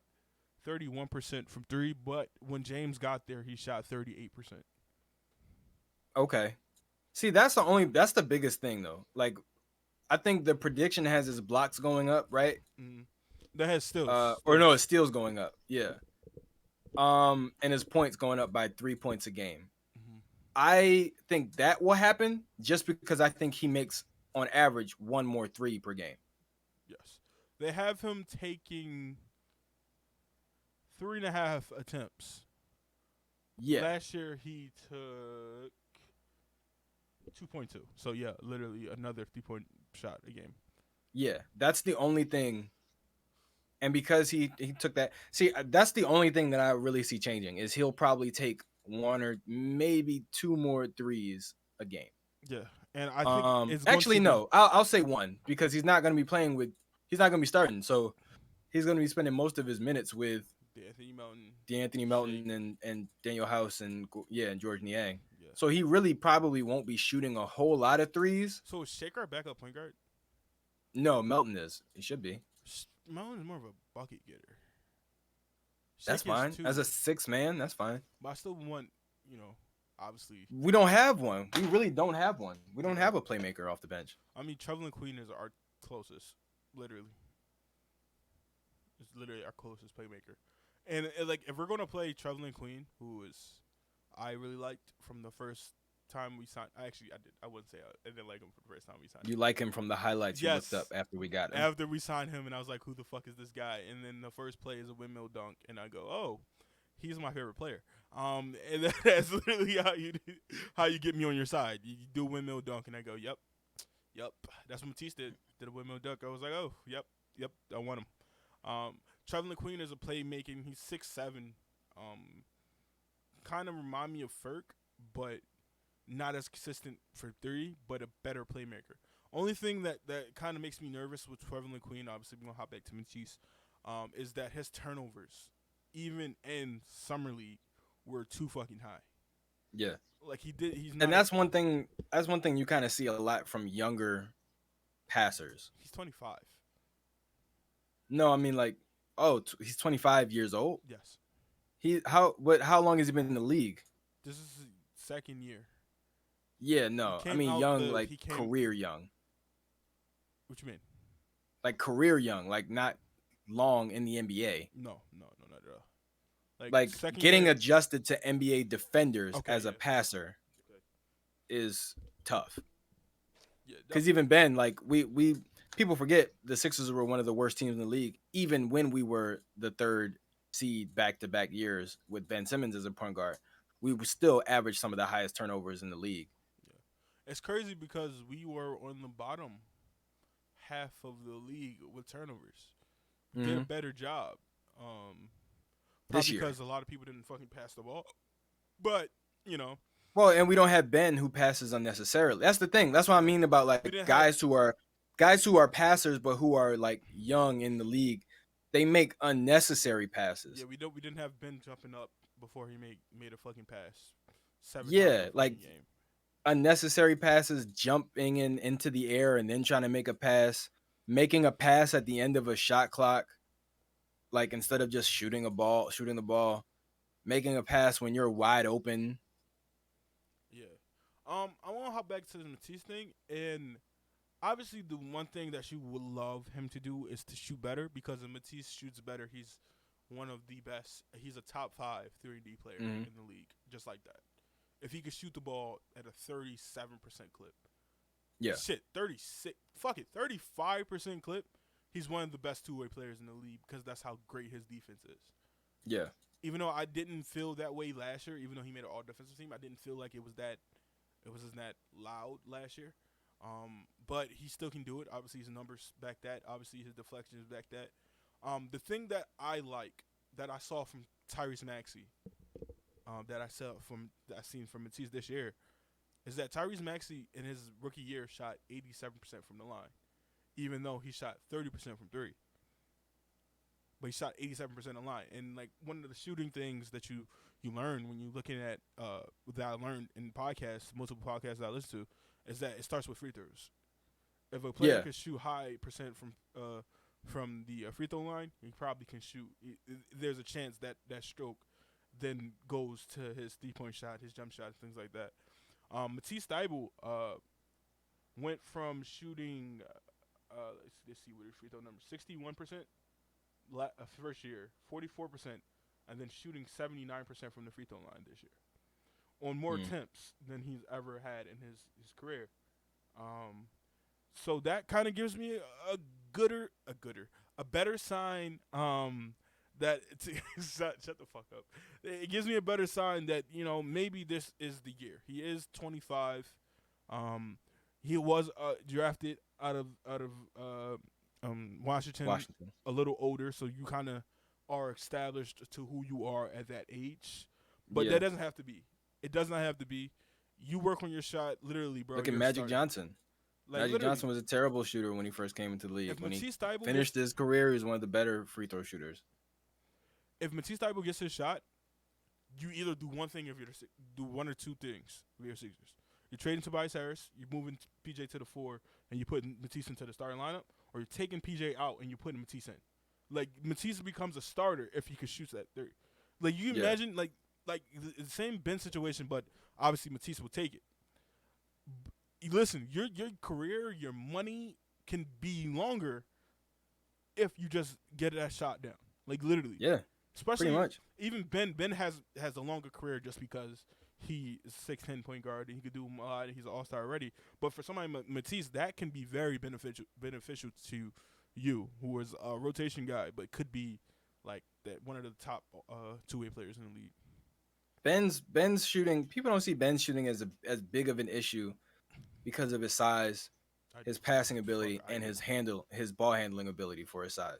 S1: 31% from three. But when James got there, he shot 38%.
S2: Okay. See, that's the biggest thing though. Like, I think the prediction has his blocks going up, right?
S1: Mm-hmm. That has steals.
S2: His steals going up. Yeah. And his points going up by 3 points a game. I think that will happen just because I think he makes, on average, one more three per game.
S1: Yes. They have him taking 3.5 attempts.
S2: Yeah.
S1: Last year, he took 2.2. So, yeah, literally another 3-point shot a game.
S2: Yeah, that's the only thing. And because he took that. See, that's the only thing that I really see changing is he'll probably take one or maybe two more threes a game.
S1: Yeah, and I think it's
S2: actually no. I'll say one because he's not going to be he's not going to be starting. So he's going to be spending most of his minutes with D'Anthony Melton and Daniel House and George Niang. Yeah. So he really probably won't be shooting a whole lot of threes.
S1: So is Shaker a backup point guard?
S2: No, Melton is. He should be.
S1: Melton is more of a bucket getter.
S2: That's fine. As a 6 man, that's fine.
S1: But I still want, obviously.
S2: We don't have one. We really don't have one. We don't have a playmaker off the bench.
S1: I mean, Trevelyan Queen is our closest, literally. It's literally our closest playmaker. And, if we're going to play Trevelyan Queen, I really liked from the first time we signed. Actually, I did. I wouldn't say I didn't like him from the first time we signed him.
S2: You like him from the highlights you looked up after we got him?
S1: After we signed him, and I was like, who the fuck is this guy? And then the first play is a windmill dunk, and I go, oh, he's my favorite player. And that's literally how you get me on your side. You do a windmill dunk, and I go, yep. That's what Matisse did. Did a windmill dunk. I was like, oh, yep, I want him. Trevin LeQueen is a playmaking. He's 6'7". Kind of remind me of Ferk, but not as consistent for three, but a better playmaker. Only thing that kind of makes me nervous with Trevin LeQueen, obviously we're gonna hop back to Matisse, is that his turnovers, even in summer league, were too fucking high.
S2: Yeah.
S1: Like he's not.
S2: And that's one thing. That's one thing you kind of see a lot from younger passers.
S1: He's 25.
S2: No, I mean like, he's 25 years old.
S1: Yes.
S2: How long has he been in the league?
S1: This is his second year.
S2: Yeah, no. I mean young, like career young.
S1: What you mean?
S2: Like career young, like not long in the NBA.
S1: No, not at all.
S2: Like getting adjusted to NBA defenders as a passer is tough.
S1: Yeah,
S2: because even Ben, like we people forget the Sixers were one of the worst teams in the league, even when we were the third seed back-to-back years with Ben Simmons as a point guard. We would still average some of the highest turnovers in the league.
S1: Yeah. It's crazy because we were on the bottom half of the league with turnovers. We did a better job.
S2: This year.
S1: Because a lot of people didn't fucking pass the ball. But, you know.
S2: Well, and we don't have Ben who passes unnecessarily. That's the thing. That's what I mean about like guys who are passers but who are like young in the league. They make unnecessary passes.
S1: Yeah, we didn't have Ben jumping up before he made a fucking pass. 7
S2: times like game. Unnecessary passes, jumping into the air and then trying to make a pass, making a pass at the end of a shot clock, like instead of just shooting the ball, making a pass when you're wide open.
S1: Yeah. I want to hop back to the Matisse thing, and obviously the one thing that you would love him to do is to shoot better, because if Matisse shoots better, he's one of the best. He's a top 5 3-and-D player in the league, just like that. If he could shoot the ball at a 37% clip.
S2: Yeah.
S1: Shit, 35% clip. He's one of the best two-way players in the league because that's how great his defense is.
S2: Yeah.
S1: Even though I didn't feel that way last year, even though he made an all-defensive team, I didn't feel like it wasn't that loud last year. But he still can do it. Obviously, his numbers back that. Obviously, his deflections back that. The thing that I like, that I saw from Tyrese Maxey, that I seen from Matisse this year, is that Tyrese Maxey in his rookie year shot 87% from the line, even though he shot 30% from three. But he shot 87% on the line. And like one of the shooting things that you learn when you're looking at that I learned in multiple podcasts that I listen to, is that it starts with free throws. If a player can shoot high percent from the free throw line, he probably can shoot. There's a chance that stroke then goes to his 3-point shot, his jump shot, things like that. Matisse Thybulle went from shooting, let's see what his free throw number, 61% first year, 44%, and then shooting 79% from the free throw line this year, on more attempts than he's ever had in his career. So that kind of gives me a better sign that shut the fuck up. It gives me a better sign that, you know, maybe this is the year. He is 25. He was drafted out of Washington, a little older, so you kind of are established to who you are at that age. But that doesn't have to be. It does not have to be. You work on your shot, literally, bro.
S2: Look at Magic Johnson. Like, Magic Johnson was a terrible shooter when he first came into the league. When he finished his career, he was one of the better free throw shooters.
S1: If Matisse Thybulle gets his shot, you either do one thing do one or two things with your Sixers. You're trading Tobias Harris, you're moving PJ to the 4, and you put Matisse into the starting lineup, or you're taking PJ out and you're putting Matisse in. Like, Matisse becomes a starter if he could shoot that third. Like, you imagine, like the same Ben situation, but obviously Matisse will take it. Listen, your career, your money can be longer if you just get that shot down. Like, literally.
S2: Yeah.
S1: Especially
S2: pretty much.
S1: Even Ben has a longer career just because he is 6'10" point guard and he could do a lot. He's an all-star already. But for somebody Matisse, that can be very beneficial to you, who is a rotation guy, but could be like that one of the top two-way players in the league.
S2: Ben's shooting. People don't see Ben's shooting as big of an issue because of his size, his passing ability, and his ball handling ability for his size.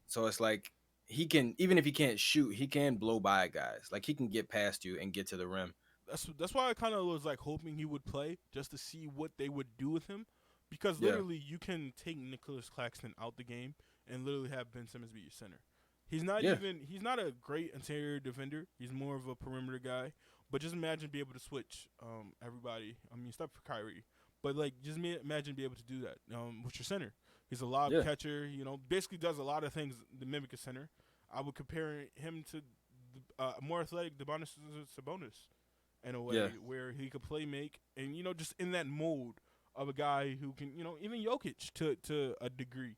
S2: So it's like he can, even if he can't shoot, he can blow by guys. Like he can get past you and get to the rim.
S1: That's why I kind of was like hoping he would play just to see what they would do with him, because
S2: Yeah.
S1: literally you can take Nicholas Claxton out the game and literally have Ben Simmons be your center.
S2: Yeah.
S1: He's not a great interior defender. He's more of a perimeter guy. But just imagine be able to switch everybody. I mean, except for Kyrie. But like, just imagine be able to do that with your center. He's a lob
S2: Yeah.
S1: catcher. Basically does a lot of things to mimic a center. I would compare him to more athletic Domantas Sabonis in a way
S2: Yeah.
S1: where he could play make and just in that mode of a guy who can even Jokic to a degree.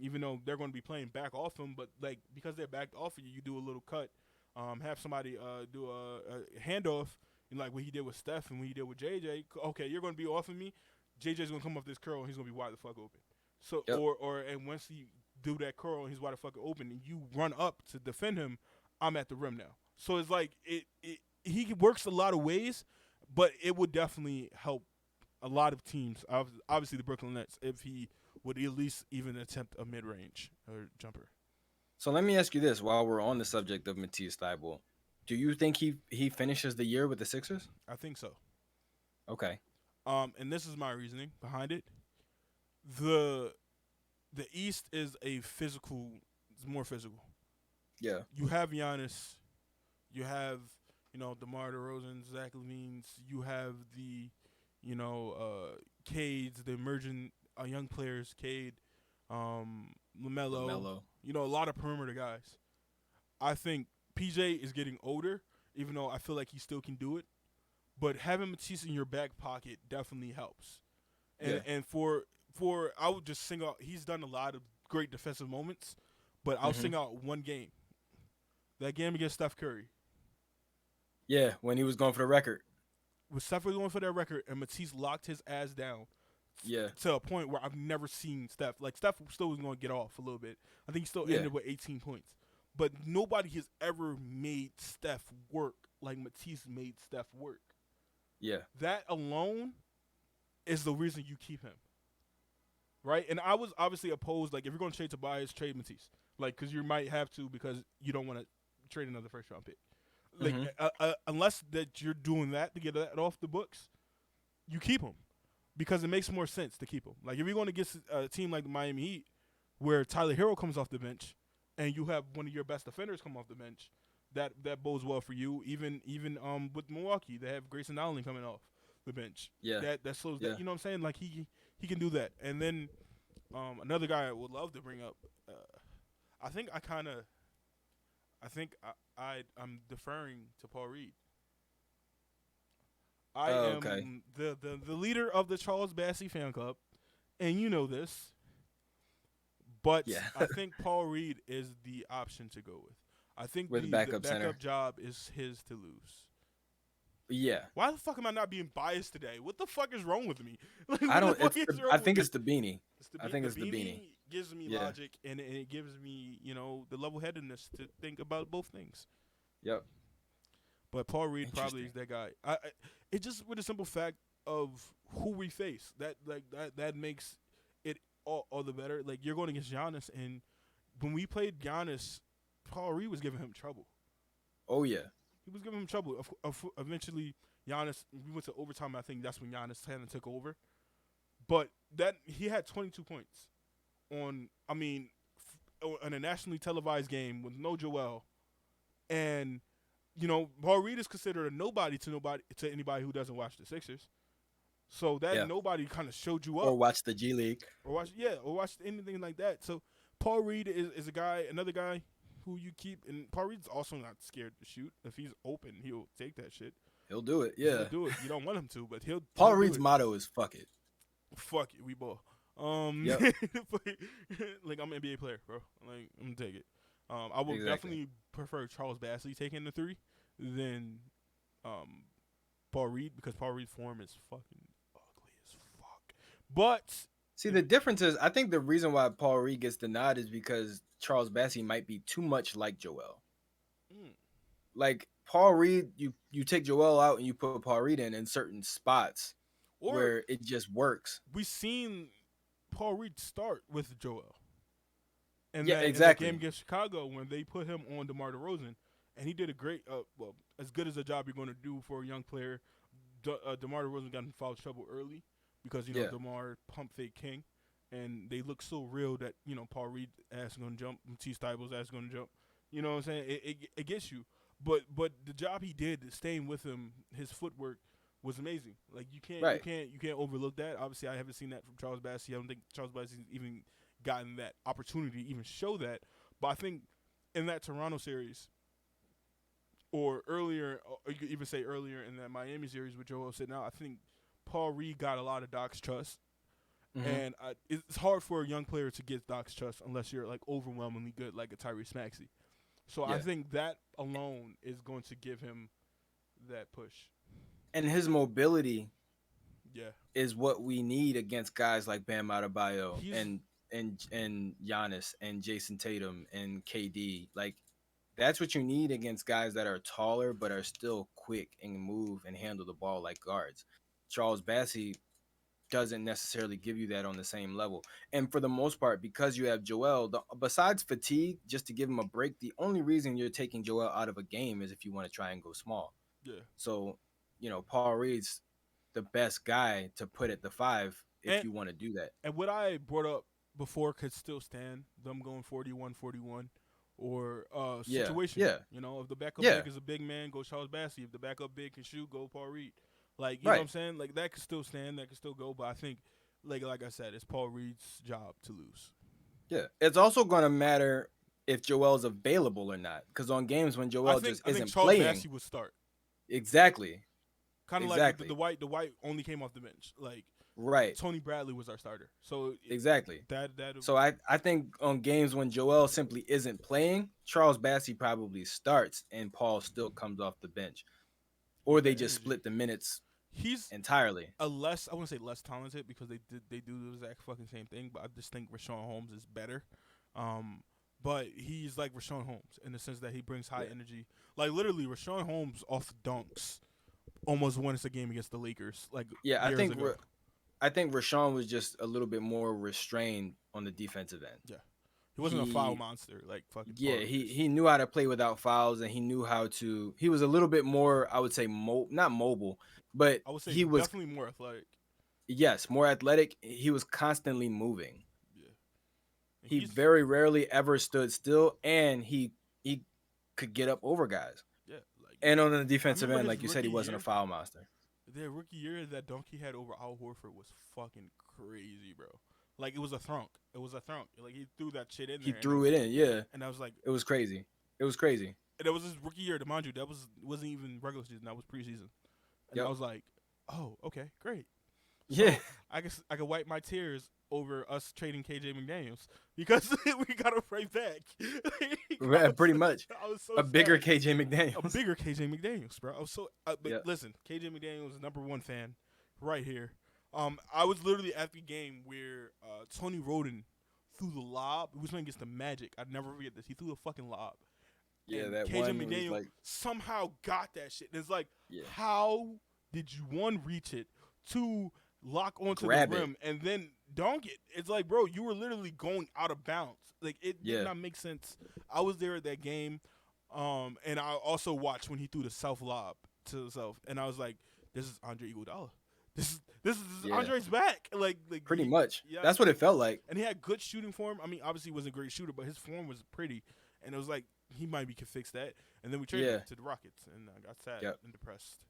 S1: Even though they're going to be playing back off him, but like because they're backed off of you, you do a little cut. Have somebody do a handoff, like what he did with Steph and what he did with JJ. Okay, you're going to be off of me. JJ's going to come off this curl and he's going to be wide the fuck open. So
S2: Yep.
S1: and once he do that curl and he's wide the fuck open and you run up to defend him, I'm at the rim now. So it's like he works a lot of ways, but it would definitely help a lot of teams. Obviously, the Brooklyn Nets, if he would at least even attempt a mid-range or jumper.
S2: So let me ask you this: while we're on the subject of Matisse Thybulle, do you think he finishes the year with the Sixers?
S1: I think so.
S2: Okay.
S1: And this is my reasoning behind it. The East is it's more physical.
S2: Yeah.
S1: You have Giannis, you have DeMar DeRozan, Zach LaVine, you have the Cades, the emerging young players, Cade, LaMelo.
S2: LaMelo.
S1: A lot of perimeter guys. I think PJ is getting older, even though I feel like he still can do it. But having Matisse in your back pocket definitely helps. And for I would just sing out. He's done a lot of great defensive moments, but I'll sing out one game. That game against Steph Curry.
S2: Yeah, when he was going for the record.
S1: With Steph was going for that record, and Matisse locked his ass down.
S2: Yeah.
S1: To a point where I've never seen Steph. Like, Steph still was going to get off a little bit. I think he still ended with 18 points. But nobody has ever made Steph work like Matisse made Steph work.
S2: Yeah.
S1: That alone is the reason you keep him. Right? And I was obviously opposed. Like, if you're going to trade Tobias, trade Matisse. Like, because you might have to because you don't want to trade another first-round pick. Like, unless that you're doing that to get that off the books, you keep him. Because it makes more sense to keep him. Like, if you're going to get a team like the Miami Heat, where Tyler Hero comes off the bench, and you have one of your best defenders come off the bench, that bodes well for you. Even with Milwaukee, they have Grayson Allen coming off the bench.
S2: Yeah.
S1: That slows that. You know what I'm saying? Like, he can do that. And then another guy I would love to bring up, I'm deferring to Paul Reed. I am the leader of the Charles Bassey fan club, and you know this. But I think Paul Reed is the option to go with. I think the backup job is his to lose.
S2: Yeah.
S1: Why the fuck am I not being biased today? What the fuck is wrong with me? Like,
S2: I think it's the beanie. I think it's the beanie.
S1: Gives me logic, and it gives me the level-headedness to think about both things.
S2: Yep.
S1: But Paul Reed probably is that guy. It just with the simple fact of who we face that makes it all the better. Like, you're going against Giannis, and when we played Giannis, Paul Reed was giving him trouble.
S2: Oh yeah,
S1: he was giving him trouble. Eventually, Giannis. We went to overtime. I think that's when Giannis kind of took over. But he had 22 points on a nationally televised game with no Joel, and Paul Reed is considered a nobody to anybody who doesn't watch the Sixers. So that nobody kind of showed you up.
S2: Or watch the G League.
S1: Or watch anything like that. So Paul Reed is another guy who you keep, and Paul Reed's also not scared to shoot. If he's open, he'll take that shit.
S2: He'll do it, yeah.
S1: He'll do it. You don't want him to, but he'll
S2: Paul Reed's motto is fuck it.
S1: Fuck it, we ball.
S2: Yep.
S1: Like, I'm an NBA player, bro. Like, I'm gonna take it. I would definitely prefer Charles Bassey taking the 3 than Paul Reed, because Paul Reed's form is fucking ugly as fuck. But
S2: see, the difference is, I think the reason why Paul Reed gets the nod is because Charles Bassey might be too much like Joel. Like, Paul Reed, you take Joel out and you put Paul Reed in certain spots where it just works.
S1: We've seen Paul Reed start with Joel. And
S2: Yeah,
S1: then in that game
S2: exactly.
S1: against Chicago, when they put him on DeMar DeRozan, and he did a great, well, as good as a job you're going to do for a young player. DeMar DeRozan got in foul trouble early because
S2: Yeah,
S1: DeMar pump fake king, and they look so real that Paul Reed ass going to jump, T. Stible's ass going to jump. You know what I'm saying? It gets you, but the job he did, staying with him, his footwork was amazing. Like
S2: right.
S1: you can't overlook that. Obviously, I haven't seen that from Charles Bassey. I don't think Charles Bassey's even gotten that opportunity to even show that. But I think in that Toronto series, or earlier, or you could even say earlier in that Miami series with Joel sitting out, I think Paul Reed got a lot of Doc's trust.
S2: Hmm.
S1: And it's hard for a young player to get Doc's trust unless you're like overwhelmingly good, like a Tyrese Maxey. So I
S2: Yeah,
S1: think that alone is going to give him that push.
S2: and his mobility
S1: Yeah,
S2: is what we need against guys like Bam Adebayo
S1: he's
S2: and Giannis and Jason Tatum and KD. Like that's what you need against guys that are taller but are still quick and move and handle the ball like guards. Charles Bassey doesn't necessarily give you that on the same level. And for the most part, because you have Joel, besides fatigue, just to give him a break, the only reason you're taking Joel out of a game is if you want to try and go small.
S1: yeah,
S2: So, Paul Reed's the best guy to put at the 5 if
S1: and
S2: you want to do that.
S1: and what I brought up before could still stand. Them going 41-41, or
S2: Yeah,
S1: situation.
S2: yeah,
S1: If the backup
S2: yeah,
S1: big is a big man, go Charles Bassey. If the backup big can shoot, go Paul Reed. Like you know what
S2: right.
S1: I'm saying? Like that could still stand. That could still go. But I think, like I said, it's Paul Reed's job to lose.
S2: Yeah. It's also going to matter if Joel's available or not. Because on games when Joel just
S1: I think
S2: isn't
S1: Charles
S2: playing,
S1: Bassey would start.
S2: exactly,
S1: Kind of like with
S2: exactly,
S1: the White only came off the bench. Like
S2: right.
S1: Tony Bradley was our starter. So
S2: Exactly.
S1: that
S2: So I think on games when Joel simply isn't playing, Charles Bassey probably starts and Paul still comes off the bench. Or
S1: with
S2: they
S1: that
S2: just
S1: energy,
S2: split the minutes
S1: he's
S2: entirely.
S1: a less, I wouldn't say less talented because they do the exact fucking same thing, but I just think Rashawn Holmes is better. Um, but he's like Rashawn Holmes in the sense that he brings high
S2: Yeah.
S1: energy. Like literally, Rashawn Holmes off dunks almost won us a game against the Lakers like
S2: Yeah,
S1: years ago.
S2: I think Rashawn was just a little bit more restrained on the defensive end.
S1: Yeah, he wasn't a foul
S2: He
S1: monster like fucking
S2: Yeah,
S1: Paul Reed is.
S2: he knew how to play without fouls and he knew how to he was a little bit more, I would say, not mobile, but
S1: I would say
S2: he was,
S1: definitely more athletic.
S2: yes, more athletic. He was constantly moving.
S1: Yeah, and
S2: He
S1: he's
S2: very rarely ever stood still, and he could get up over guys.
S1: yeah like
S2: And on the
S1: I
S2: defensive
S1: remember
S2: end,
S1: his
S2: like you said, he
S1: rookie
S2: wasn't a
S1: year.
S2: foul monster.
S1: Their rookie year, that dunk he had over Al Horford was fucking crazy, bro. Like it was a thunk. It was a thunk. Like he threw that shit in
S2: He
S1: there,
S2: threw it in, yeah.
S1: and I was like,
S2: It was crazy. It was crazy.
S1: and that was his rookie year. To mind you, that wasn't even regular season. That was preseason, and I
S2: Yep.
S1: was like, oh, okay, great.
S2: Yeah.
S1: So I guess I could wipe my tears over us trading KJ McDaniels because we got him right back.
S2: Pretty much.
S1: I was so
S2: A bigger
S1: sad.
S2: KJ
S1: A
S2: McDaniels.
S1: bigger KJ McDaniels, bro. I was so. But
S2: Yep.
S1: listen, KJ McDaniels is #1 fan, right here. I was literally at the game where Tony Roden threw the lob. He was playing against the Magic. I'd never forget this. He threw the fucking lob,
S2: Yeah,
S1: and
S2: that
S1: KJ
S2: one was
S1: McDaniel
S2: like,
S1: somehow got that shit. And it's like,
S2: yeah.
S1: how did you reach it, two lock onto
S2: Grab
S1: the
S2: it.
S1: rim, and then dunk it? It's like, bro, you were literally going out of bounds. Like it did
S2: Yeah.
S1: not make sense. I was there at that game, and I also watched when he threw the self lob to himself, and I was like, this is Andre Iguodala. This is
S2: Yeah.
S1: Andre's back. Like
S2: Pretty much.
S1: Yeah,
S2: That's what it felt like.
S1: and he had good shooting form. I mean, obviously he wasn't a great shooter, but his form was pretty, and it was like he might be could fix that. And then we traded
S2: Yeah.
S1: him to the Rockets, and I got sad
S2: Yep.
S1: and depressed.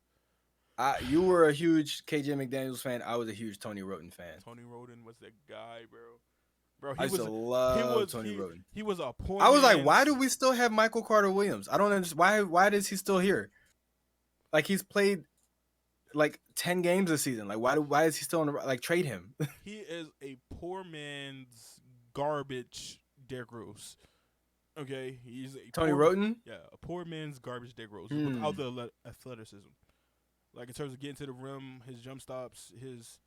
S2: You were a huge KJ McDaniels fan. I was a huge Tony Roden fan.
S1: Tony Roden was that guy, bro. Bro,
S2: I
S1: he
S2: used
S1: was
S2: to love Tony
S1: he,
S2: Roden.
S1: he was a poor.
S2: I was like,
S1: man's-
S2: why do we still have Michael Carter Williams? I don't understand. Why is he still here? Like he's played like 10 games this season. Like why is he still on the, like, trade him?
S1: He is a poor man's garbage Derrick Rose. Okay, he's a
S2: Tony
S1: poor,
S2: Roden?
S1: yeah, a poor man's garbage Derrick Rose
S2: Hmm.
S1: without the athleticism. Like in terms of getting to the rim, his jump stops, his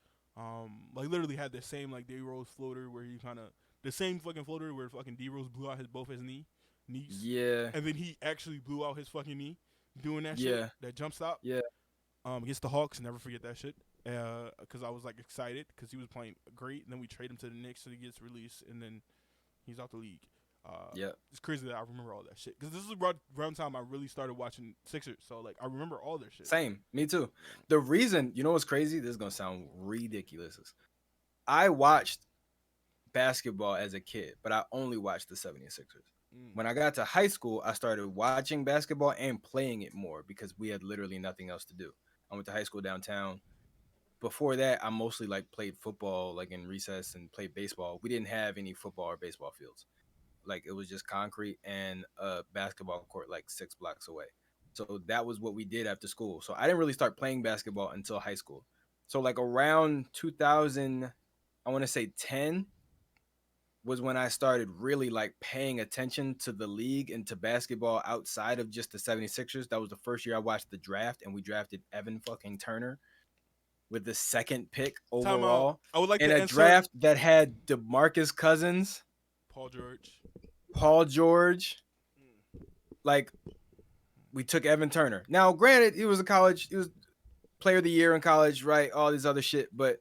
S1: like literally had the same like D Rose floater where he kind of the same fucking floater where fucking D Rose blew out both his knees,
S2: Yeah.
S1: and then he actually blew out his fucking knee doing that
S2: Yeah.
S1: shit, that jump stop.
S2: Yeah.
S1: Against the Hawks, never forget that shit. Because I was like excited because he was playing great, and then we trade him to the Knicks, so he gets released, and then he's out the league.
S2: Yeah.
S1: It's crazy that I remember all that shit because this is around time I really started watching Sixers. So like I remember all their shit.
S2: Same. Me too. The reason, you know what's crazy? This is gonna sound ridiculous. I watched basketball as a kid, but I only watched the 76ers. When I got to high school, I started watching basketball and playing it more because we had literally nothing else to do. I went to high school downtown. Before that, I mostly like played football like in recess and played baseball. We didn't have any football or baseball fields. Like it was just concrete and a basketball court like 6 blocks away. So that was what we did after school. So I didn't really start playing basketball until high school. So like around 2000, I want to say 10 was when I started really like paying attention to the league and to basketball outside of just the 76ers. That was the first year I watched the draft, and we drafted Evan fucking Turner with the second pick
S1: Time out.
S2: overall
S1: I would like
S2: in
S1: to
S2: a
S1: insert
S2: draft that had DeMarcus Cousins,
S1: Paul George.
S2: Paul George. Like, we took Evan Turner. Now, granted, he was player of the year in college, right? All this other shit, but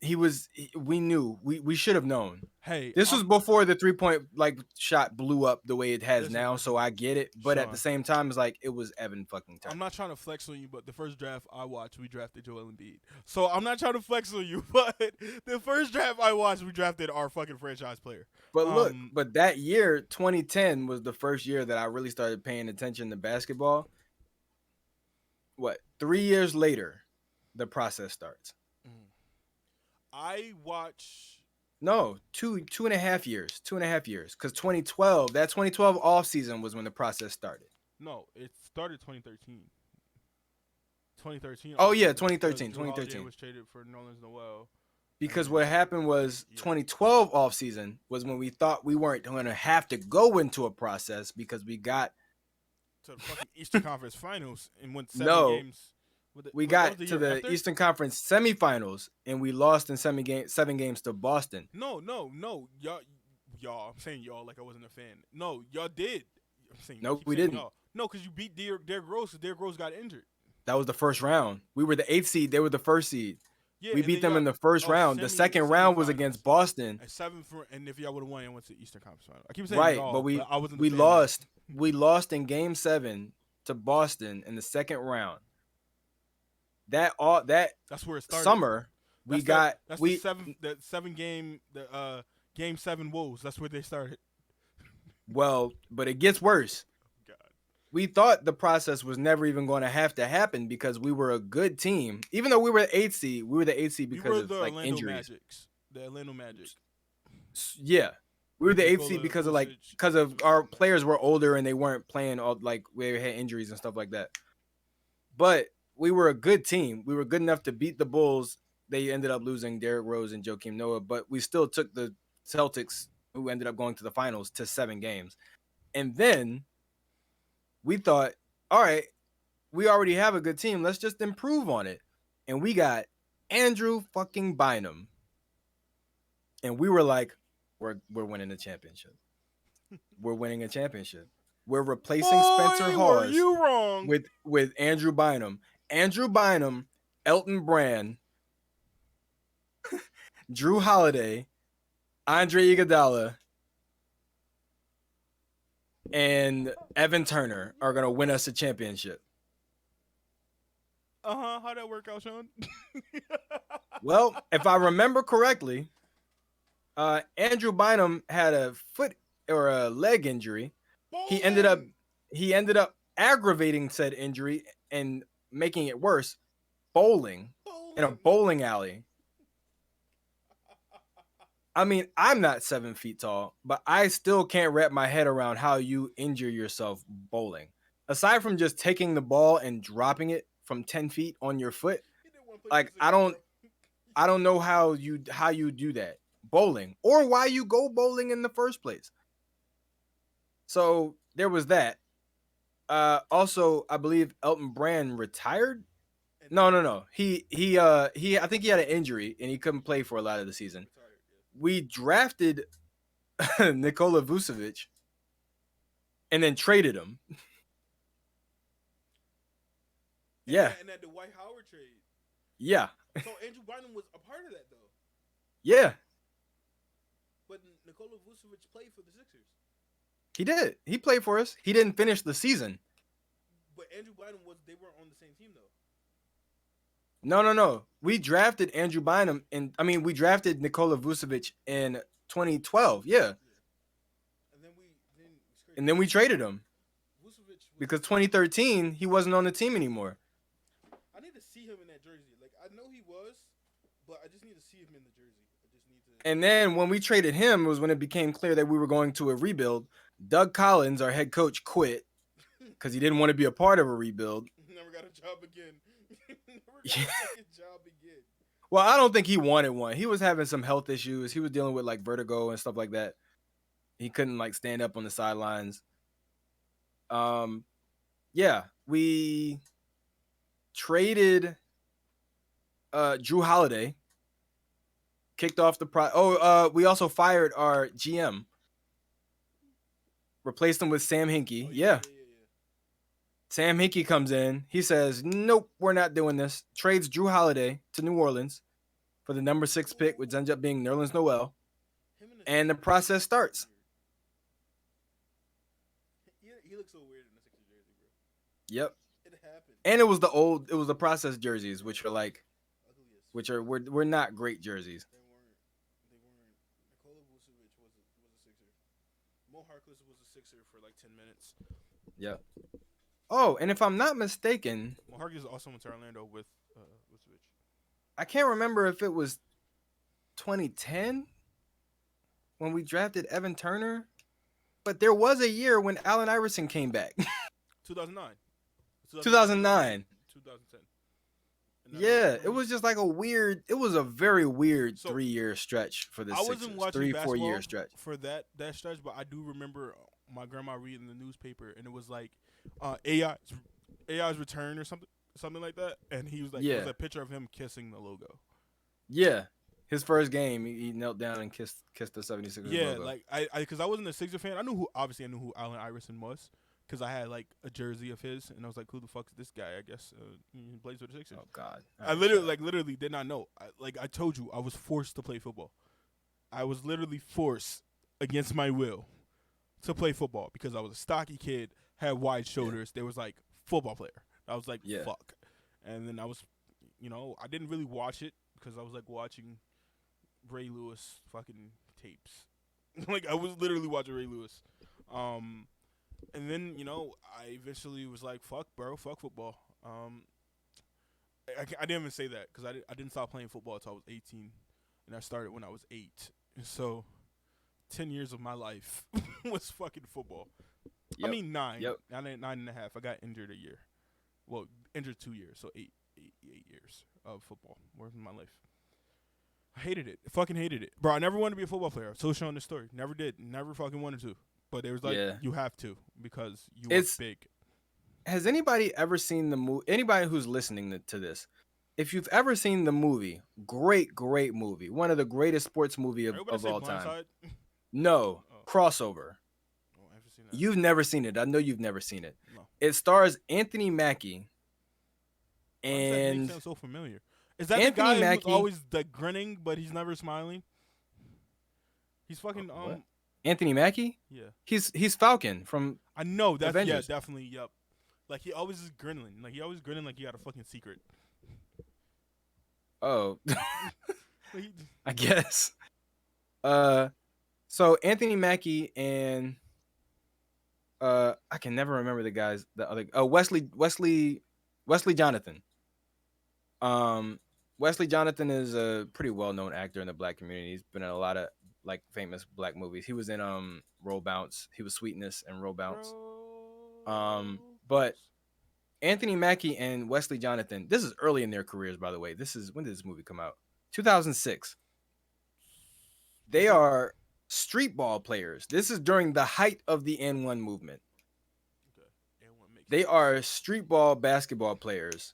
S2: we knew, we should have known.
S1: Hey,
S2: This was before the 3-point like shot blew up the way it has
S1: Listen,
S2: now, so I get it. But at the
S1: Sean.
S2: same time, it's like it was Evan fucking Turner.
S1: I'm not trying to flex on you, but the first draft I watched, we drafted Joel Embiid. So I'm not trying to flex on you, but the first draft I watched, we drafted our fucking franchise player.
S2: But look, but that year, 2010 was the first year that I really started paying attention to basketball. What? 3 years later, the process starts.
S1: I watch.
S2: No, 2.5 years. 2.5 years. Because 2012, that 2012 offseason was when the process started.
S1: No, it started 2013. 2013.
S2: Oh, yeah, 2013.
S1: Drew Holiday
S2: 2013.
S1: was traded for Nerlens Noel.
S2: Because what happened was 2012 offseason was when we thought we weren't going to have to go into a process because we got
S1: to the fucking Eastern Conference Finals and went 7 games.
S2: We got to the Eastern Conference semifinals and we lost in 7 games to Boston.
S1: No. Y'all. I'm saying y'all like I wasn't a fan. No, y'all did. I'm saying
S2: nope, we didn't.
S1: Y'all. No, because you beat Derrick Rose because Derrick Rose got injured.
S2: That was the first round. We were the 8th seed. They were the 1st seed.
S1: Yeah,
S2: we beat them in the first round. The second round was against Boston.
S1: And if y'all would have won, it went to the Eastern Conference Final. I keep saying
S2: right,
S1: y'all,
S2: but we lost. We lost in Game 7 to Boston in the second round. That's
S1: where it started.
S2: Summer we got
S1: the 7 game Game 7 Wolves. That's where they started.
S2: Well, but it gets worse.
S1: God.
S2: We thought the process was never even going to have to happen because we were a good team. Even though we were the 8th seed, we were the 8th seed because of like injuries.
S1: The Orlando Magic.
S2: Yeah. We were the 8th seed because of our players were older and they weren't playing all like we had injuries and stuff like that. But we were a good team. We were good enough to beat the Bulls. They ended up losing Derrick Rose and Joakim Noah, but we still took the Celtics, who ended up going to the finals, to 7 games. And then we thought, all right, we already have a good team. Let's just improve on it. And we got Andrew fucking Bynum. And we were like, we're winning a championship. We're winning a championship. We're replacing Spencer Hawes
S1: you wrong.
S2: with Andrew Bynum. Andrew Bynum, Elton Brand, Drew Holiday, Andre Iguodala, and Evan Turner are going to win us a championship.
S1: How'd that work out, Sean?
S2: Well, if I remember correctly, Andrew Bynum had a foot or a leg injury. He ended up aggravating said injury and making it worse, bowling in a bowling alley. I mean, I'm not 7 feet tall, but I still can't wrap my head around how you injure yourself bowling. Aside from just taking the ball and dropping it from 10 feet on your foot, like I don't know how you do that bowling or why you go bowling in the first place. So there was that. Also, I believe Elton Brand retired. No. He I think he had an injury and he couldn't play for a lot of the season. We drafted Nikola Vucevic and then traded him. Yeah.
S1: And that Dwight Howard trade.
S2: Yeah.
S1: So Andrew Bynum was a part of that though.
S2: Yeah.
S1: But Nikola Vucevic played for the Sixers.
S2: He did. He played for us. He didn't finish the season.
S1: But Andrew Bynum they weren't on the same team though.
S2: No. We drafted Andrew Bynum we drafted Nikola Vucevic in 2012. Yeah. And then we traded him. Because 2013, he wasn't on the team anymore.
S1: I need to see him in that jersey. Like, I know he was, but I just need to see him in the jersey.
S2: And then when we traded him was when it became clear that we were going to a rebuild. Doug Collins, our head coach, quit because he didn't want to be a part of a rebuild.
S1: Never got a job again.
S2: Well, I don't think he wanted one. He was having some health issues. He was dealing with like vertigo and stuff like that. He couldn't like stand up on the sidelines. Yeah, we traded Drew Holiday. Kicked off the we also fired our GM. Replaced him with Sam Hinkie. Yeah. Sam Hinkie comes in. He says, "Nope, we're not doing this." Trades Drew Holiday to New Orleans for the number 6 pick, which ends up being Nerlens Noel. And the process starts.
S1: He looks so weird in the Sixers jersey, bro.
S2: Yep.
S1: It happened.
S2: And it was the process jerseys, which are like, we're not great jerseys.
S1: They weren't. Nikola Vucevic was a Sixer. Mo Harkless was a Sixer for like 10 minutes.
S2: Yep. Oh, and if I'm not mistaken,
S1: Mo Harkless also went to Orlando with Vucevic.
S2: I can't remember if it was 2010 when we drafted Evan Turner, but there was a year when Allen Iverson came back.
S1: 2009.
S2: 2009.
S1: 2010.
S2: Yeah, it was just like it was a very weird 3-year stretch for this.
S1: I wasn't watching
S2: 3-4 year stretch
S1: for that stretch, but I do remember my grandma reading the newspaper, and it was like AI's return or something like that, and he was like, it was a picture of him kissing the logo.
S2: Yeah, his first game, he knelt down and kissed the 76ers logo.
S1: Yeah, like because I wasn't a Sixers fan. I knew who Allen Iverson was. Because I had like a jersey of his, and I was like, "Who the fuck is this guy?" I guess he plays for the Sixers.
S2: Oh God!
S1: I literally did not know. I told you, I was forced to play football. I was literally forced against my will to play football because I was a stocky kid, had wide shoulders. There was like football player. I was like, fuck. And then I was, I didn't really watch it because I was like watching Ray Lewis fucking tapes. Like I was literally watching Ray Lewis. And then, I eventually was like, fuck, bro, fuck football. I didn't even say that because I didn't stop playing football until I was 18, and I started when I was 8. And so 10 years of my life was fucking football. Yep. I mean, 9. Yep. 9.5. I got injured a year. Well, injured 2 years, so 8 years of football worth in my life. I hated it. I fucking hated it. Bro, I never wanted to be a football player. I've told you on this story. Never did. Never fucking wanted to. But it was like, you have to because you are big.
S2: Has anybody ever seen the movie? Anybody who's listening to this, if you've ever seen the movie, great movie. One of the greatest sports movie of all time. No, Crossover.
S1: Oh, I haven't seen that.
S2: You've never seen it. I know you've never seen it.
S1: No.
S2: It stars Anthony Mackie. And
S1: that sounds so familiar. Is that Anthony the guy who's always grinning, but he's never smiling? He's fucking
S2: Anthony Mackie?
S1: Yeah.
S2: He's Falcon from
S1: I know that's
S2: Avengers.
S1: Yeah, definitely, yep. Like he always is grinning. Like he always grinning like he got a fucking secret.
S2: Oh. I guess. So Anthony Mackie and I can never remember the other Wesley Jonathan. Wesley Jonathan is a pretty well-known actor in the black community. He's been in a lot of like famous black movies. He was in Roll Bounce. He was Sweetness in Roll Bounce. But Anthony Mackie and Wesley Jonathan, this is early in their careers, by the way. When did this movie come out? 2006. They are street ball players. This is during the height of the N1 movement. Okay. They are street ball basketball players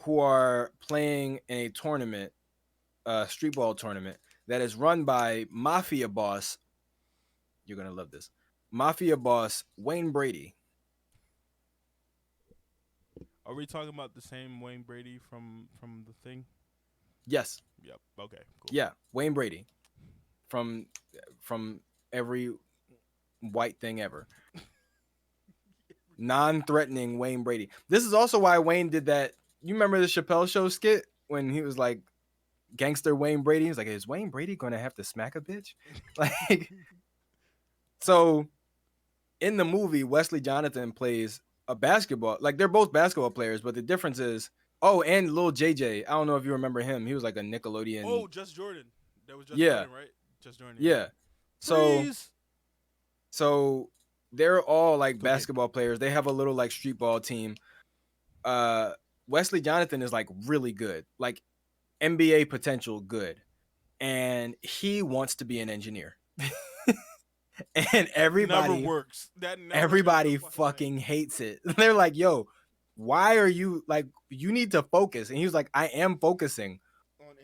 S2: who are playing in a tournament, street ball tournament, that is run by Mafia boss. You're going to love this. Mafia boss Wayne Brady.
S1: Are we talking about the same Wayne Brady from the thing?
S2: Yes.
S1: Yep. Okay. Cool.
S2: Yeah, Wayne Brady. From every white thing ever. Non-threatening Wayne Brady. This is also why Wayne did that. You remember the Chappelle Show skit when he was like, gangster Wayne Brady? He's like, is Wayne Brady going to have to smack a bitch? Like, so in the movie, Wesley Jonathan plays a basketball. Like, they're both basketball players, but the difference is, oh, and Lil JJ. I don't know if you remember him. He was like a Nickelodeon.
S1: Oh, Just Jordan. That was Just
S2: Yeah.
S1: Jordan, right? Just Jordan.
S2: Yeah. So they're all like basketball players. They have a little like street ball team. Wesley Jonathan is like really good, like NBA potential good, and he wants to be an engineer. And everybody
S1: never works. That never
S2: everybody fucking hates it. They're like, "Yo, why are you like? You need to focus." And he was like, "I am focusing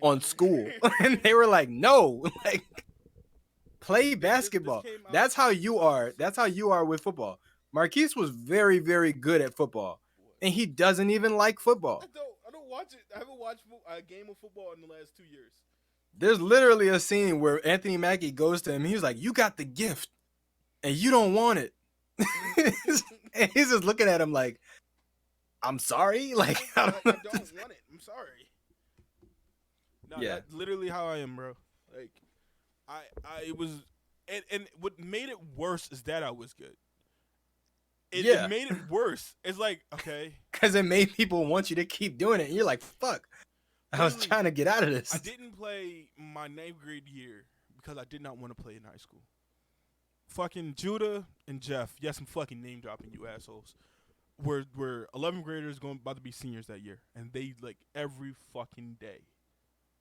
S2: on school." And they were like, "No, like." Play basketball. That's how you are. That's how you are with football. Marquise was very, very good at football, and he doesn't even like football.
S1: I don't watch it. I haven't watched a game of football in the last 2 years.
S2: There's literally a scene where Anthony Mackie goes to him. He's like, "You got the gift, and you don't want it." And he's just looking at him like, "I'm sorry." Like,
S1: I don't want it. I'm sorry. No,
S2: Yeah.
S1: That's literally how I am, bro. Like. I was, and what made it worse is that I was good. It made it worse. It's like, okay.
S2: Because it made people want you to keep doing it. And you're like, fuck. I was trying to get out of this.
S1: I didn't play my 9th grade year because I did not want to play in high school. Fucking Judah and Jeff, yes, I'm fucking name dropping you assholes. We're 11th graders about to be seniors that year. And they, like, every fucking day.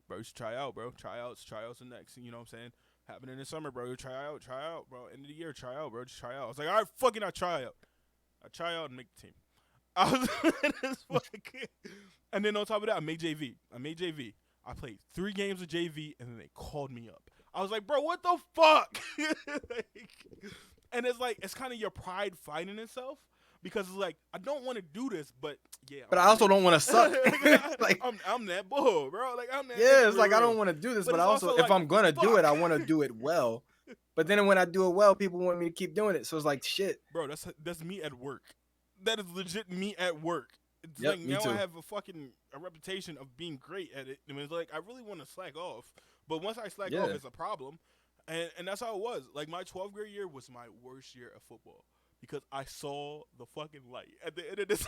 S1: Bro, you should try out, bro. Tryouts are next. You know what I'm saying? Happening in the summer, bro. You try out, bro. End of the year, try out, bro. Just try out. I was like, all right, fucking, I try out. I try out and make the team. I was and then on top of that, I made JV. I played 3 games of JV, and then they called me up. I was like, bro, what the fuck? And it's like, it's kind of your pride fighting itself. Because it's like, I don't want to do this, but yeah.
S2: But I also don't want to suck.
S1: Like I'm that bull, bro. Like I'm that.
S2: Yeah, it's like I don't want to do this, but also if I'm gonna do it, I want to do it well. But then when I do it well, people want me to keep doing it. So it's like shit.
S1: Bro, that's me at work. That is legit me at work. It's
S2: yep,
S1: like now I have a reputation of being great at it. I mean, it's like I really want to slack off, but once I slack off, it's a problem. And that's how it was. Like my 12th grade year was my worst year of football. Because I saw the fucking light at the end of this.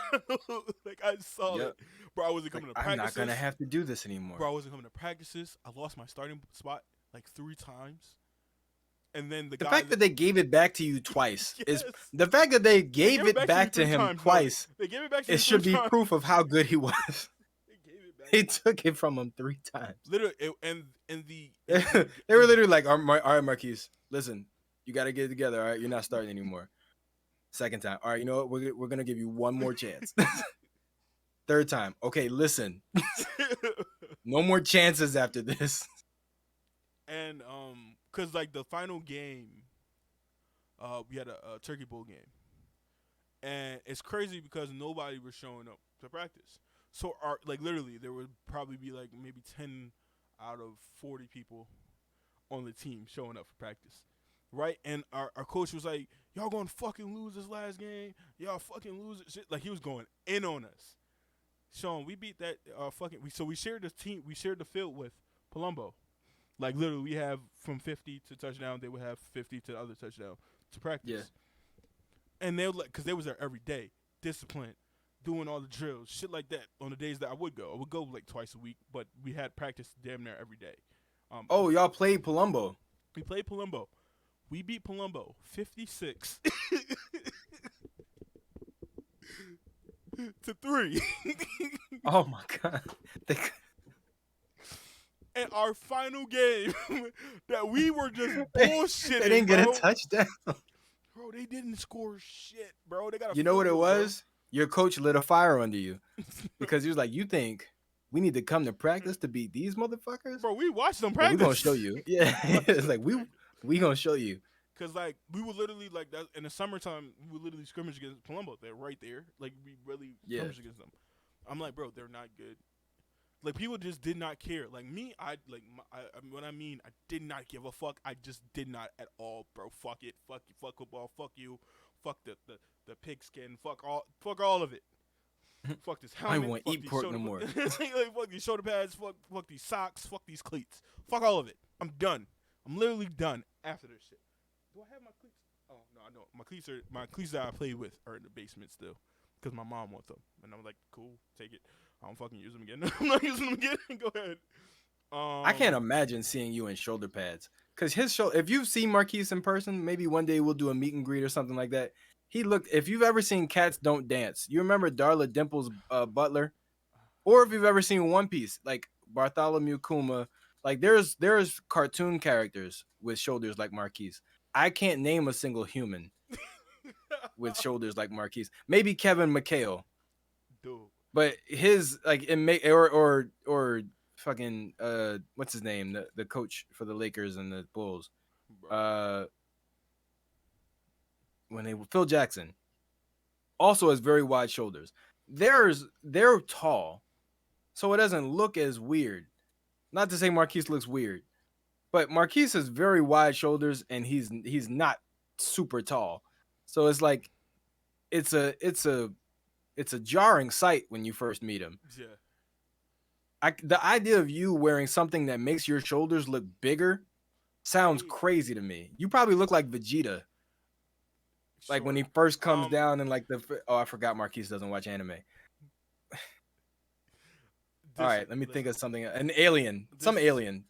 S1: Like, I saw it. Bro, I wasn't coming to practices.
S2: I'm not going to have to do this anymore.
S1: Bro, I wasn't coming to practices. I lost my starting spot like 3 times. And then the
S2: fact that they gave it back to you twice is the fact that they gave it back to him twice.
S1: They gave it back to him.
S2: It should be proof of how good he was. They took it from him 3 times.
S1: Literally,
S2: they were literally like, all right, Marquise, listen, you got to get it together, all right? You're not starting anymore. 2nd time. All right, you know what? We're going to give you 1 more chance. 3rd time. Okay, listen. No more chances after this.
S1: And, because, like, the final game, we had a Turkey Bowl game. And it's crazy because nobody was showing up to practice. So, literally, there would probably be, like, maybe 10 out of 40 people on the team showing up for practice. Right? And our coach was like, y'all gonna fucking lose this last game. Y'all fucking lose it. Shit. Like, he was going in on us. Sean, we beat that so we shared the team. We shared the field with Palumbo. Like, literally, we have from 50 to touchdown. They would have 50 to the other touchdown to practice. Yeah. And they would, like, because they was there every day, disciplined, doing all the drills, shit like that on the days that I would go. I would go, like, twice a week, but we had practice damn near every day.
S2: Y'all played Palumbo.
S1: We played Palumbo. We beat Palumbo 56 to 3.
S2: Oh my god!
S1: And our final game that we were just bullshitting.
S2: They didn't get a touchdown.
S1: Bro, they didn't score shit, bro. They got.
S2: You know what it was? Bro. Your coach lit a fire under you because he was like, "You think we need to come to practice to beat these motherfuckers?"
S1: Bro, we watched them practice.
S2: We're gonna show you. Yeah, it's like we gonna show you.
S1: Cause like we would literally like that in the summertime, we would literally scrimmage against Palumbo. They're right there, like we really scrimmage against them. I'm like, bro, they're not good. Like people just did not care. Like me, what I mean, I did not give a fuck. I just did not at all, bro. Fuck it, fuck you, fuck football, fuck you, fuck the pigskin, fuck all of it. Fuck this
S2: I
S1: helmet.
S2: won't
S1: Fuck
S2: eat
S1: these
S2: pork
S1: shoulder,
S2: no more.
S1: fuck these shoulder pads. Fuck these socks. Fuck these cleats. Fuck all of it. I'm done. I'm literally done after this shit. Do I have my cleats? Oh no, I don't. My cleats that I played with are in the basement still, because my mom wants them, and I'm like, cool, take it. I don't fucking use them again. I'm not using them again. Go ahead.
S2: I can't imagine seeing you in shoulder pads. Cause if you've seen Marquise in person, maybe one day we'll do a meet and greet or something like that. If you've ever seen Cats Don't Dance, you remember Darla Dimple's Butler? Or if you've ever seen One Piece, like Bartholomew Kuma, like there's cartoon characters with shoulders like Marquise. I can't name a single human with shoulders like Marquise. Maybe Kevin McHale.
S1: Dude.
S2: But his like it may or fucking what's his name? The coach for the Lakers and the Bulls.
S1: Bro.
S2: Phil Jackson also has very wide shoulders. They're tall, so it doesn't look as weird. Not to say Marquise looks weird, but Marquise has very wide shoulders and he's not super tall. So it's like it's a jarring sight when you first meet him.
S1: Yeah.
S2: The idea of you wearing something that makes your shoulders look bigger sounds crazy to me. You probably look like Vegeta. Like when he first comes down and like I forgot Marquise doesn't watch anime. All right, let me think of something. An alien. Some alien.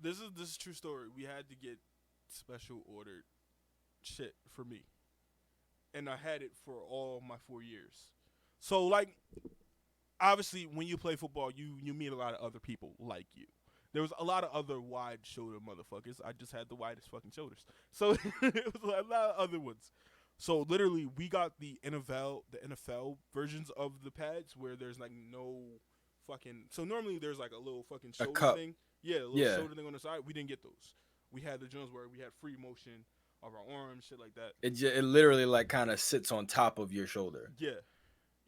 S1: This is true story. We had to get special ordered shit for me. And I had it for all my 4 years. So like obviously when you play football, you meet a lot of other people like you. There was a lot of other wide shoulder motherfuckers. I just had the widest fucking shoulders. So it was a lot of other ones. So literally we got the NFL versions of the pads where there's like no fucking, so normally there's like a little fucking shoulder thing. Yeah, a little shoulder thing on the side. We didn't get those. We had the joints where we had free motion of our arms, shit like that.
S2: It literally like kind of sits on top of your shoulder.
S1: Yeah.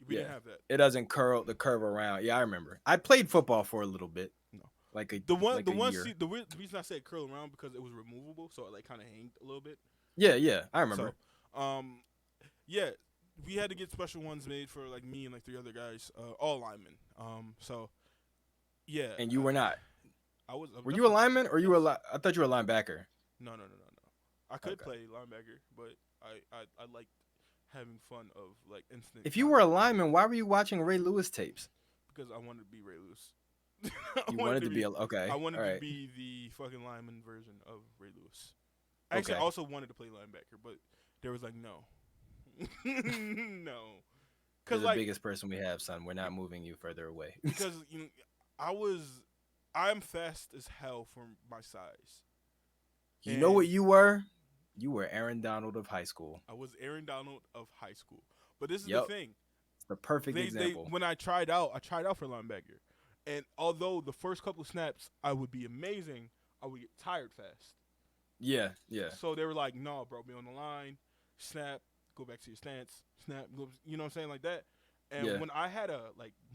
S1: We didn't have that.
S2: It doesn't curve around. Yeah, I remember. I played football for a little bit.
S1: No.
S2: Like
S1: the reason I said curl around because it was removable, so it like kind of hanged a little bit.
S2: Yeah, I remember.
S1: So, yeah, we had to get special ones made for like me and like 3 other guys, all linemen. So, yeah.
S2: And you were not.
S1: I was.
S2: Were you a lineman or you were? I thought you were a linebacker.
S1: No. I could play linebacker, but I liked having fun of like instant.
S2: If you were a lineman, why were you watching Ray Lewis tapes?
S1: Because I wanted to be Ray Lewis.
S2: You wanted to be okay.
S1: I wanted
S2: to
S1: be the fucking lineman version of Ray Lewis. Actually, I also wanted to play linebacker, but there was like no, no.
S2: You're the biggest person we have, son. We're not moving you further away.
S1: Because I'm fast as hell for my size.
S2: You know what you were? You were Aaron Donald of high school.
S1: I was Aaron Donald of high school. But this is the thing.
S2: It's the perfect example.
S1: When I tried out for linebacker. And although the first couple of snaps I would be amazing, I would get tired fast.
S2: Yeah.
S1: So they were like, no, bro, be on the line, snap, go back to your stance, snap, go, you know what I'm saying, like that. And when I had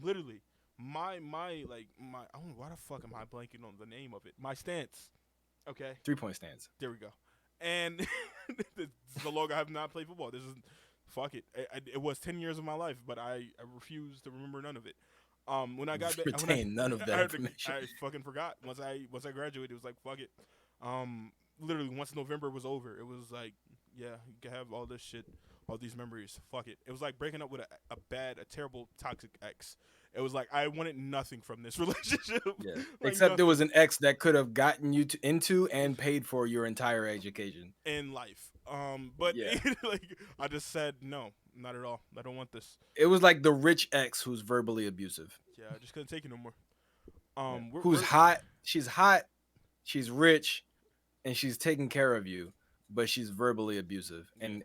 S1: literally, my why the fuck am I blanking on the name of it? My stance, okay?
S2: 3-point stance.
S1: There we go. And the longer I have not played football. This is, fuck it. It was 10 years of my life, but I refuse to remember none of it. When I got back,
S2: none of that information.
S1: I fucking forgot. Once I graduated, it was like, fuck it. Literally once November was over, it was like, yeah, you can have all this shit, all these memories. Fuck it. It was like breaking up with a terrible, toxic ex. It was like I wanted nothing from this relationship.
S2: Yeah.
S1: Like
S2: Except
S1: nothing.
S2: there was an ex that could have gotten you into and paid for your entire education
S1: in life. But like I just said no, not at all. I don't want this.
S2: It was like the rich ex who's verbally abusive.
S1: Yeah, I just couldn't take it no more.
S2: Who's hot? She's hot. She's rich, and she's taking care of you, but she's verbally abusive, and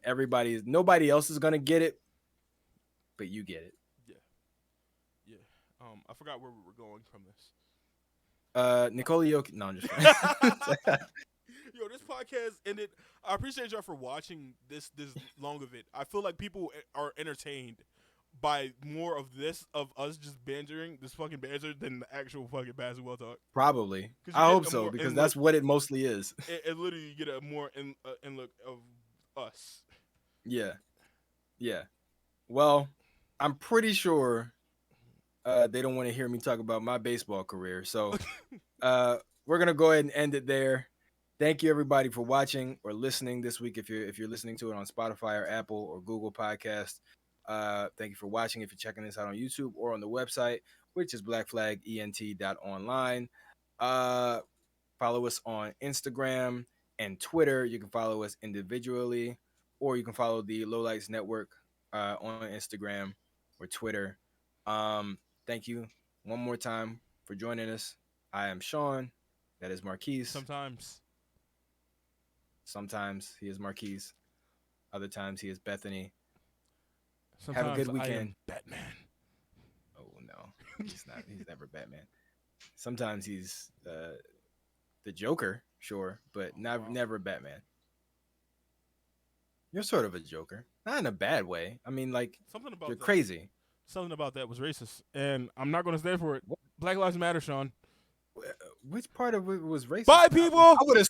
S2: nobody else is gonna get it, but you get it.
S1: Yeah. I forgot where we were going from this.
S2: Nikola Jokic. No, I'm just kidding.
S1: Yo, this podcast ended. I appreciate y'all for watching this long of it. I feel like people are entertained by more of us just this fucking banter than the actual fucking basketball talk.
S2: Probably.
S1: 'Cause you
S2: I
S1: get
S2: hope
S1: a
S2: so
S1: more
S2: because
S1: in-look-
S2: that's what it mostly is.
S1: It literally you get a more in look of us.
S2: Yeah. Yeah. Well, I'm pretty sure they don't want to hear me talk about my baseball career. So we're gonna go ahead and end it there. Thank you everybody for watching or listening this week. If you're listening to it on Spotify or Apple or Google Podcast, thank you for watching. If you're checking this out on YouTube or on the website, which is blackflagent.online. Follow us on Instagram and Twitter. You can follow us individually, or you can follow the Lowlights Network on Instagram or Twitter. Thank you one more time for joining us. I am Sean. That is Marquise. Sometimes he is Marquise. Other times he is Bethany.
S1: Sometimes
S2: have a good weekend.
S1: I am Batman.
S2: Oh no, he's not. He's never Batman. Sometimes he's the Joker, sure, but never Batman. You're sort of a Joker, not in a bad way. I mean, like you're crazy.
S1: Something about that was racist, and I'm not going to stand for it. What? Black Lives Matter, Sean.
S2: Which part of it was racist?
S1: Bye, people.
S2: I would assume